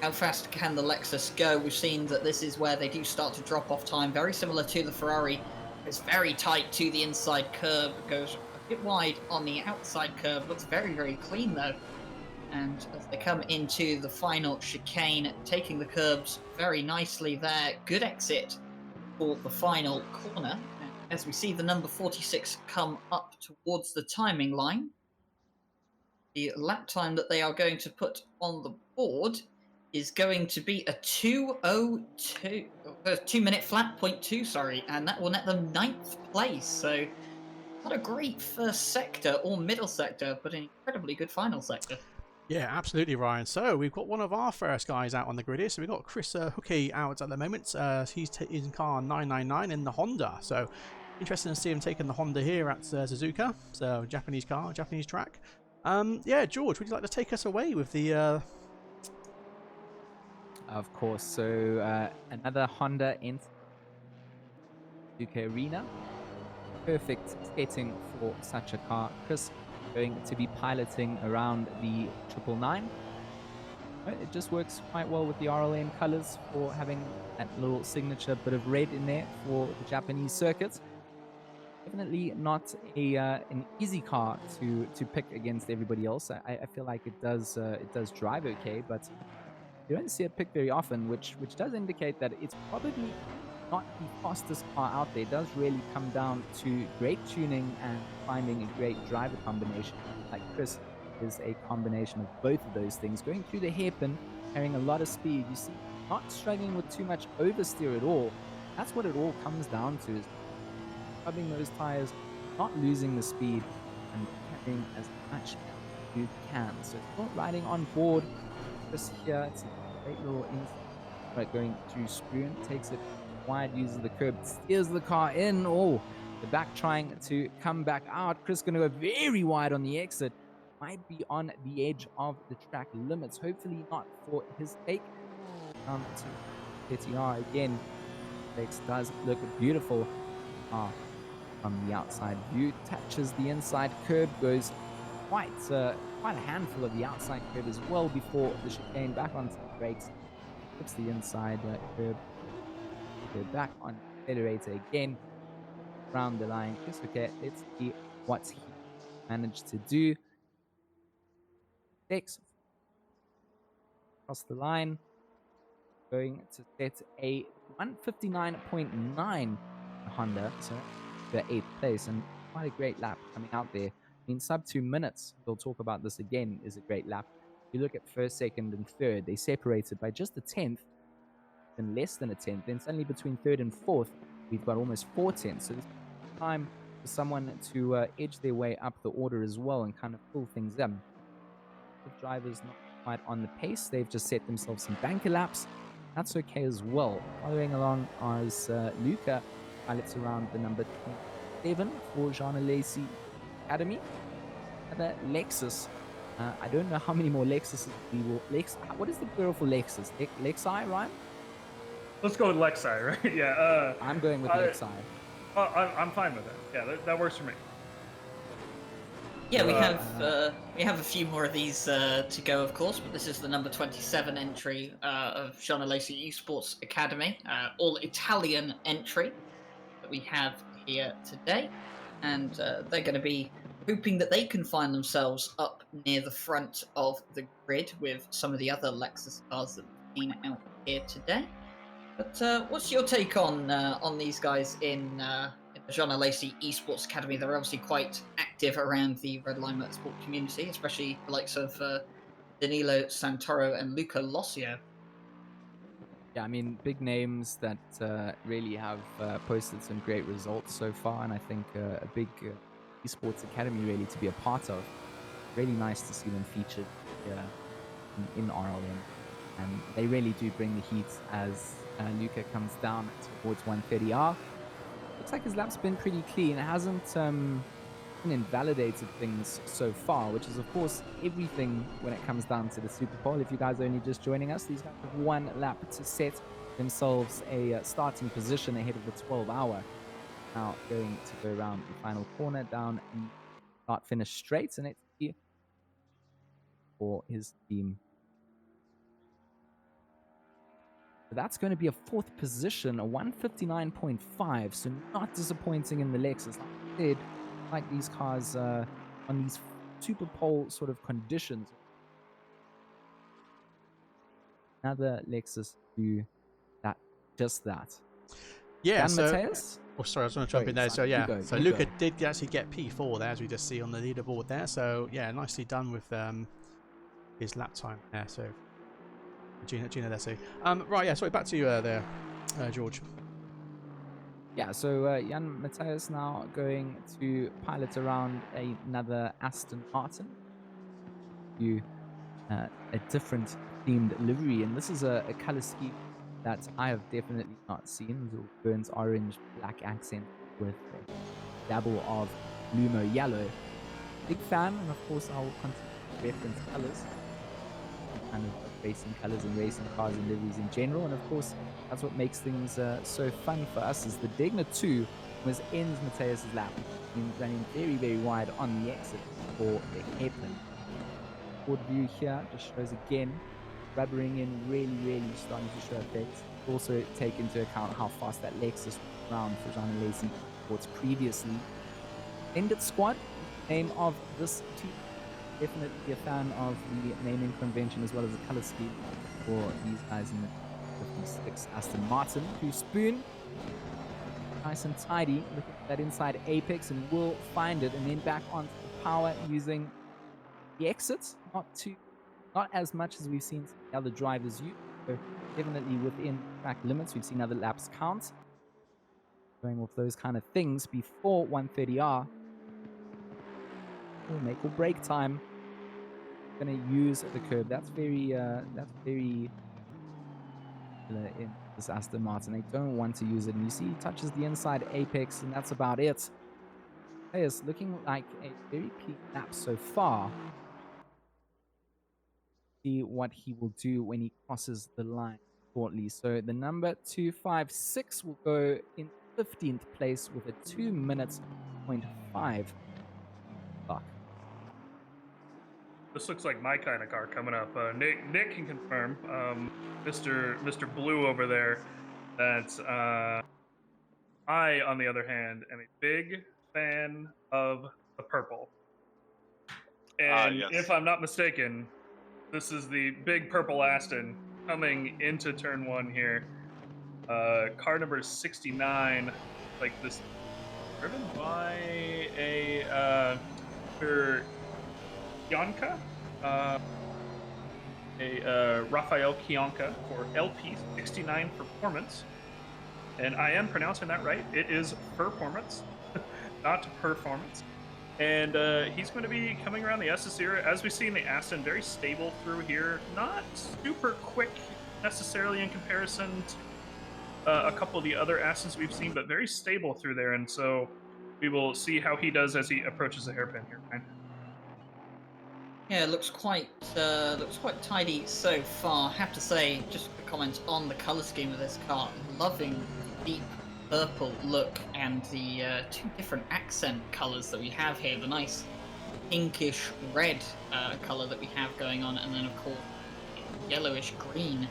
How fast can the Lexus go? We've seen that this is where they do start to drop off time, very similar to the Ferrari. It's very tight to the inside curb, goes a bit wide on the outside curb, looks very, very clean though. And as they come into the final chicane, taking the curbs very nicely there. Good exit for the final corner. As we see the number 46 come up towards the timing line, the lap time that they are going to put on the board is going to be a 2:02 flat, 0.2, sorry, and that will net them 9th place. So not a great first sector or middle sector, but an incredibly good final sector. Yeah, absolutely, Ryan. So we've got one of our first guys out on the grid here. So we've got Chris Hookie out at the moment. He's in car 999 in the Honda. So interesting to see him taking the Honda here at Suzuka. So Japanese car, Japanese track. Yeah, George, would you like to take us away with the... Of course. So another Honda in Suzuka Arena. Perfect setting for such a car. Chris going to be piloting around the 999. It just works quite well with the RLM colors for having that little signature bit of red in there for the Japanese circuits. Definitely not an easy car to pick against everybody else. I feel like it does drive okay, but you don't see it picked very often, which does indicate that it's probably not the fastest car out there. It does really come down to great tuning and finding a great driver combination. Like Chris is a combination of both of those things. Going through the hairpin, carrying a lot of speed. You see, not struggling with too much oversteer at all. That's what it all comes down to, is rubbing those tires, not losing the speed, and carrying as much as you can. So still riding on board. Chris here, it's a great little inside, but going through Spoon, takes it wide, uses the curb, steers the car in. Oh, the back trying to come back out. Chris going to go very wide on the exit. Might be on the edge of the track limits. Hopefully not for his take. To TTR again. Legs does look beautiful. From the outside view, touches the inside curb, goes quite a handful of the outside curb as well before the chicane, back onto the brakes. Puts the inside curb. Go back on accelerator again, round the line. Just okay, let's see what he managed to do. Takes across the line, going to set a 159.9 Honda, so the 8th place, and quite a great lap coming out there. In sub 2 minutes, we'll talk about this again, is a great lap. You look at first, second, and third, they separated by just a 10th. even less than a tenth. Then suddenly between third and fourth, we've got almost 4 tenths. So there's time for someone to edge their way up the order as well and kind of pull things up. The drivers not quite on the pace. They've just set themselves some banker laps. That's okay as well. Following along as Luca pilots around the number 27 for Jean Lacey Academy. Another Lexus. I don't know how many more Lexuses we will. What is the plural for Lexus? Lexi, Ryan? Let's go with Lexi, right? Yeah. I'm going with Lexi. I'm fine with that. Yeah, that works for me. Yeah, we have a few more of these to go, of course, but this is the number 27 entry of Jean Lacey Esports Academy, all Italian entry that we have here today, and they're going to be hoping that they can find themselves up near the front of the grid with some of the other Lexus cars that we've seen out here today. But what's your take on these guys in the Jean Lacey Esports Academy? They're obviously quite active around the Red Line Motorsport community, especially the likes of Danilo Santoro and Luca Lossio. Yeah, I mean, big names that really have posted some great results so far, and I think a big Esports Academy really to be a part of. Really nice to see them featured here in RLM, and they really do bring the heat as Luca comes down towards 130R. Looks like his lap's been pretty clean. It hasn't invalidated things so far, which is of course everything when it comes down to the Superpole. If you guys are only just joining us, these guys have one lap to set themselves a starting position ahead of the 12-hour. Now going to go around the final corner down and start finish straight, and it's here for his team. So that's going to be a fourth position, a 159.5, so not disappointing in the Lexus. Like I said, like these cars on these Superpole sort of conditions. Another Lexus do that, just that. Yeah, Dan so... Mateus? Oh, sorry, I was going to jump in there. So, Simon, yeah, so Luca did actually get P4 there, as we just see on the leaderboard there. So, yeah, nicely done with his lap time there. So, Gina there, so. Right, yeah, sorry, back to you there, George. Yeah, so Jan Mateus now going to pilot around another Aston Martin. A different themed livery, and this is a color scheme that I have definitely not seen. The burnt orange black accent with a dabble of Lumo yellow. Big fan, and of course I'll continue to reference colors, kind of racing colors and racing cars and liveries in general. And of course that's what makes things so fun for us. Is the Degner 2 was ends Mateus's lap, running very, very wide on the exit for the hairpin. Forward view here just shows again rubbering in, really starting to show effects. Also take into account how fast that Lexus was around for Jean Lacey Esports previously. Ended squad, name of this team. Definitely a fan of the naming convention as well as the color scheme for these guys in the 56 Aston Martin. To spoon, nice and tidy. Look at that inside apex and will find it, and then back onto the power using the exits. Not as much as we've seen the other drivers use. So definitely within track limits. We've seen other laps count. Going off those kind of things before 130R. Make or break time. Going to use the curb. That's very in this Aston Martin. They don't want to use it. And you see he touches the inside apex, and that's about it. It's looking like a very peak lap so far. See what he will do when he crosses the line shortly. So the number 256 will go in 15th place with a 2 minutes 0.5 clock. This looks like my kind of car coming up. Nick can confirm, Mr. Blue over there, that I, on the other hand, am a big fan of the purple. And yes. if I'm not mistaken, this is the big purple Aston coming into turn one here. Car number 69, like this, driven by a Yonka. a Rafael Kionka for LP69 Performance. And I am pronouncing that right. It is performance, not performance. And he's going to be coming around the S's here. As we see in the Aston, very stable through here. Not super quick necessarily in comparison to a couple of the other Astons we've seen, but very stable through there. And so we will see how he does as he approaches the hairpin here, Ryan. Yeah, it looks quite tidy so far. Have to say, just a comment on the color scheme of this car. Loving the deep purple look and the two different accent colors that we have here. The nice pinkish red color that we have going on, and then of course yellowish green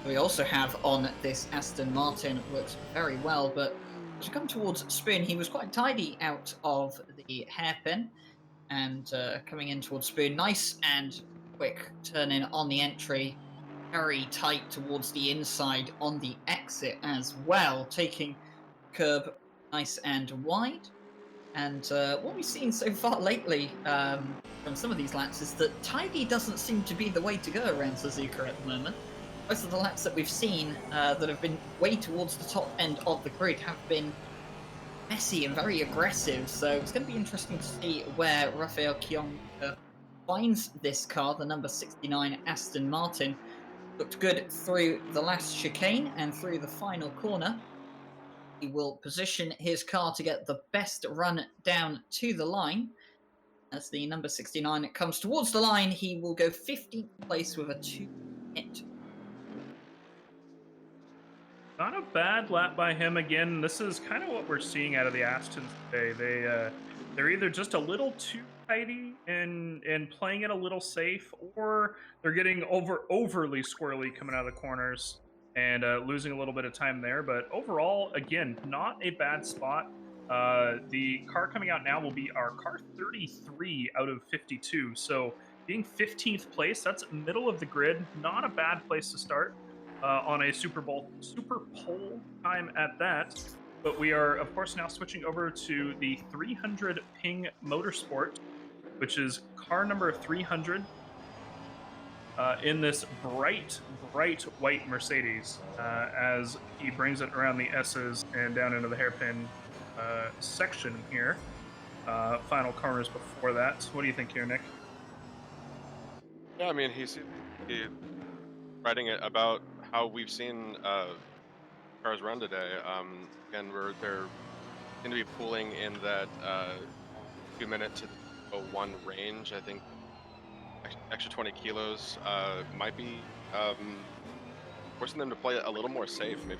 that we also have on this Aston Martin. Works very well, but as we come towards Spoon, he was quite tidy out of the hairpin. And coming in towards Spoon, nice and quick turn in on the entry, very tight towards the inside on the exit as well, taking curb nice and wide. And what we've seen so far lately from some of these laps is that tidy doesn't seem to be the way to go around Suzuka at the moment. Most of the laps that we've seen that have been way towards the top end of the grid have been messy and very aggressive, so it's going to be interesting to see where Rafael Kionka finds this car, the number 69 Aston Martin. Looked good through the last chicane and through the final corner. He will position his car to get the best run down to the line. As the number 69 comes towards the line, he will go 15th place with a 2-minute. Not a bad lap by him again. This is kind of what we're seeing out of the Astons today. They're either just a little too tidy and playing it a little safe, or they're getting overly squirrely coming out of the corners and losing a little bit of time there. But overall, again, not a bad spot. The car coming out now will be our car 33 out of 52. So being 15th place, that's middle of the grid. Not a bad place to start. On a Superpole time at that. But we are, of course, now switching over to the 300 Ping Motorsport, which is car number 300 in this bright white Mercedes as he brings it around the S's and down into the hairpin section here. Final corners before that. What do you think here, Nick? Yeah, I mean, he's writing it about how we've seen cars run today. Again, they're going to be pulling in that 2-minute to 1 range. I think extra 20 kilos might be forcing them to play a little more safe. Maybe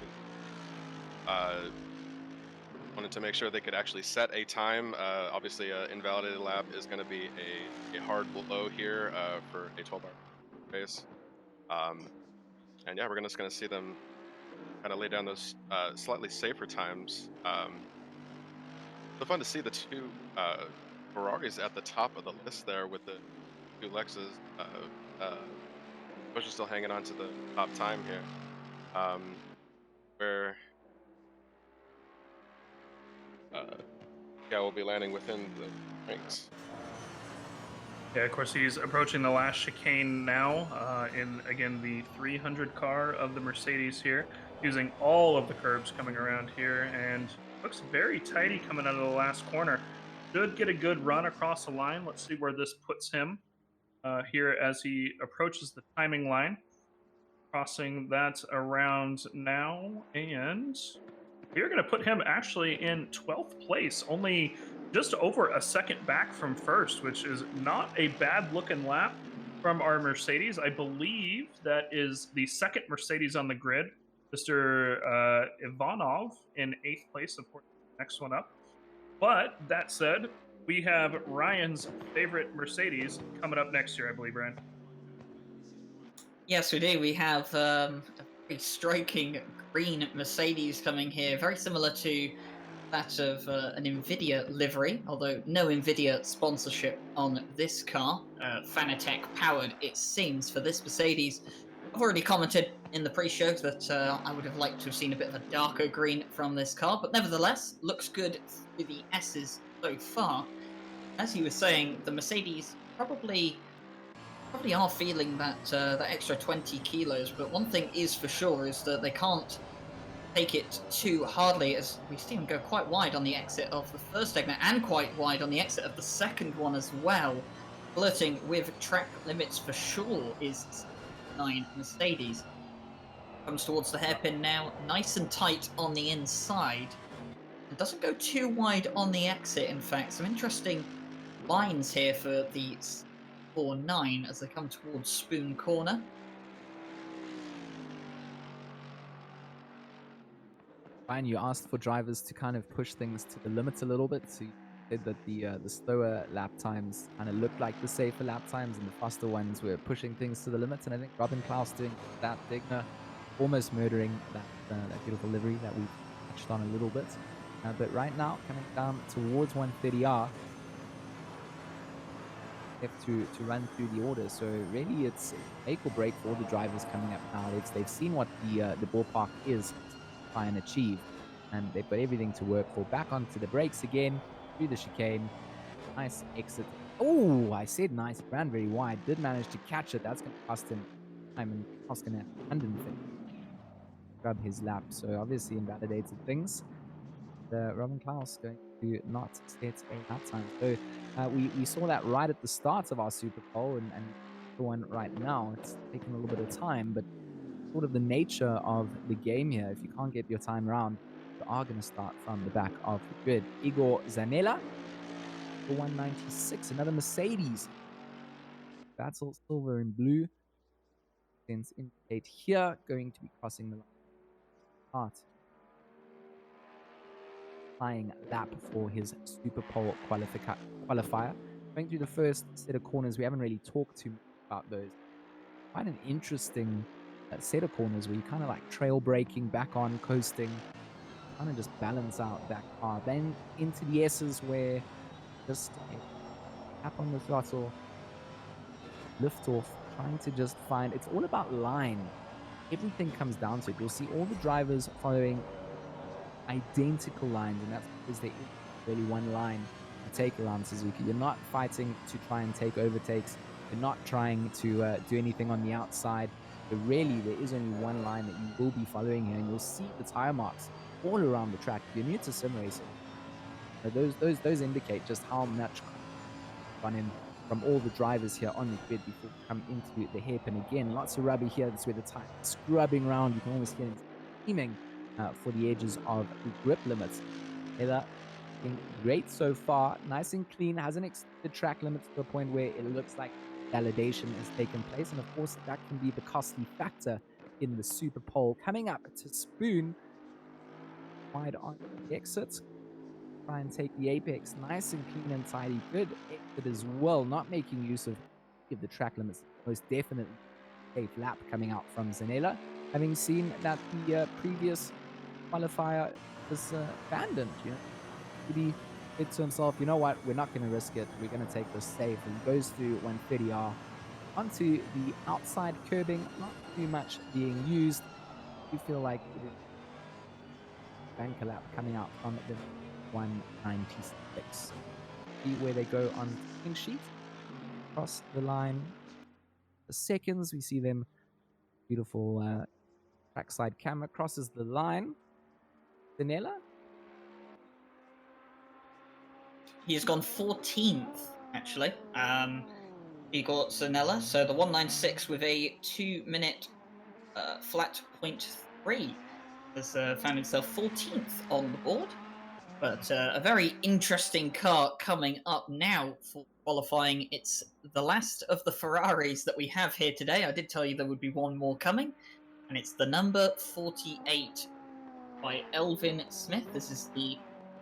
wanted to make sure they could actually set a time. Obviously, an invalidated lap is going to be a hard blow here for a 12-hour race. And yeah, we're just going to see them kind of lay down those slightly safer times. It's fun to see the two Ferraris at the top of the list there with the two Lexus. Bush is still hanging on to the top time here. Where yeah, we'll be landing within the ranks. Yeah, of course, he's approaching the last chicane now in, again, the 300 car of the Mercedes here, using all of the curbs coming around here, and looks very tidy coming out of the last corner. Should get a good run across the line. Let's see where this puts him here as he approaches the timing line. Crossing that around now, and we're going to put him actually in 12th place, only just over a second back from first, which is not a bad looking lap from our Mercedes. I believe that is the second Mercedes on the grid. Mr. Ivanov in 8th place, of course, next one up. But that said, we have Ryan's favorite Mercedes coming up next year, I believe, Ryan. Yes, we do. We have a very striking green Mercedes coming here, very similar to that of an NVIDIA livery, although no NVIDIA sponsorship on this car. Fanatec powered, it seems, for this Mercedes. I've already commented in the pre-show that I would have liked to have seen a bit of a darker green from this car, but nevertheless, looks good through the S's so far. As he was saying, the Mercedes probably probably are feeling that extra 20 kilos. But one thing is for sure is that they can't take it too hardly, as we see them go quite wide on the exit of the first segment and quite wide on the exit of the second one as well. Flirting with track limits for sure is 9 Mercedes. Comes towards the hairpin now, nice and tight on the inside. It doesn't go too wide on the exit, in fact. Some interesting lines here for the 4-9 as they come towards Spoon Corner. Ryan, you asked for drivers to kind of push things to the limits a little bit. So you said that the slower lap times kind of looked like the safer lap times, and the faster ones were pushing things to the limits. And I think Robin Klaus doing that, Digner almost murdering that beautiful livery that we touched on a little bit. But right now, coming down towards 130R, have to run through the order. So really, it's make or break for all the drivers coming up now. They've seen what the ballpark is to try and achieve, and they've got everything to work for. Back onto the brakes again, through the chicane. Nice exit. Oh, I said nice. Ran very wide. Did manage to catch it. That's going to cost him time, and cost going to grab his lap. So obviously invalidated things. Robin Klaus going to not set a lap time. So we saw that right at the start of our Superpole, and the one right now. It's taking a little bit of time, but sort of the nature of the game here. If you can't get your time around, you are going to start from the back of the grid. Igor Zanella for 196, another Mercedes. Battle silver and blue. Since indicate here, going to be crossing the line. Flying lap for his Superpole qualifier. Going through the first set of corners, we haven't really talked too much about those. Quite an interesting set of corners where you kind of like trail braking, back on, coasting, kind of just balance out that car. Then into the S's where just tap on the throttle, lift off, trying to just find, it's all about line. Everything comes down to it. You'll see all the drivers following identical lines, and that's because there is really one line to take around Suzuka. You're not fighting to try and take overtakes. You're not trying to do anything on the outside. But really, there is only one line that you will be following here, and you'll see the tire marks all around the track. If you're new to sim racing, those indicate just how much gone in from all the drivers here on the grid before we come into the hairpin again. Lots of rubber here. That's where the tire is scrubbing around. You can almost hear it steaming for the edges of the grip limits. Heather looking great so far. Nice and clean. Hasn't exceeded the track limits to a point where it looks like validation has taken place. And of course, that can be the costly factor in the Superpole. Coming up to Spoon. Wide on the exit. Try and take the apex nice and clean and tidy. Good exit as well. Not making use of the track limits. Most definitely safe lap coming out from Zanella. Having seen that the previous qualifier was abandoned, he said to himself, you know what, we're not going to risk it. We're going to take this safe. And he goes through 130R onto the outside curbing. Not too much being used. You feel like it is banker lap coming out from the 196. See where they go on the sheet. Across the line. The seconds, we see them. Beautiful trackside camera crosses the line. Zanella? He has gone 14th, actually. Igor Zanella. So the 196 with a 2-minute flat 0.3 has found himself 14th on the board. But a very interesting car coming up now for qualifying. It's the last of the Ferraris that we have here today. I did tell you there would be one more coming. And it's the number 48 by Elvin Smith. This is the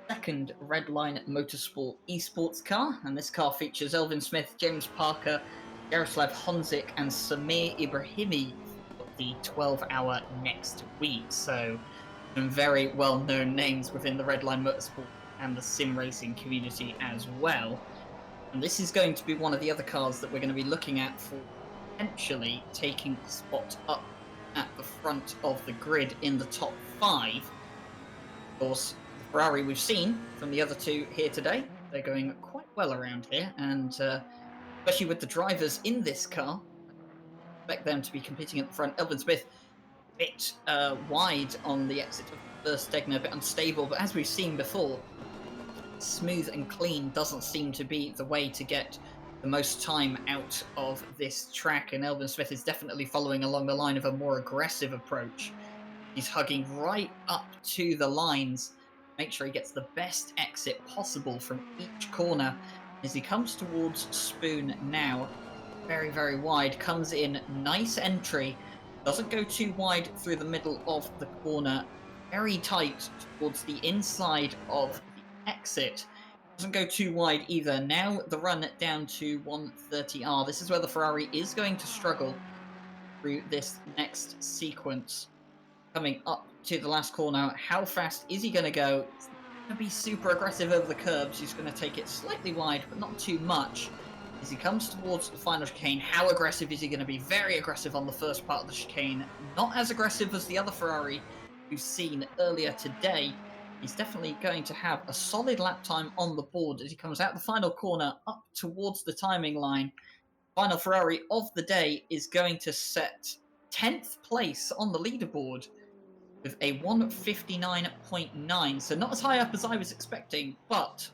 second Redline Motorsport Esports car. And this car features Elvin Smith, James Parker, Jaroslav Honzik, and Samir Ibrahimi for the 12-hour next week. So some very well-known names within the Redline Motorsport and the sim racing community as well. And this is going to be one of the other cars that we're going to be looking at for potentially taking a spot up at the front of the grid in the top 5. Of course, the Ferrari we've seen from the other two here today, they're going quite well around here, and especially with the drivers in this car. I expect them to be competing at the front. Elvin Smith a bit wide on the exit of the first Stegner, a bit unstable, but as we've seen before, smooth and clean doesn't seem to be the way to get the most time out of this track, and Elvin Smith is definitely following along the line of a more aggressive approach. He's hugging right up to the lines, make sure he gets the best exit possible from each corner. As he comes towards Spoon now, very, very wide, comes in, nice entry, doesn't go too wide through the middle of the corner, very tight towards the inside of the exit. Doesn't go too wide either. Now the run down to 130R. This is where the Ferrari is going to struggle through this next sequence. Coming up to the last corner, how fast is he going to go? He's going to be super aggressive over the curbs. He's going to take it slightly wide, but not too much. As he comes towards the final chicane, how aggressive is he going to be? Very aggressive on the first part of the chicane. Not as aggressive as the other Ferrari we've seen earlier today. He's definitely going to have a solid lap time on the board as he comes out the final corner up towards the timing line. Final Ferrari of the day is going to set 10th place on the leaderboard with a 159.9. So not as high up as I was expecting, but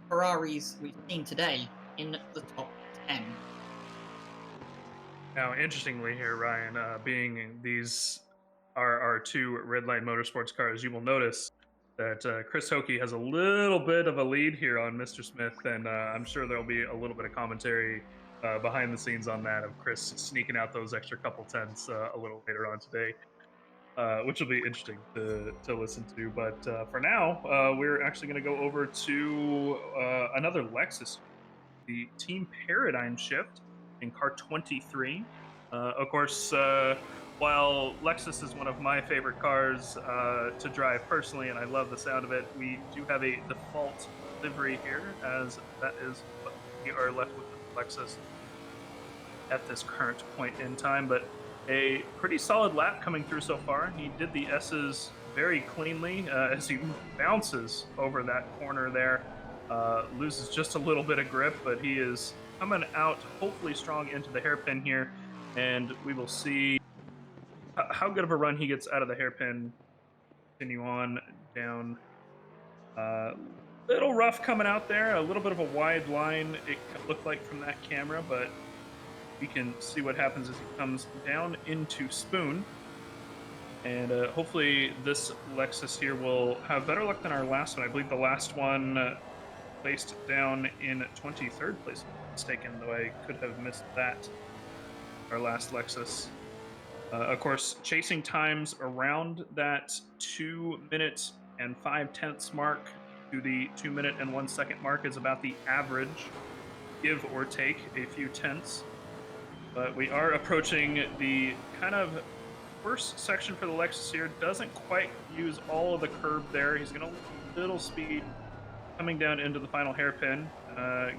Ferraris we've seen today in the top 10. Now, interestingly here, Ryan, being these are our two Red Light Motorsports cars, you will notice that Chris Hokie has a little bit of a lead here on Mr. Smith, and I'm sure there'll be a little bit of commentary behind the scenes on that of Chris sneaking out those extra couple tenths a little later on today, which will be interesting to listen to. But for now, we're actually going to go over to another Lexus, the Team Paradigm Shift in car 23. Of course, while Lexus is one of my favorite cars to drive personally, and I love the sound of it, we do have a default livery here, as that is what we are left with Lexus at this current point in time. But a pretty solid lap coming through so far. He did the S's very cleanly as he bounces over that corner there. Loses just a little bit of grip, but he is coming out hopefully strong into the hairpin here, and we will see how good of a run he gets out of the hairpin. Continue on down. Little rough coming out there, a little bit of a wide line it looked like from that camera, but we can see what happens as he comes down into Spoon. And hopefully this Lexus here will have better luck than our last one. I believe the last one placed down in 23rd place, if I'm mistaken, though I could have missed that. Our last Lexus. Of course, chasing times around that 2 minutes and 5/10 mark to the 2 minute and 1 second mark is about the average, give or take a few tenths. But we are approaching the kind of first section for the Lexus here. Doesn't quite use all of the curb there. He's going to lose a little speed coming down into the final hairpin.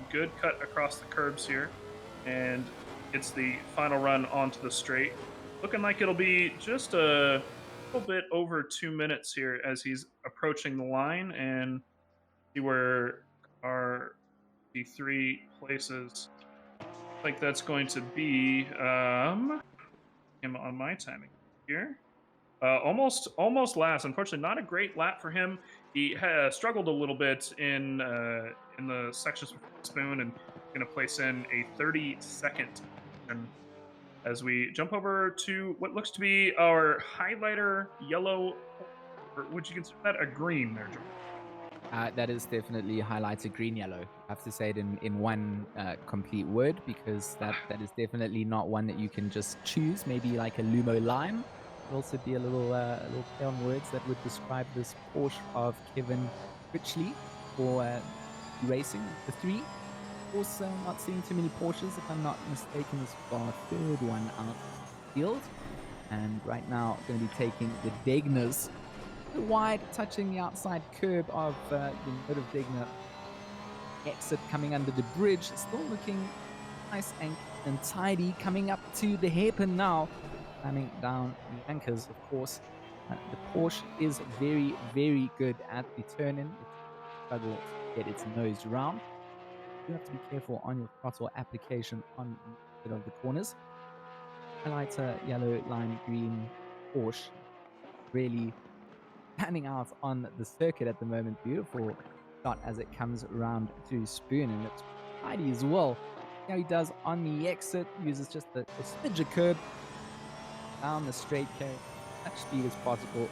Good cut across the curbs here. And it's the final run onto the straight. Looking like it'll be just a little bit over 2 minutes here as he's approaching the line, and see where our the 3 places like that's going to be him on my timing here. Almost last. Unfortunately, not a great lap for him. He has struggled a little bit in the sections with Spoon, and going to place in a 32nd. And as we jump over to what looks to be our highlighter yellow, or would you consider that a green there, John? That is definitely highlighted green yellow. I have to say it in one complete word, because that is definitely not one that you can just choose. Maybe like a Lumo lime would also be a little play on words that would describe this Porsche of Kevin Richley for racing the 3. Also, not seeing too many Porsches, if I'm not mistaken. This is our 3rd one out of the field, and right now going to be taking the Degners wide, touching the outside curb of the Motor Degner exit, coming under the bridge. Still looking nice and tidy, coming up to the hairpin now, climbing down the anchors, of course. The Porsche is very, very good at the turn-in. It struggles to get its nose round. you have to be careful on your throttle application on the of the corners. Highlighter, yellow, lime, green, Porsche really panning out on the circuit at the moment. Beautiful shot as it comes around to Spoon, and looks tidy as well. See how he does on the exit, uses just a smidge of curb down the straight K, much speed as possible.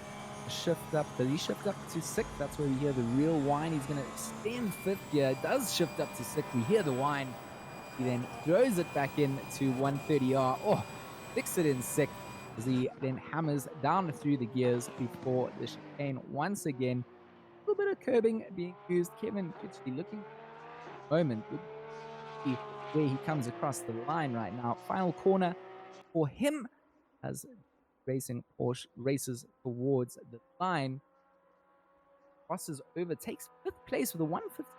Shift up, does he shift up to 6th? That's where we hear the real whine. He's going to extend 5th here. It does shift up to 6th. We hear the whine. He then throws it back in to 130R. Oh, fix it in 6th as he then hammers down through the gears before the chicane once again. A little bit of curbing being used. Kevin Kitchley looking for a moment. Would be where he comes across the line right now. Final corner for him as Racing Porsche races towards the line. Crosses over, takes 5th place with a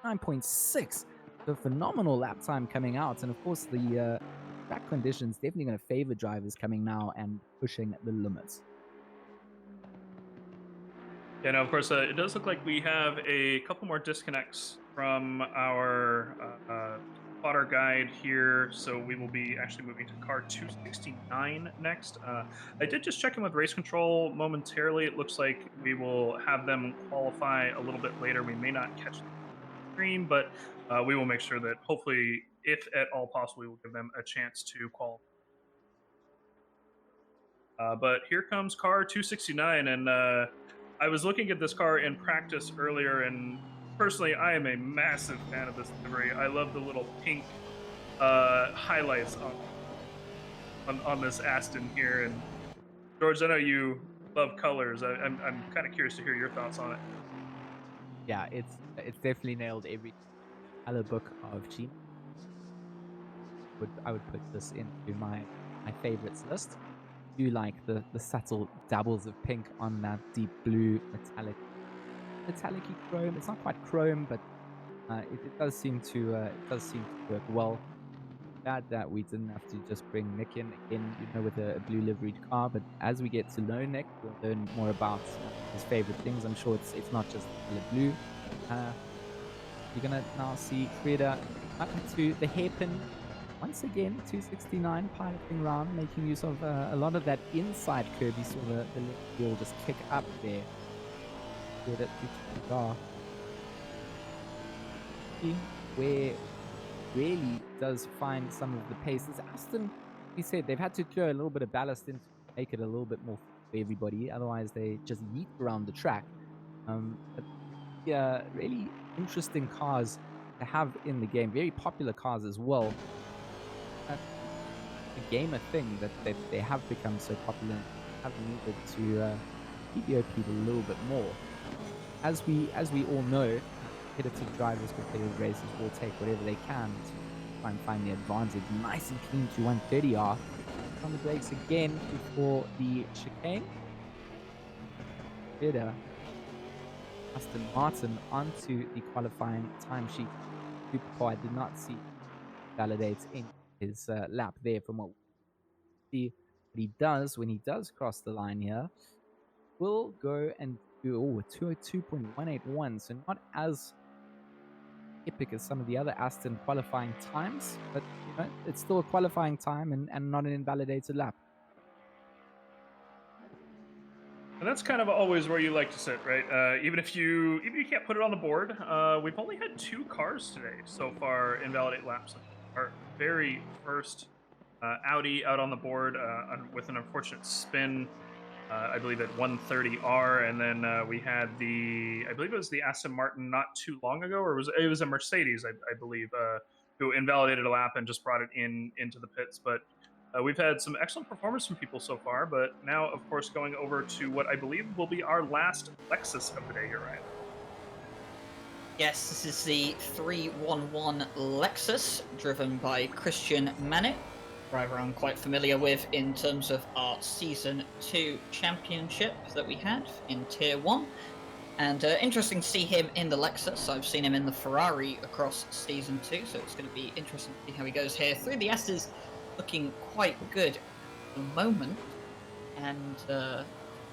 159.6. So a phenomenal lap time coming out. And of course, the track conditions definitely going to favor drivers coming now and pushing the limits. Yeah, now, of course, it does look like we have a couple more disconnects from our spotter guide here, so we will be actually moving to car 269 next. I did just check in with race control momentarily. It looks like we will have them qualify a little bit later. We may not catch the stream, but we will make sure that hopefully, if at all possible, we will give them a chance to qualify. But here comes car 269, and I was looking at this car in practice earlier, and personally, I am a massive fan of this livery. I love the little pink highlights on this Aston here. And George, I know you love colors. I'm kind of curious to hear your thoughts on it. Yeah, it's definitely nailed every color book of G. I would put this into my favorites list. I do like the subtle dabbles of pink on that deep blue metallic chrome. It's not quite chrome, but it does seem to work well. Glad that we didn't have to just bring Nick in again, with a blue liveried car. But as we get to know Nick, we'll learn more about his favorite things. I'm sure it's not just color blue. You're gonna now see Freda up to the hairpin. Once again, 269 piloting round, making use of a lot of that inside curve. You saw the left wheel just kick up there. Good at where really does find some of the pace. As Aston, he said, they've had to throw a little bit of ballast in to make it a little bit more for everybody. Otherwise, they just yeet around the track. But yeah, really interesting cars to have in the game. Very popular cars as well. A gamer thing that they have become so popular, have needed to PBOP a little bit more. As we all know, competitive drivers, competitive racers will take whatever they can to try and find the advantage. Nice and clean to 130R. On the brakes again before the chicane. Better. Aston Martin onto the qualifying timesheet. Superpole, I did not see validates in his lap there from what we see. What he does when he does cross the line here, will go and do 202.181, so not as epic as some of the other Aston qualifying times, but it's still a qualifying time and not an invalidated lap. And that's kind of always where you like to sit, right? Even if you can't put it on the board. We've only had 2 cars today so far invalidate laps. Our very first Audi out on the board with an unfortunate spin, I believe at 130R, and then we had I believe it was the Aston Martin not too long ago, or it was a Mercedes, I believe, who invalidated a lap and just brought it into the pits. But we've had some excellent performance from people so far, but now, of course, going over to what I believe will be our last Lexus of the day here, Ryan. Yes, this is the 311 Lexus, driven by Christian Manic, driver I'm quite familiar with in terms of our Season 2 championship that we had in Tier 1. And interesting to see him in the Lexus. I've seen him in the Ferrari across Season 2, so it's going to be interesting to see how he goes here. Through the S's, looking quite good at the moment. And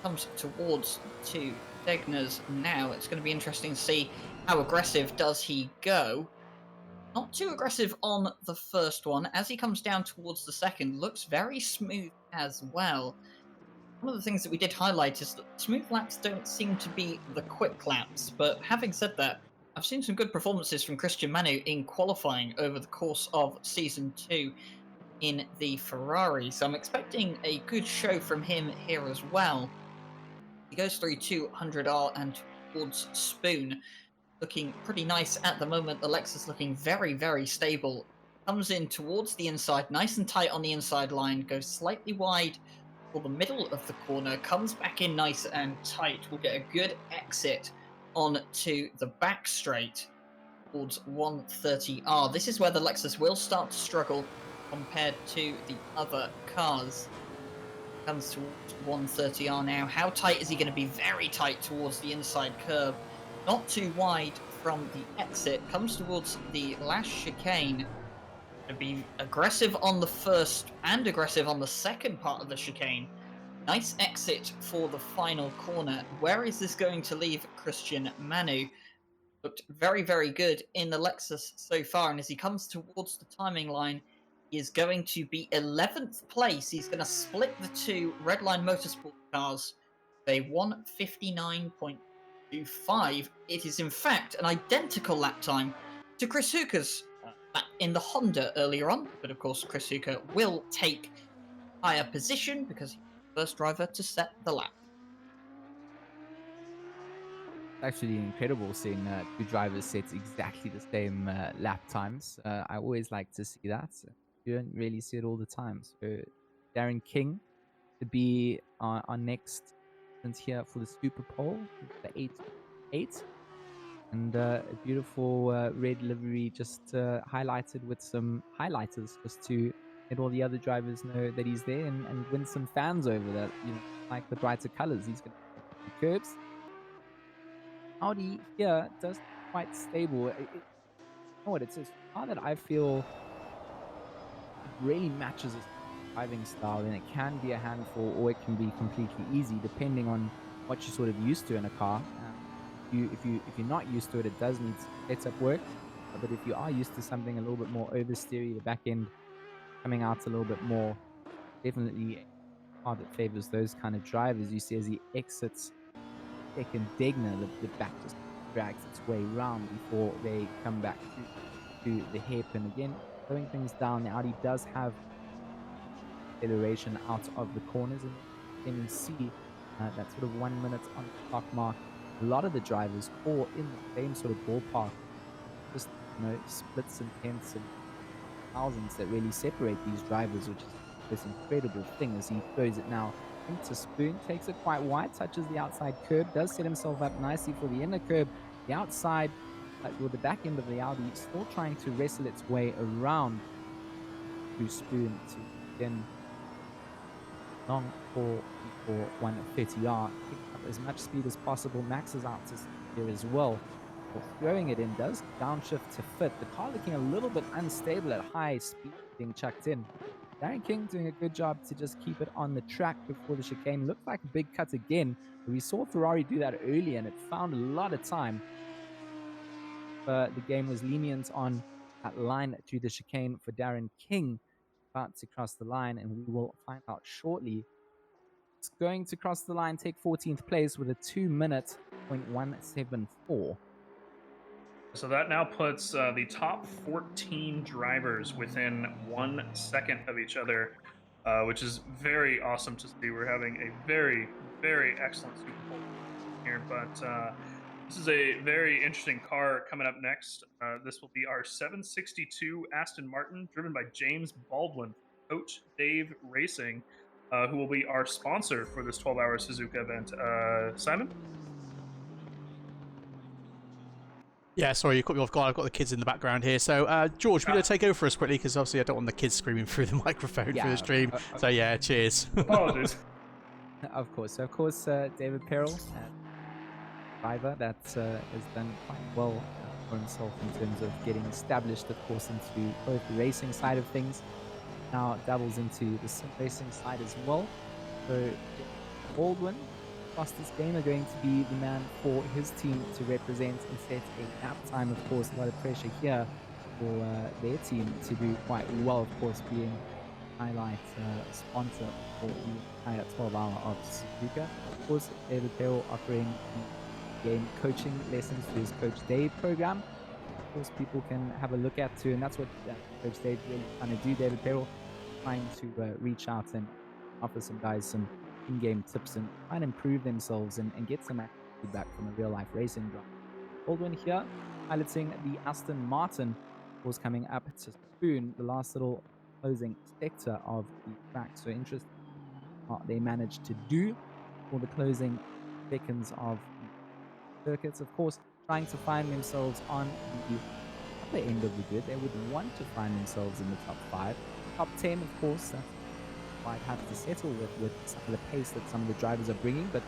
comes towards 2 Degners now. It's going to be interesting to see how aggressive does he go. Not too aggressive on the first one. As he comes down towards the second, looks very smooth as well. One of the things that we did highlight is that smooth laps don't seem to be the quick laps, but having said that, I've seen some good performances from Christian Manu in qualifying over the course of Season 2 in the Ferrari, so I'm expecting a good show from him here as well. He goes through 200R and towards Spoon, looking pretty nice at the moment. The Lexus looking very, very stable. Comes in towards the inside, nice and tight on the inside line, goes slightly wide for the middle of the corner, comes back in nice and tight. We'll get a good exit onto the back straight towards 130R. This is where the Lexus will start to struggle compared to the other cars. Comes towards 130R now. How tight is he going to be? Very tight towards the inside curb. Not too wide from the exit. Comes towards the last chicane. To be aggressive on the first and aggressive on the second part of the chicane. Nice exit for the final corner. Where is this going to leave Christian Manu? Looked very, very good in the Lexus so far, and as he comes towards the timing line, he is going to be 11th place. He's going to split the two Redline Motorsport cars. They 1:59.25. It is in fact an identical lap time to Chris Hooker's lap in the Honda earlier on, but of course Chris Hooker will take higher position because he's the first driver to set the lap. Actually incredible seeing two drivers set exactly the same lap times. I always like to see that. You don't really see it all the time. So Darren King to be our next here for the Superpole, the 8-8. And a beautiful red livery just highlighted with some highlighters just to let all the other drivers know that he's there and win some fans over that, like the brighter colors. He's going to curbs. Audi here does quite stable. You know what, it's a car that I feel really matches his driving style, and it can be a handful or it can be completely easy depending on what you're sort of used to in a car. If you're not used to it, it does need setup work. But if you are used to something a little bit more oversteery, the back end coming out a little bit more, definitely a car that favors those kind of drivers. You see as he exits second Degner, the back just drags its way round before they come back to the hairpin again. Slowing things down, the Audi does have acceleration out of the corners, and then you see that sort of 1 minute on the clock mark. A lot of the drivers all in the same sort of ballpark, just splits and tenths and thousands that really separate these drivers, which is this incredible thing. As he throws it now into Spoon, takes it quite wide, touches the outside curb, does set himself up nicely for the inner curb. The outside, or the back end of the Audi, still trying to wrestle its way around to Spoon to again long for 130R, picking up as much speed as possible, maxes out to here as well. Throwing it in, does downshift to fit. The car looking a little bit unstable at high speed, being chucked in. Darren King doing a good job to just keep it on the track before the chicane. Looked like a big cut again. We saw Ferrari do that early and it found a lot of time. But the game was lenient on that line to the chicane for Darren King. About to cross the line, and we will find out shortly. It's going to cross the line, take 14th place with a 2:01.174. So that now puts the top 14 drivers within 1 second of each other, which is very awesome to see. We're having a very, very excellent Superpole here, but this is a very interesting car coming up next. This will be our 762 Aston Martin, driven by James Baldwin, Coach Dave Racing, who will be our sponsor for this 12-hour Suzuka event. Simon? Yeah, sorry, you caught me off guard. I've got the kids in the background here. So, George, we're going to take over for us quickly because obviously I don't want the kids screaming through the microphone through the stream. So, yeah, cheers. Apologies. Of course. So, of course, David Perrell, driver that has done quite well for himself in terms of getting established, of course, into both the racing side of things. Now dabbles into the sim racing side as well. So, Baldwin, fastest game, are going to be the man for his team to represent and set a lap time. Of course, a lot of pressure here for their team to do quite well, of course, being highlight sponsor for the entire 12 hour of Suzuka. Of course, David Perel offering game coaching lessons through his Coach Dave program. Of course, people can have a look at too, and that's what Coach Dave really trying to do. David Perel trying to reach out and offer some guys some in-game tips and try and improve themselves and get some feedback from a real-life racing driver. Baldwin here piloting the Aston Martin, was coming up to spoon the last little closing sector of the track. So interesting what they managed to do for the closing seconds of the circuits. Of course, trying to find themselves on the upper end of the grid. They would want to find themselves in the top 5. Top 10, of course, that's might have to settle with some of the pace that some of the drivers are bringing, but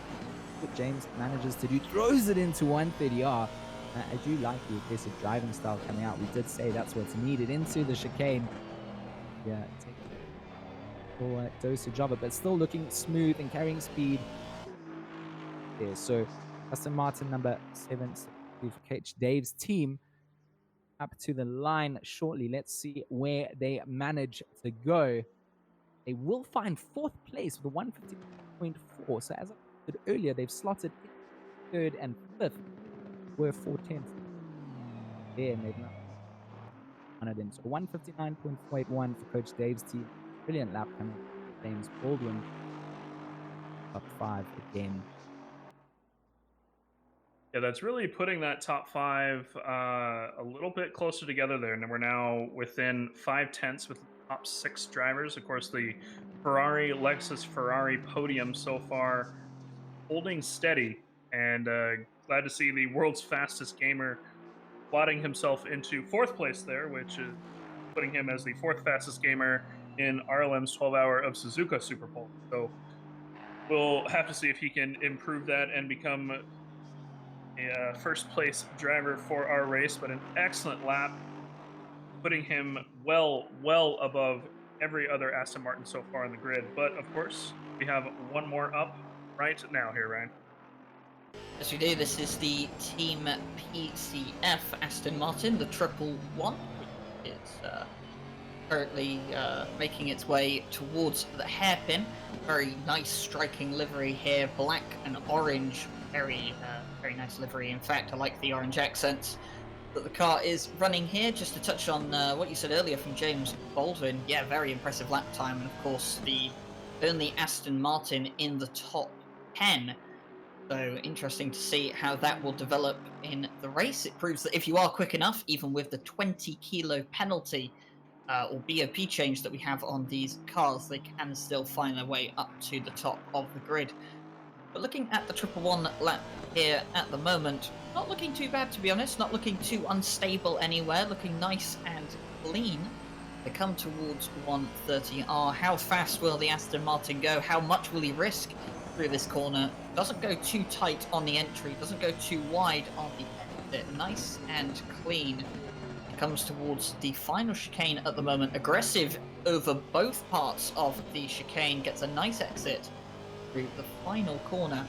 what James manages to do, throws it into 130R. I do like the aggressive driving style coming out. We did say that's what's needed into the chicane. Yeah, take a full dosage of it, but still looking smooth and carrying speed there. So Aston Martin number 7 for Coach Dave's team up to the line shortly. Let's see where they manage to go. They will find 4th place with a 150.4. So as I said earlier, they've slotted in 3rd and 5th. Were 4/10 there, and they've not one of them. So 159.481 for Coach Dave's team. Brilliant lap coming. James Baldwin top 5 again. Yeah, that's really putting that top 5 a little bit closer together there. And we're now within 5/10 with the top 6 drivers. Of course, the Lexus Ferrari podium so far holding steady, and glad to see the world's fastest gamer slotting himself into 4th place there, which is putting him as the 4th fastest gamer in RLM's 12 hour of Suzuka Superpole. So we'll have to see if he can improve that and become a 1st place driver for our race, but an excellent lap, putting him well above every other Aston Martin so far in the grid. But of course, we have one more up right now here, Ryan. As we do, this is the Team PCF Aston Martin, the 111. It's currently making its way towards the hairpin. Very nice striking livery here, black and orange. Very nice livery. In fact, I like the orange accents that the car is running here. Just to touch on what you said earlier from James Baldwin, yeah, very impressive lap time, and of course the only Aston Martin in the top 10. So interesting to see how that will develop in the race. It proves that if you are quick enough, even with the 20 kilo penalty or BOP change that we have on these cars, they can still find their way up to the top of the grid. But looking at the 111 lap here at the moment, not looking too bad, to be honest, not looking too unstable anywhere, looking nice and clean. They come towards 130R. How fast will the Aston Martin go? How much will he risk through this corner? Doesn't go too tight on the entry, doesn't go too wide on the exit. Nice and clean. It comes towards the final chicane at the moment. Aggressive over both parts of the chicane. Gets a nice exit through the final corner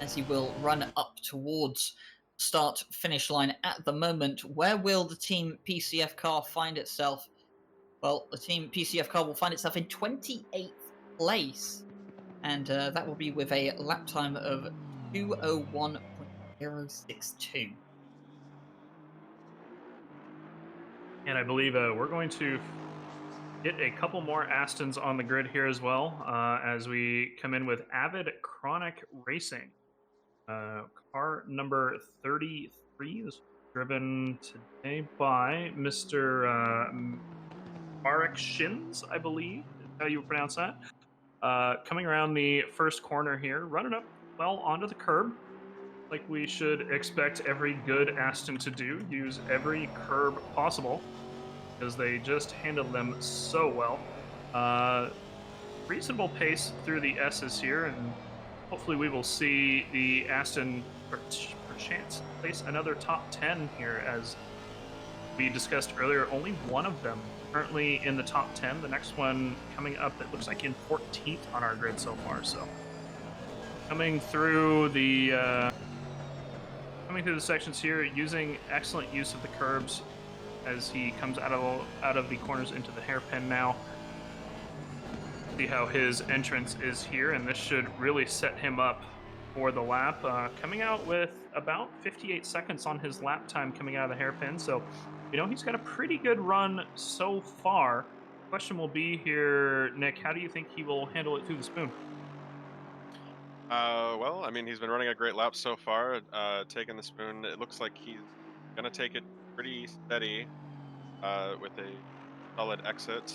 as he will run up towards start-finish line at the moment. Where will the Team PCF car find itself? Well, the Team PCF car will find itself in 28th place, and that will be with a lap time of 2:01.062. And I believe we're going to get a couple more Astons on the grid here as well, as we come in with Avid Chronic Racing. Car number 33 is driven today by Mr. Marek Shins, I believe, is how you pronounce that. Coming around the first corner here, running up well onto the curb, like we should expect every good Aston to do. Use every curb possible, because they just handled them so well. Reasonable pace through the S's here, and hopefully we will see the Aston perchance place another top 10 here. As we discussed earlier, only one of them currently in the top 10. The next one coming up, it looks like in 14th on our grid so far. So coming through the sections here, using excellent use of the curbs, as he comes out of the corners into the hairpin now. See how his entrance is here, and this should really set him up for the lap. Coming out with about 58 seconds on his lap time coming out of the hairpin, so he's got a pretty good run so far. Question will be here, Nick, how do you think he will handle it through the spoon? Well, I mean, he's been running a great lap so far, taking the spoon. It looks like he's going to take it pretty steady with a solid exit.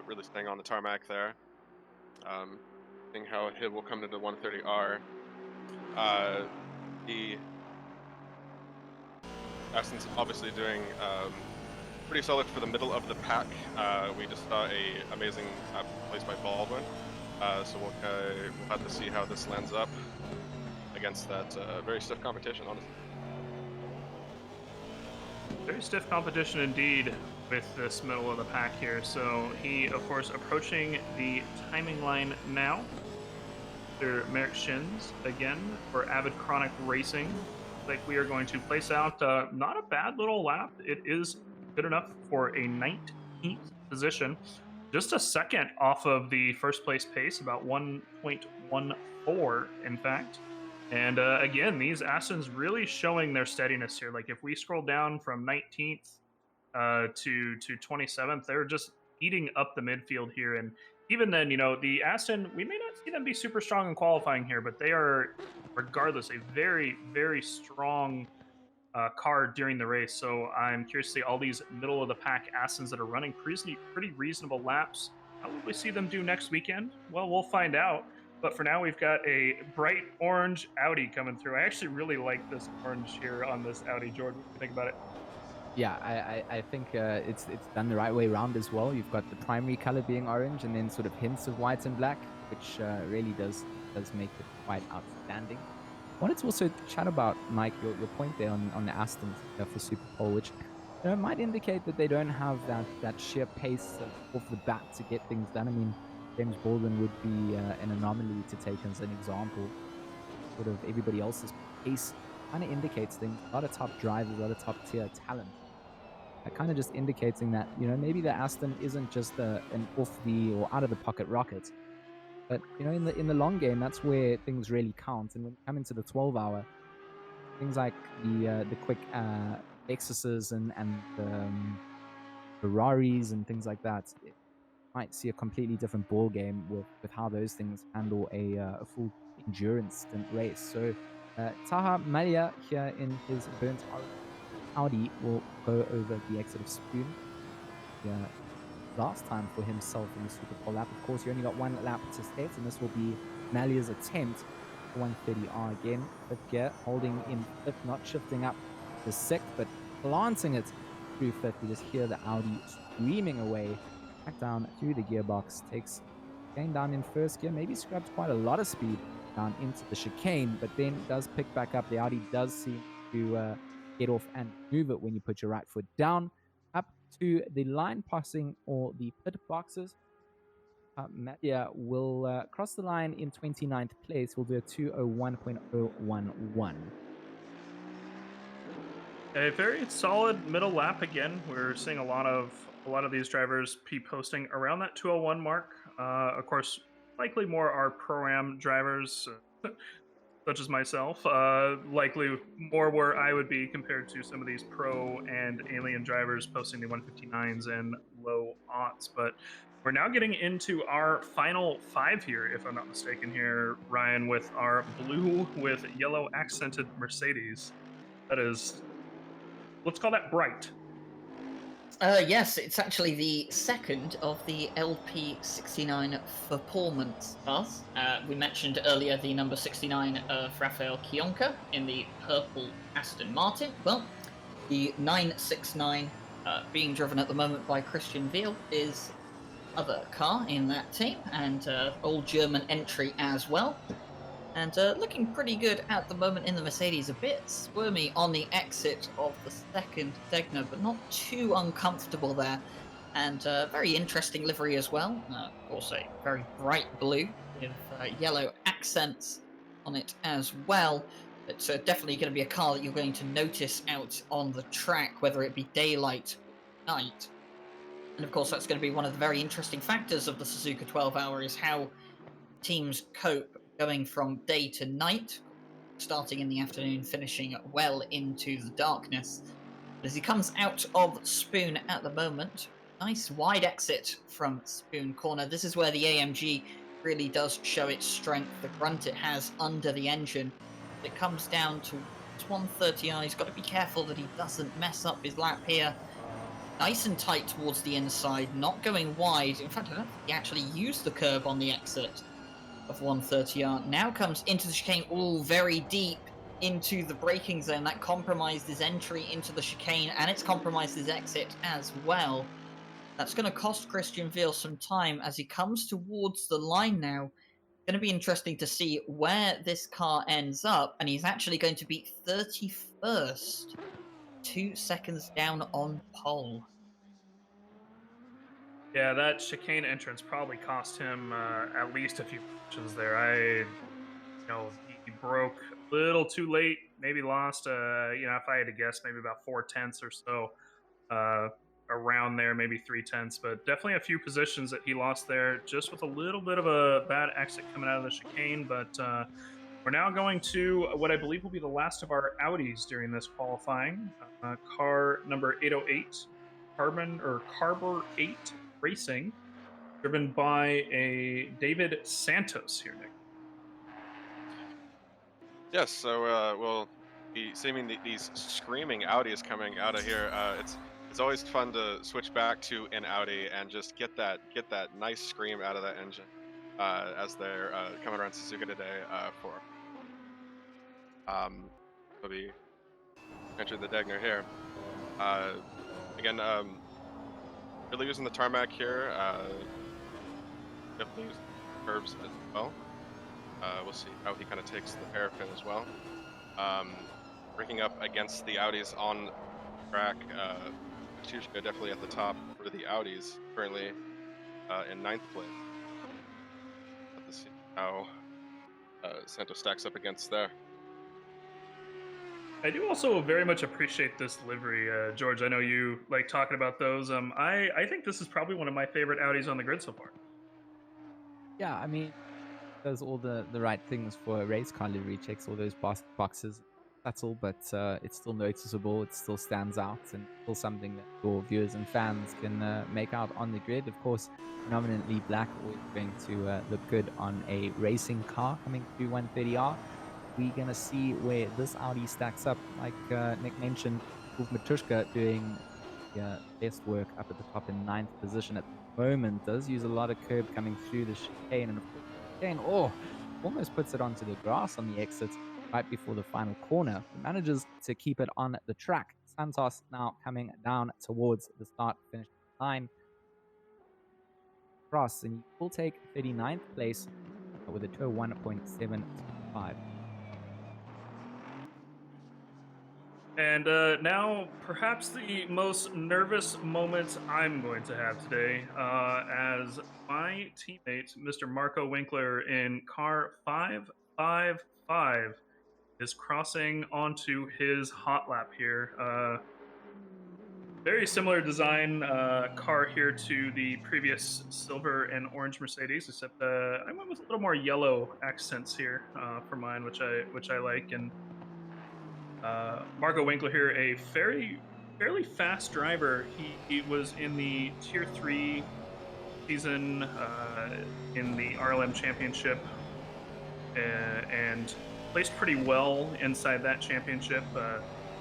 Really staying on the tarmac there. Seeing how he will come into 130R. The Aston's obviously doing pretty solid for the middle of the pack. We just saw a amazing place by Baldwin. So we'll have to see how this lands up against that very stiff competition, honestly. Very stiff competition indeed with this middle of the pack here. So he, of course, approaching the timing line now. Mr. Merrick Shins again for Avid Chronic Racing. Like we are going to place out not a bad little lap. It is good enough for a 19th position. Just a second off of the first place pace, about 1.14, in fact. And again, these Astons really showing their steadiness here. Like if we scroll down from 19th to 27th, they're just eating up the midfield here. And even then, the Aston, we may not see them be super strong in qualifying here, but they are, regardless, a very, very strong car during the race. So I'm curious to see all these middle of the pack Astons that are running pretty reasonable laps. How will we see them do next weekend? Well, we'll find out. But for now, we've got a bright orange Audi coming through. I actually really like this orange here on this Audi. Jordan, what do you think about it? Yeah, I think it's done the right way around as well. You've got the primary color being orange and then sort of hints of white and black, which really does make it quite outstanding. I wanted to also chat about, Mike, your point there on the Aston for Superpole, which might indicate that they don't have that sheer pace off the bat to get things done. I mean, James Baldwin would be an anomaly to take as an example. Sort of everybody else's pace kind of indicates things. A lot of top drivers, a lot of top tier talent. Kind of just indicating that, maybe the Aston isn't just an off the or out of the pocket rocket. But in the long game, that's where things really count. And when you come into the 12-hour, things like the quick Lexuses and Ferraris and things like that, it might see a completely different ball game with how those things handle a full endurance stint race. So Taha Malia here in his burnt Audi will go over the exit of Spoon. Last time for himself in the Superpole lap. Of course, you only got one lap to set, and this will be Malia's attempt for 130R again. Fifth gear, holding in fifth, not shifting up to sixth, but planting it through fifth. You just hear the Audi screaming away, back down through the gearbox, takes again down in first gear, maybe scrubs quite a lot of speed down into the chicane, but then does pick back up. The Audi does seem to get off and move it when you put your right foot down. Up to the line passing or the pit boxes. Mattia will cross the line in 29th place. We'll do a 2:01.011. A very solid middle lap again. We're seeing a lot of these drivers posting around that 2:01 mark. Of course, likely more are Pro-Am drivers, such as myself. Likely more where I would be compared to some of these Pro and Alien drivers posting the 159s and low aughts. But we're now getting into our final five here, if I'm not mistaken here, Ryan, with our blue with yellow accented Mercedes. That is, let's call that bright. Yes, it's actually the second of the LP69 performance cars. We mentioned earlier the number 69 of Rafael Kionka in the purple Aston Martin. Well, the 969 being driven at the moment by Christian Veal is other car in that team, and old German entry as well. And looking pretty good at the moment in the Mercedes, a bit squirmy on the exit of the second Degner, but not too uncomfortable there. And very interesting livery as well. Of course, a very bright blue with yellow accents on it as well. It's definitely going to be a car that you're going to notice out on the track, whether it be daylight or night. And of course, that's going to be one of the very interesting factors of the Suzuka 12-hour is how teams cope going from day to night, starting in the afternoon, finishing well into the darkness. As he comes out of Spoon at the moment, nice wide exit from Spoon Corner. This is where the AMG really does show its strength, the grunt it has under the engine. It comes down to 130R. He's got to be careful that he doesn't mess up his lap here. Nice and tight towards the inside, not going wide. In fact, I don't think he actually used the curb on the exit of 130R. Now comes into the chicane, very deep into the braking zone. That compromised his entry into the chicane, and it's compromised his exit as well. That's going to cost Christian Veal some time as he comes towards the line now. Going to be interesting to see where this car ends up, and he's actually going to be 31st, 2 seconds down on pole. Yeah, that chicane entrance probably cost him at least a few positions there. He broke a little too late, maybe lost, if I had to guess, maybe about 4/10 or so, around there, maybe 3/10, but definitely a few positions that he lost there, just with a little bit of a bad exit coming out of the chicane. But we're now going to what I believe will be the last of our Audis during this qualifying. Car number 808, Carber 8 Racing, driven by a David Santos here, Nick. Yes, so we'll be seeing these screaming Audis coming out of here. It's always fun to switch back to an Audi and just get that nice scream out of that engine as they're coming around Suzuka today they'll be entering the Degner here. Again, really using the tarmac here. Definitely using curves as well. We'll see how he kind of takes the paraffin as well. Breaking up against the Audis on track. Suzuka definitely at the top for the Audis, currently in 9th place. Let's see how Santos stacks up against there. I do also very much appreciate this livery, George. I know you like talking about those. I think this is probably one of my favorite Audis on the grid so far. Yeah, I mean, does all the right things for a race car livery, checks all those boxes. That's all, but it's still noticeable. It still stands out, and still something that your viewers and fans can make out on the grid. Of course, predominantly black, always going to look good on a racing car coming through 130R. We're going to see where this Audi stacks up. Like Nick mentioned, with Matushka doing best work up at the top in 9th position at the moment. Does use a lot of curb coming through the chicane, and of course, chicane, almost puts it onto the grass on the exit right before the final corner. He manages to keep it on the track. Santos now coming down towards the start-finish line. Cross, and he will take 39th place with a 201.75. And now, perhaps the most nervous moment I'm going to have today, as my teammate, Mr. Marco Winkler, in car 555, is crossing onto his hot lap here. Very similar design car here to the previous silver and orange Mercedes, except I went with a little more yellow accents here for mine, which I like. And Marco Winkler here, a fairly fast driver. He was in the Tier 3 season in the RLM Championship and placed pretty well inside that championship.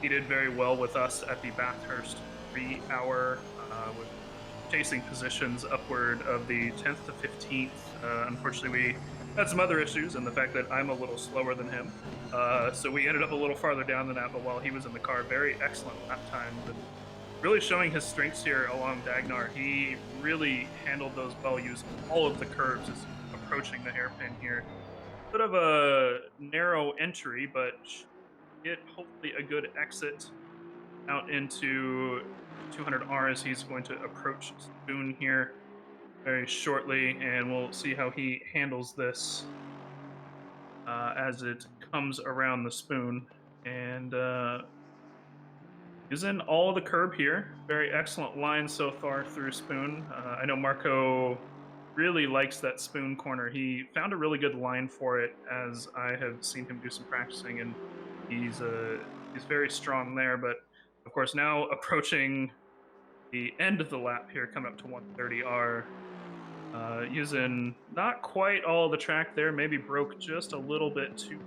He did very well with us at the Bathurst 3-hour, with chasing positions upward of the 10th to 15th. Unfortunately, we had some other issues, and the fact that I'm a little slower than him. So we ended up a little farther down than that, but while he was in the car, very excellent lap times, and really showing his strengths here along Dagnar. He really handled those well, used all of the curves as approaching the hairpin here. Bit of a narrow entry, but get hopefully a good exit out into 200R as he's going to approach Spoon here very shortly, and we'll see how he handles this as it comes around the spoon. And using all the curb here. Very excellent line so far through spoon. I know Marco really likes that spoon corner. He found a really good line for it, as I have seen him do some practicing, and he's very strong there. But of course, now approaching the end of the lap here, coming up to 130R, using not quite all the track there. Maybe broke just a little bit too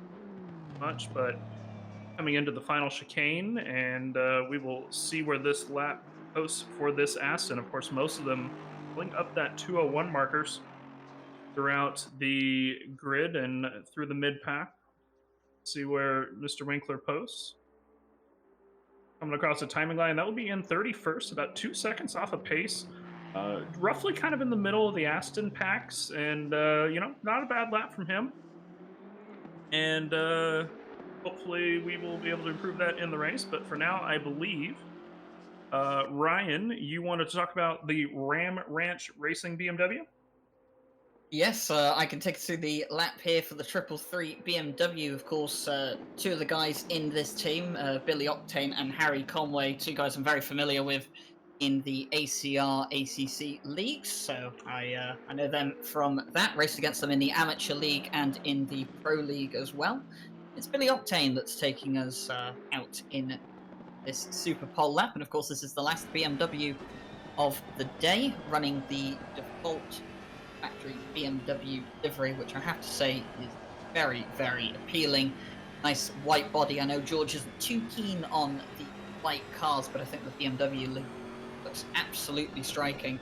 much, but coming into the final chicane, and we will see where this lap posts for this Aston. Of course, most of them pulling up that 201 markers throughout the grid and through the mid pack. See where Mr. Winkler posts. Coming across the timing line, that will be in 31st, about 2 seconds off of pace. Roughly kind of in the middle of the Aston packs, and not a bad lap from him. And hopefully we will be able to improve that in the race. But for now, I believe, Ryan, you wanted to talk about the Ram Ranch Racing BMW? Yes, I can take us through the lap here for the 333 BMW. Of course, two of the guys in this team, Billy Octane and Harry Conway, two guys I'm very familiar with in the ACR ACC leagues. So I know them from that, raced against them in the Amateur League and in the Pro League as well. It's Billy Octane that's taking us out in this Superpole lap. And of course, this is the last BMW of the day, running the default factory BMW livery, which I have to say is very, very appealing. Nice white body. I know George isn't too keen on the white cars, but I think the BMW looks absolutely striking.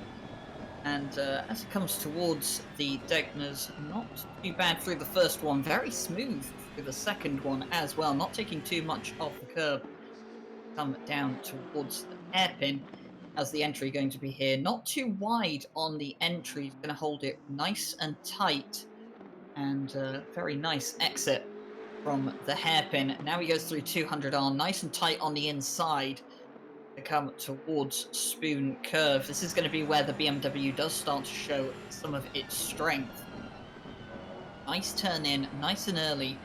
And as it comes towards the Degners, not too bad through the first one, very smooth through the second one as well, not taking too much off the curb. Come down towards the hairpin. As the entry going to be here, not too wide on the entry, he's going to hold it nice and tight, and very nice exit from the hairpin. Now he goes through 200R, nice and tight on the inside to come towards Spoon Curve. This is going to be where the BMW does start to show some of its strength. Nice turn in, nice and early.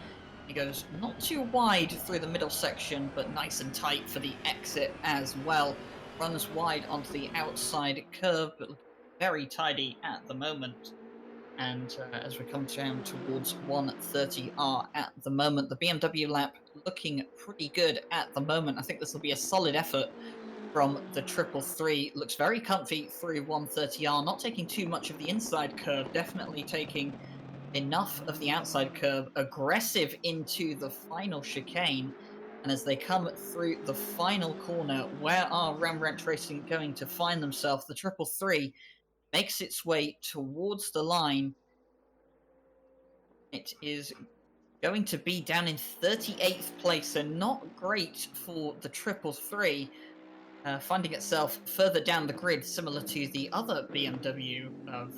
He goes not too wide through the middle section, but nice and tight for the exit as well. Runs wide onto the outside curve, but very tidy at the moment. And as we come down towards 130R at the moment, the BMW lap looking pretty good at the moment. I think this will be a solid effort from the 333. Looks very comfy through 130R, not taking too much of the inside curve, definitely taking enough of the outside curve, aggressive into the final chicane. And as they come through the final corner, where are Ram Ranch Racing going to find themselves? The 333 makes its way towards the line. It is going to be down in 38th place, so not great for the 333, finding itself further down the grid, similar to the other BMW of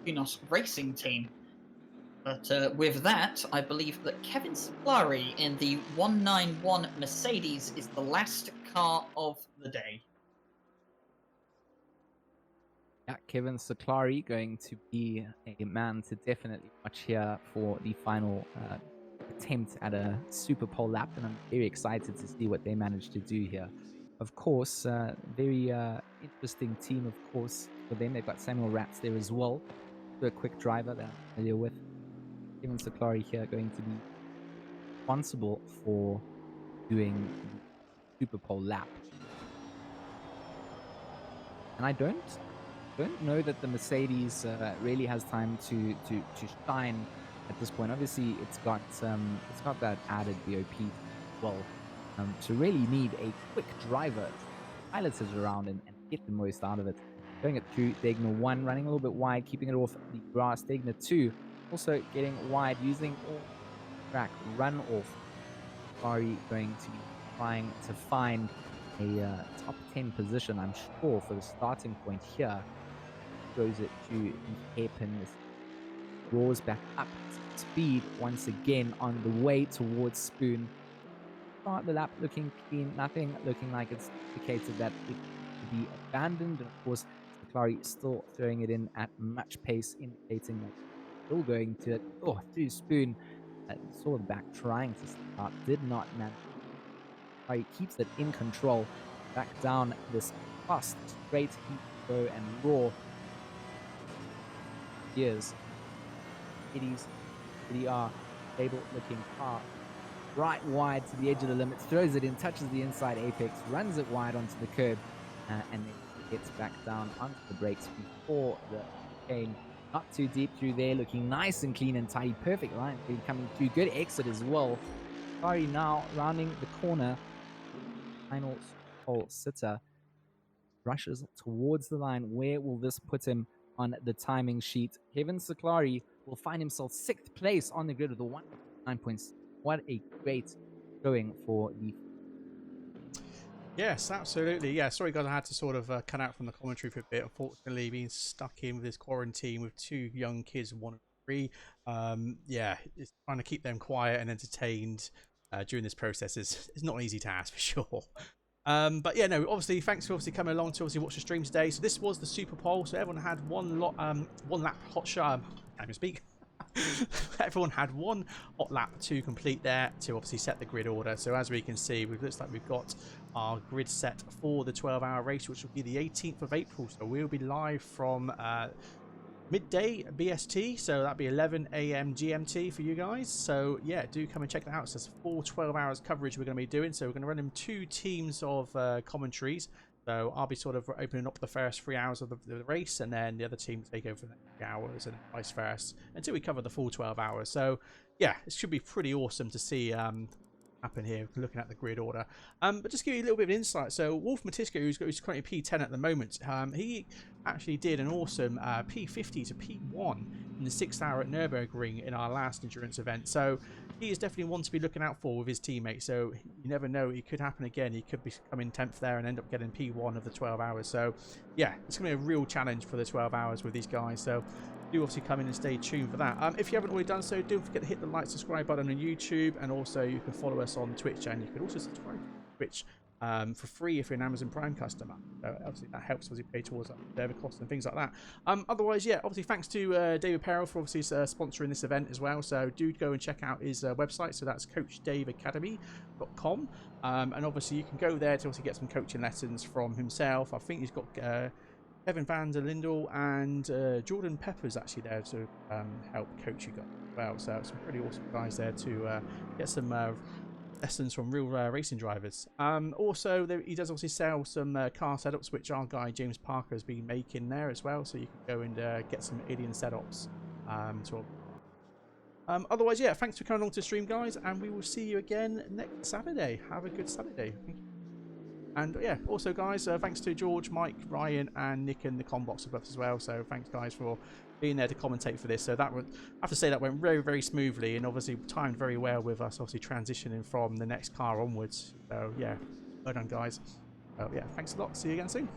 Kunos Racing Team. But with that, I believe that Kevin Scolari in the 191 Mercedes is the last car of the day. Yeah, Kevin Scolari going to be a man to definitely watch here for the final attempt at a Superpole lap, and I'm very excited to see what they manage to do here. Of course, very interesting team, of course, for them. They've got Samuel Ratz there as well, a quick driver that I'm familiar with. Kevin Scolari here going to be responsible for doing the Superpole lap. And I don't know that the Mercedes really has time to shine at this point. Obviously, it's got that added BOP as well. So really need a quick driver to pilot it around and get the most out of it. Going it through Degner 1, running a little bit wide, keeping it off the grass. Degner 2 also getting wide, using all track run off. Scolari going to be trying to find a top 10 position, I'm sure, for the starting point here. Throws it to the hairpin, draws back up speed once again on the way towards Spoon. Start the lap looking clean, nothing looking like it's indicated that it should be abandoned. And of course, Scolari still throwing it in at much pace, indicating that still going to it. Oh, through Spoon, saw the back trying to start, did not manage. He keeps it in control. Back down this fast, straight heat go and raw. Gears. 80s, 80R, stable looking car. Right wide to the edge of the limits, throws it in, touches the inside apex, runs it wide onto the curb, and then gets back down onto the brakes before the chicane. Not too deep through there, looking nice and clean and tidy. Perfect line coming through. Good exit as well. Ferrari now rounding the corner. Final pole sitter rushes towards the line. Where will this put him on the timing sheet? Kevin Saklari will find himself 6th place on the grid with a 1.9 points. What a great going for the... Yes, absolutely. Yeah, sorry guys, I had to sort of cut out from the commentary for a bit. Unfortunately, being stuck in with this quarantine with 2 young kids, 1 and 3. Yeah, it's trying to keep them quiet and entertained during this process is not an easy task for sure. But yeah, no, obviously, thanks for obviously coming along to obviously watch the stream today. So this was the Superpole. So everyone had one lap hot shot. I can speak. Everyone had one hot lap to complete there to obviously set the grid order. So as we can see, it looks like we've got our grid set for the 12-hour race, which will be the 18th of April. So we'll be live from midday BST, so that'd be 11 a.m. GMT for you guys. So yeah, do come and check that out. So it's full 12 hours coverage we're going to be doing. So we're going to run in 2 teams of commentaries. So I'll be sort of opening up the first 3 hours of the race, and then the other team will take over the next 3 hours, and vice versa until we cover the full 12 hours. So yeah, it should be pretty awesome to see happen here, looking at the grid order. But just give you a little bit of insight. So Wolf Matisco, who's currently P10 at the moment, he actually did an awesome P50 to P1 in the 6th hour at Nürburgring in our last endurance event. So he is definitely one to be looking out for with his teammates. So you never know, it could happen again. He could be coming 10th there and end up getting P1 of the 12 hours. So yeah, it's going to be a real challenge for the 12 hours with these guys. So do obviously come in and stay tuned for that. If you haven't already done so, don't forget to hit the like, subscribe button on YouTube, and also you can follow us on Twitch, and you can also subscribe to Twitch for free if you're an Amazon Prime customer. So obviously that helps as you pay towards server costs and things like that. Otherwise, yeah, obviously thanks to David Perrell for obviously sponsoring this event as well. So do go and check out his website. So that's coachdaveacademy.com. And obviously you can go there to obviously get some coaching lessons from himself. I think he's got Kevin van der Lindel and Jordan Peppers actually there to help coach you guys as well. So some pretty awesome guys there to get some lessons from real racing drivers. Also, he does obviously sell some car setups, which our guy James Parker has been making there as well. So you can go and get some alien setups. Otherwise, yeah, thanks for coming along to the stream, guys, and we will see you again next Saturday. Have a good Saturday. Thank you. And yeah, also guys, thanks to George, Mike, Ryan, and Nick in the combox above as well. So thanks guys for being there to commentate for this. So that would, I have to say, that went very, very smoothly, and obviously timed very well with us obviously transitioning from the next car onwards. So yeah, well done guys. So yeah, thanks a lot. See you again soon.